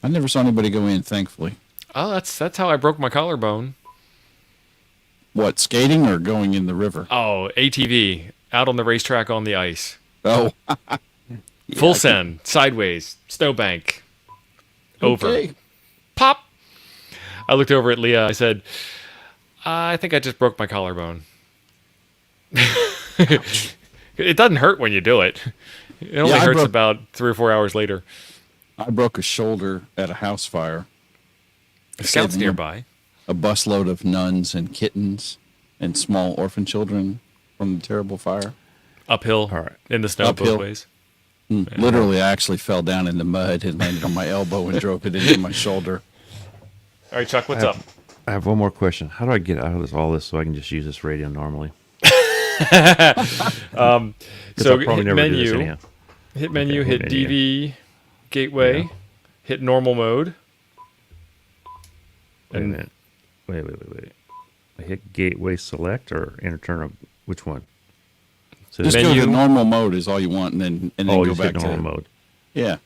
I never saw anybody go in, thankfully. Oh, that's how I broke my collarbone. What, skating or going in the river? Oh, ATV, out on the racetrack on the ice. Oh. Full send, sideways, snowbank, over. Okay. Pop! I looked over at Leah. I said, I think I just broke my collarbone. It doesn't hurt when you do it. It only hurts about 3 or 4 hours later. I broke a shoulder at a house fire. Scouts nearby. A busload of nuns and kittens and small orphan children from the terrible fire. Uphill, All right. in the snow Uphill. both ways. Literally, I actually fell down in the mud and landed on my elbow and drove it into my shoulder. All right, Chuck, what's up? I have one more question. How do I get out of all this so I can just use this radio normally? So I'll probably hit never do this menu, anyhow. hit menu, Okay, hit menu. DV gateway, Yeah. hit normal mode. Wait a minute. Wait. I hit gateway select or internal. Which one? So Just Menu. go to normal mode is all you want, and then go just back hit normal to mode. Yeah.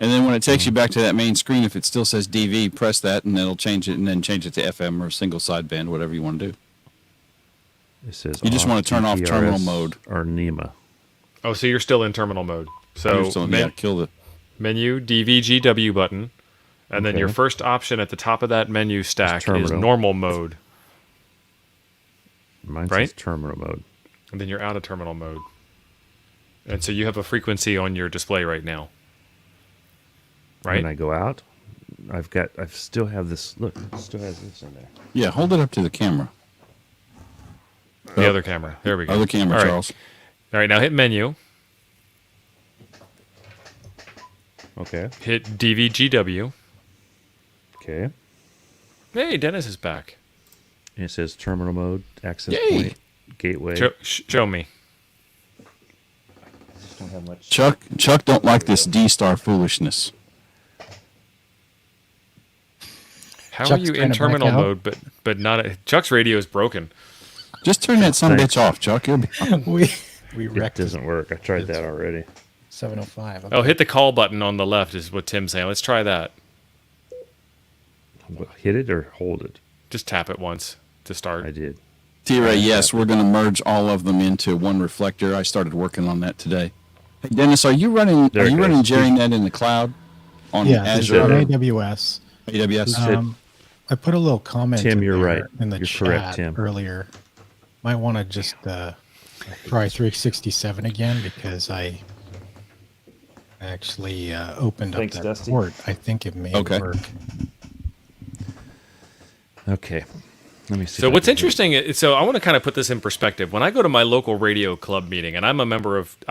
And then when it takes you back to that main screen, if it still says DV, press that, and it'll change it, and then change it to FM or single sideband, whatever you want to do. It says You just off want to turn off terminal TPRS mode. or NEMA. Oh, so you're still in terminal mode. So You're still- kill the. menu, DVGW button, and then Okay. your first option at the top of that menu stack is terminal. normal mode, Mine Right? says terminal mode. and then you're out of terminal mode. And so you have a frequency on your display right now. Right? When I go out, I still have this. Look, it still has this in there. Yeah, hold it up to the camera. The other camera. There we go. Other camera, All right. Charles. All right, now hit menu. Okay. Hit DVGW. Okay. Hey, Dennis is back. And it says terminal mode, access Yay. point, gateway. Show me. Don't have much. Chuck don't like this D-Star foolishness. How Chuck's are you trying in to terminal back out. mode, but not? Chuck's radio is broken. Just turn that son of a Thanks. bitch off, Chuck. You'll be we It wrecked doesn't work. I tried that already. 705. Oh, hit the call button on the left is what Tim's saying. Let's try that. Hit it or hold it? Just tap it once to start. I did. T-Ray, yes, we're going to merge all of them into one reflector. I started working on that today. Hey, Dennis, are you running There it goes. JerryNet in the cloud on Yeah, Azure on or AWS. AWS? I put a little comment Tim, in you're there right. in the You're chat correct, Tim. earlier. Might want to just try 367 again because I actually opened Thanks, up that Dusty. port. I think it may work. Okay. Let me see. So if I what's can hit- interesting, so I want to kind of put this in perspective. When I go to my local radio club meeting, and I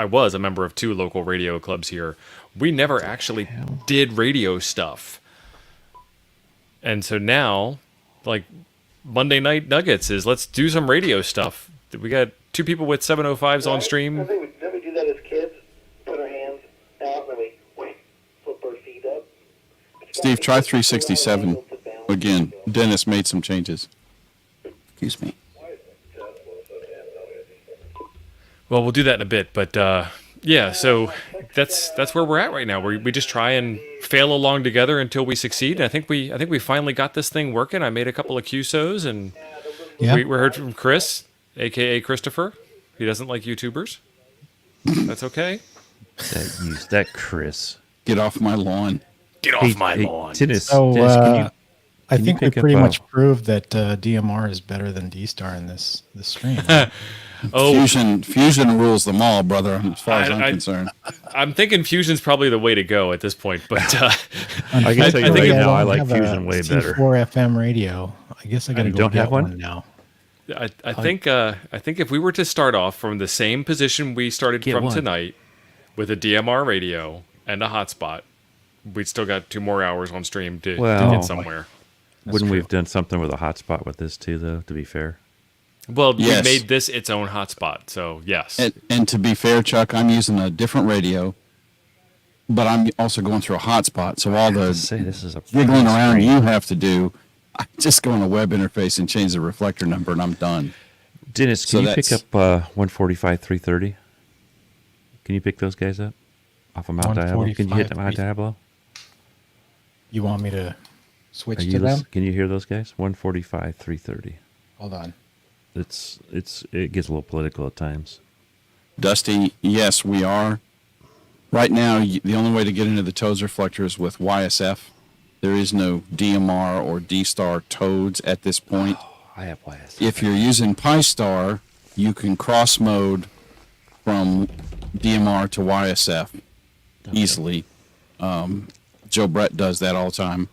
was a member of 2 local radio clubs here, we never actually did radio stuff. And so now, like, Monday Night Nuggets is let's do some radio stuff. We got 2 people with 705s on I stream. think we do that as kids. Put our hands out and we flip our feet up. Steve, try 367 again. Dennis made some changes. Excuse me. Well, we'll do that in a bit, but yeah, so that's where we're at right now. We just try and fail along together until we succeed. And I think we finally got this thing working. I made a couple of QSOs, and we heard from Chris, aka Christopher. He doesn't like YouTubers. That's okay. That Chris. Get off my lawn. Get off my lawn. Dennis, So Dennis, I can you think we pick up, pretty much proved that DMR is better than D-Star in this stream. Oh, Fusion rules them all, brother, as far as I'm concerned. I'm thinking Fusion's probably the way to go at this point, but I can tell you think right it- now, I don't like have Fusion a way better. C4 FM radio. I guess I got to you go don't get have one? now. I think if we were to start off from the same position we started Get from one. tonight, with a DMR radio and a hotspot, we'd still got 2 more hours on stream to Well, get somewhere. Wouldn't we have done something with a hotspot with this too, though? To be fair. Well, Yes. we made this its own hotspot, so yes. And to be fair, Chuck, I'm using a different radio, but I'm also going through a hotspot. So all the Say this is a giggling around you have to do, I just go on a web interface and change the reflector number, and I'm done. Dennis, So can you pick that's- up 145, 330? Can you pick those guys up off of Mount Diablo? Can you hit 145, Mount Diablo? You want me to switch Are to you them? Can you hear those guys? 145, 330. Hold on. It gets a little political at times. Dusty, yes, we are. Right now, the only way to get into the Toads reflector is with YSF. There is no DMR or D-Star Toads at this point. I have YS. If you're using Pi-Star, you can cross mode from DMR to YSF easily. Joe Brett does that all the time.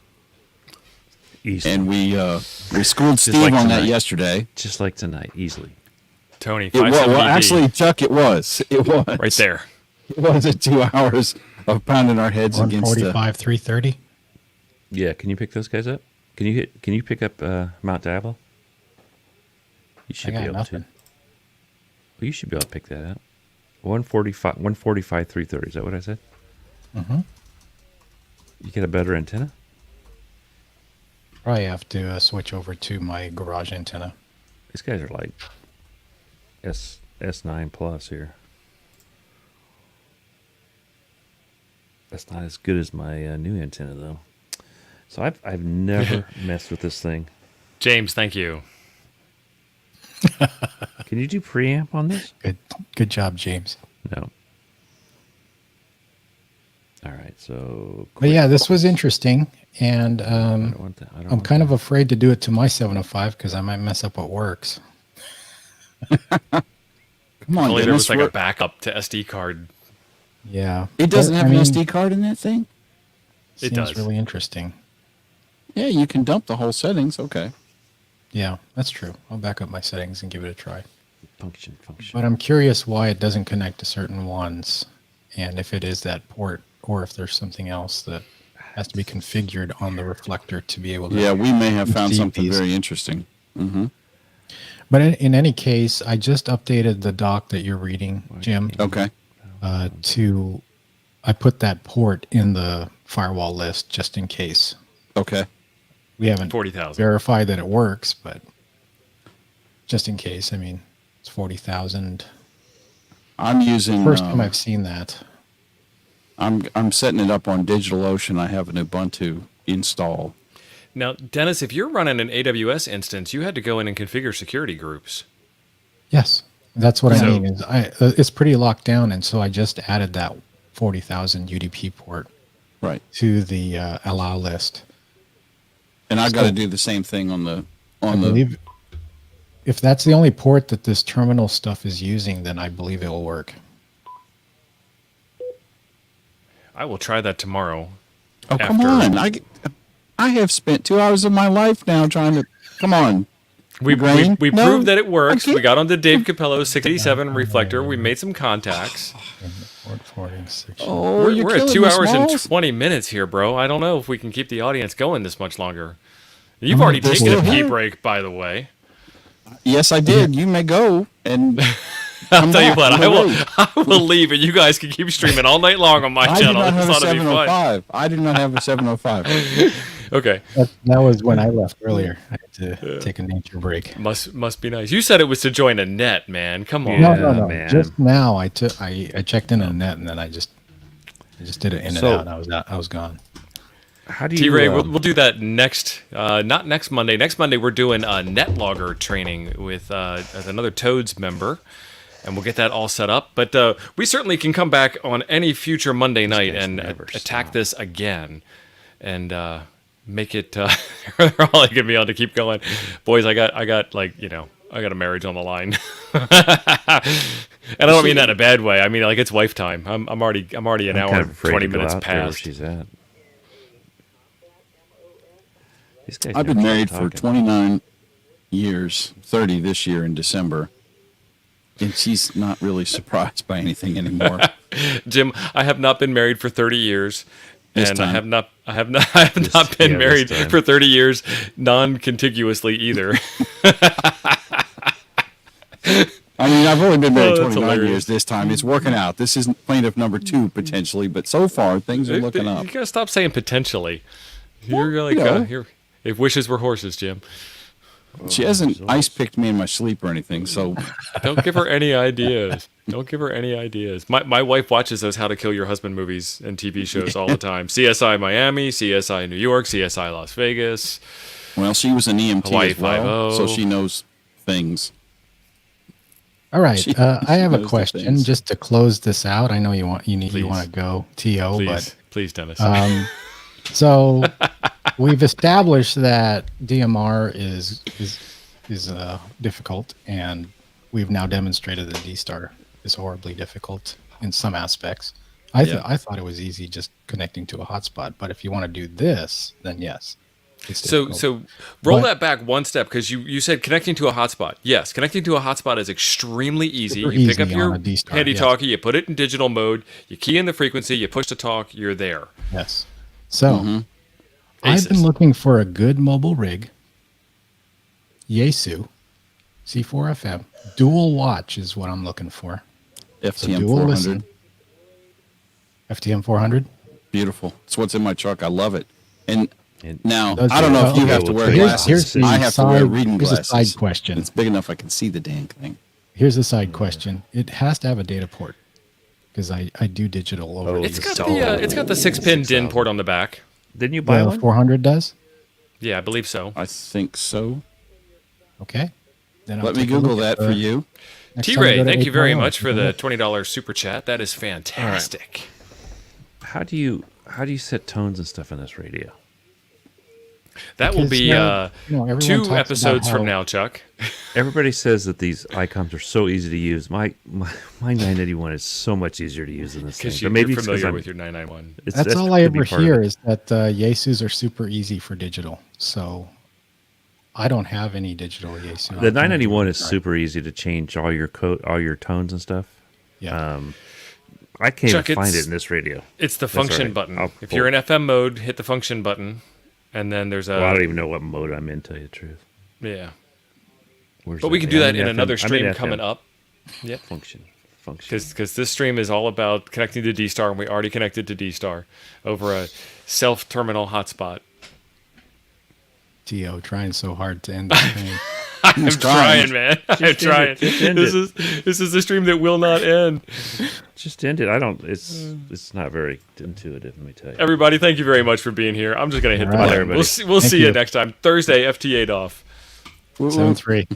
Easily. And we schooled Steve like on that tonight. yesterday. Just like tonight, easily. Tony, Well, 570D, actually, Chuck, it was. It was. right there. It was at 2 hours of pounding our heads against the... 145, 330. Yeah, can you pick those guys up? Can you pick up Mount Diablo? You I should got be able nothing. to. Well, you should be able to pick that up. 145, 330. Is that what I said? Mm-hmm. You get a better antenna? Probably have to switch over to my garage antenna. These guys are like S9 plus here. That's not as good as my new antenna though. So I've never messed with this thing. James, thank you. Can you do preamp on this? Good job, James. No. All right, so. But yeah, this was interesting, and I don't want that. I don't I'm want kind of afraid to do it to my 705 because I might mess up what works. Come on, Only there Dennis. was like a backup to SD card. Yeah, It doesn't But, have I an mean, SD card in that thing? It seems does. really interesting. Yeah, you can dump the whole settings. Okay. Yeah, that's true. I'll back up my settings and give it a try. function. But I'm curious why it doesn't connect to certain ones, and if it is that port or if there's something else that has to be configured on the reflector to be able to. Yeah, we may have found receive something these. very interesting. Mm-hmm. But in any case, I just updated the doc that you're reading, Jim. Okay. I put that port in the firewall list just in case. Okay. We haven't 40,000. verified that it works, but just in case. I mean, it's 40,000. I'm using. First time I've seen that. I'm setting it up on DigitalOcean. I have an Ubuntu install. Now, Dennis, if you're running an AWS instance, you had to go in and configure security groups. Yes, that's what So- I mean. Is it's pretty locked down, and so I just added that 40,000 UDP port Right. to the allow list. And I've got So- to do the same thing on the I believe if that's the only port that this terminal stuff is using, then I believe it will work. I will try that tomorrow. Oh, come after- on. I have spent 2 hours of my life now trying to. Come on. We Brain? No, proved that it works. I can't- We got onto Dave Capello's 687 Reflector. We made some contacts. Port forwarding section. Oh, you're We're at killing 2 me, hours and Smalls. 20 minutes here, bro. I don't know if we can keep the audience going this much longer. You've already they're taken a still pee here. break, by the way. Yes, I did. You may go and. I'll tell you back. what, I'm I will, awake. I will leave, and you guys can keep streaming all night long on my I do channel. not This have a ought to be fun. 705. I do not have a 705. Okay, That was when I left earlier. I had to take a nature break. must be nice. You said it was to join a net, man. Come on. No, no. man. Just now, I checked in on a net, and then I just did it in and So- out. And I was gone. How do you? T-Ray, we'll do that next, not next Monday. Next Monday, we're doing a NetLogger training with another Toads member, and we'll get that all set up. But we certainly can come back on any future Monday night guys and never attack stop. this again, and make it. They're all gonna be able to keep going, boys. I got like I got a marriage on the line, and I don't mean that in a bad way. I mean like it's wife time. I'm already an I'm hour kind of and afraid 20 to go minutes out there where past. she's at. These guys I've been never married stop for talking. 29 years, 30 this year in December. And she's not really surprised by anything anymore. Jim, I have not been married for 30 years. This And time. I have not been yeah, married this time. for 30 years non-contiguously either. I mean, I've only been married Oh, that's 29 hilarious. years this time. It's working out. This isn't plaintiff number 2, potentially, but so far, things are looking up. You gotta stop saying potentially. You're like you know. you're, if wishes were horses, Jim. She hasn't ice picked me in my sleep or anything, so Don't give her any ideas. Don't give her any ideas. My wife watches those How to Kill Your Husband movies and TV shows all the time. CSI Miami, CSI New York, CSI Las Vegas. well, she was an EMT Hawaii as well, 5-0. so she knows things. All right, She I have knows a the question things. just to close this out. I know you want Please. to go TO, Please, please, Dennis. but so we've established that DMR is difficult, and we've now demonstrated that D-Star is horribly difficult in some aspects. I thought it was easy just connecting to a hotspot, but if you want to do this, then yes. It's So difficult. roll But- that back one step because you said connecting to a hotspot. Yes, connecting to a hotspot is extremely easy. Super You pick up easy your on a D-Star, handy yes. talkie, you put it in digital mode, you key in the frequency, you push the talk, you're there. Yes. So Mm-hmm. I've been Aces. looking for a good mobile rig. Yaesu C4FM dual watch is what I'm looking for. FTM dual 400. listen. FTM 400. Beautiful. It's what's in my truck. I love it. And And now, Does I don't it? know if you Okay, have to wear well, glasses. here's the I have to wear side- reading here's a glasses. side question. It's big enough I can see the dang thing. Here's a side question. It has to have a data port because I do digital over. Oh, It's got so- the 6-pin DIN port on the back. Didn't you buy the one? 400 does. Yeah, I believe so. I think so. Okay. Then I'll Let me take a look Google at that for you. next time I T-Ray, go to thank you very 811. much for the $20 super chat. That is fantastic. How do you set tones and stuff in this radio? That will Because be now, everyone 2 talks about episodes from how- now, Chuck. Everybody says that these Icoms are so easy to use. My 981 is so much easier to use than this thing. Because But maybe you're it's 'cause familiar I'm- with your 991. That's all I could be ever part of hear it. is that Yaesus are super easy for digital. So I don't have any digital Yaesu. The 991 is super easy to change all your tones and stuff. Yeah. I can't Chuck, even find it's- it in this radio. It's the That's all function right. button. I'll If pull you're in it. FM mode, hit the function button, and then there's a Well, I don't even know what mode I'm in, tell you the truth. yeah. Where's But we can do I'm that in FM. another I'm stream FM. coming up. Yep. Function. Because this stream is all about connecting to D-Star, and we already connected to D-Star over a self-terminal hotspot. Geo trying so hard to end the stream. I'm trying, man. I'm end trying. it. Just end This is a stream that will not end. Just end it. I don't. It's not very intuitive. Let me tell you. Everybody, thank you very much for being here. I'm just gonna hit the All right, button. everybody. We'll Thank see you you. next time. Thursday, FT8 off. 7-3.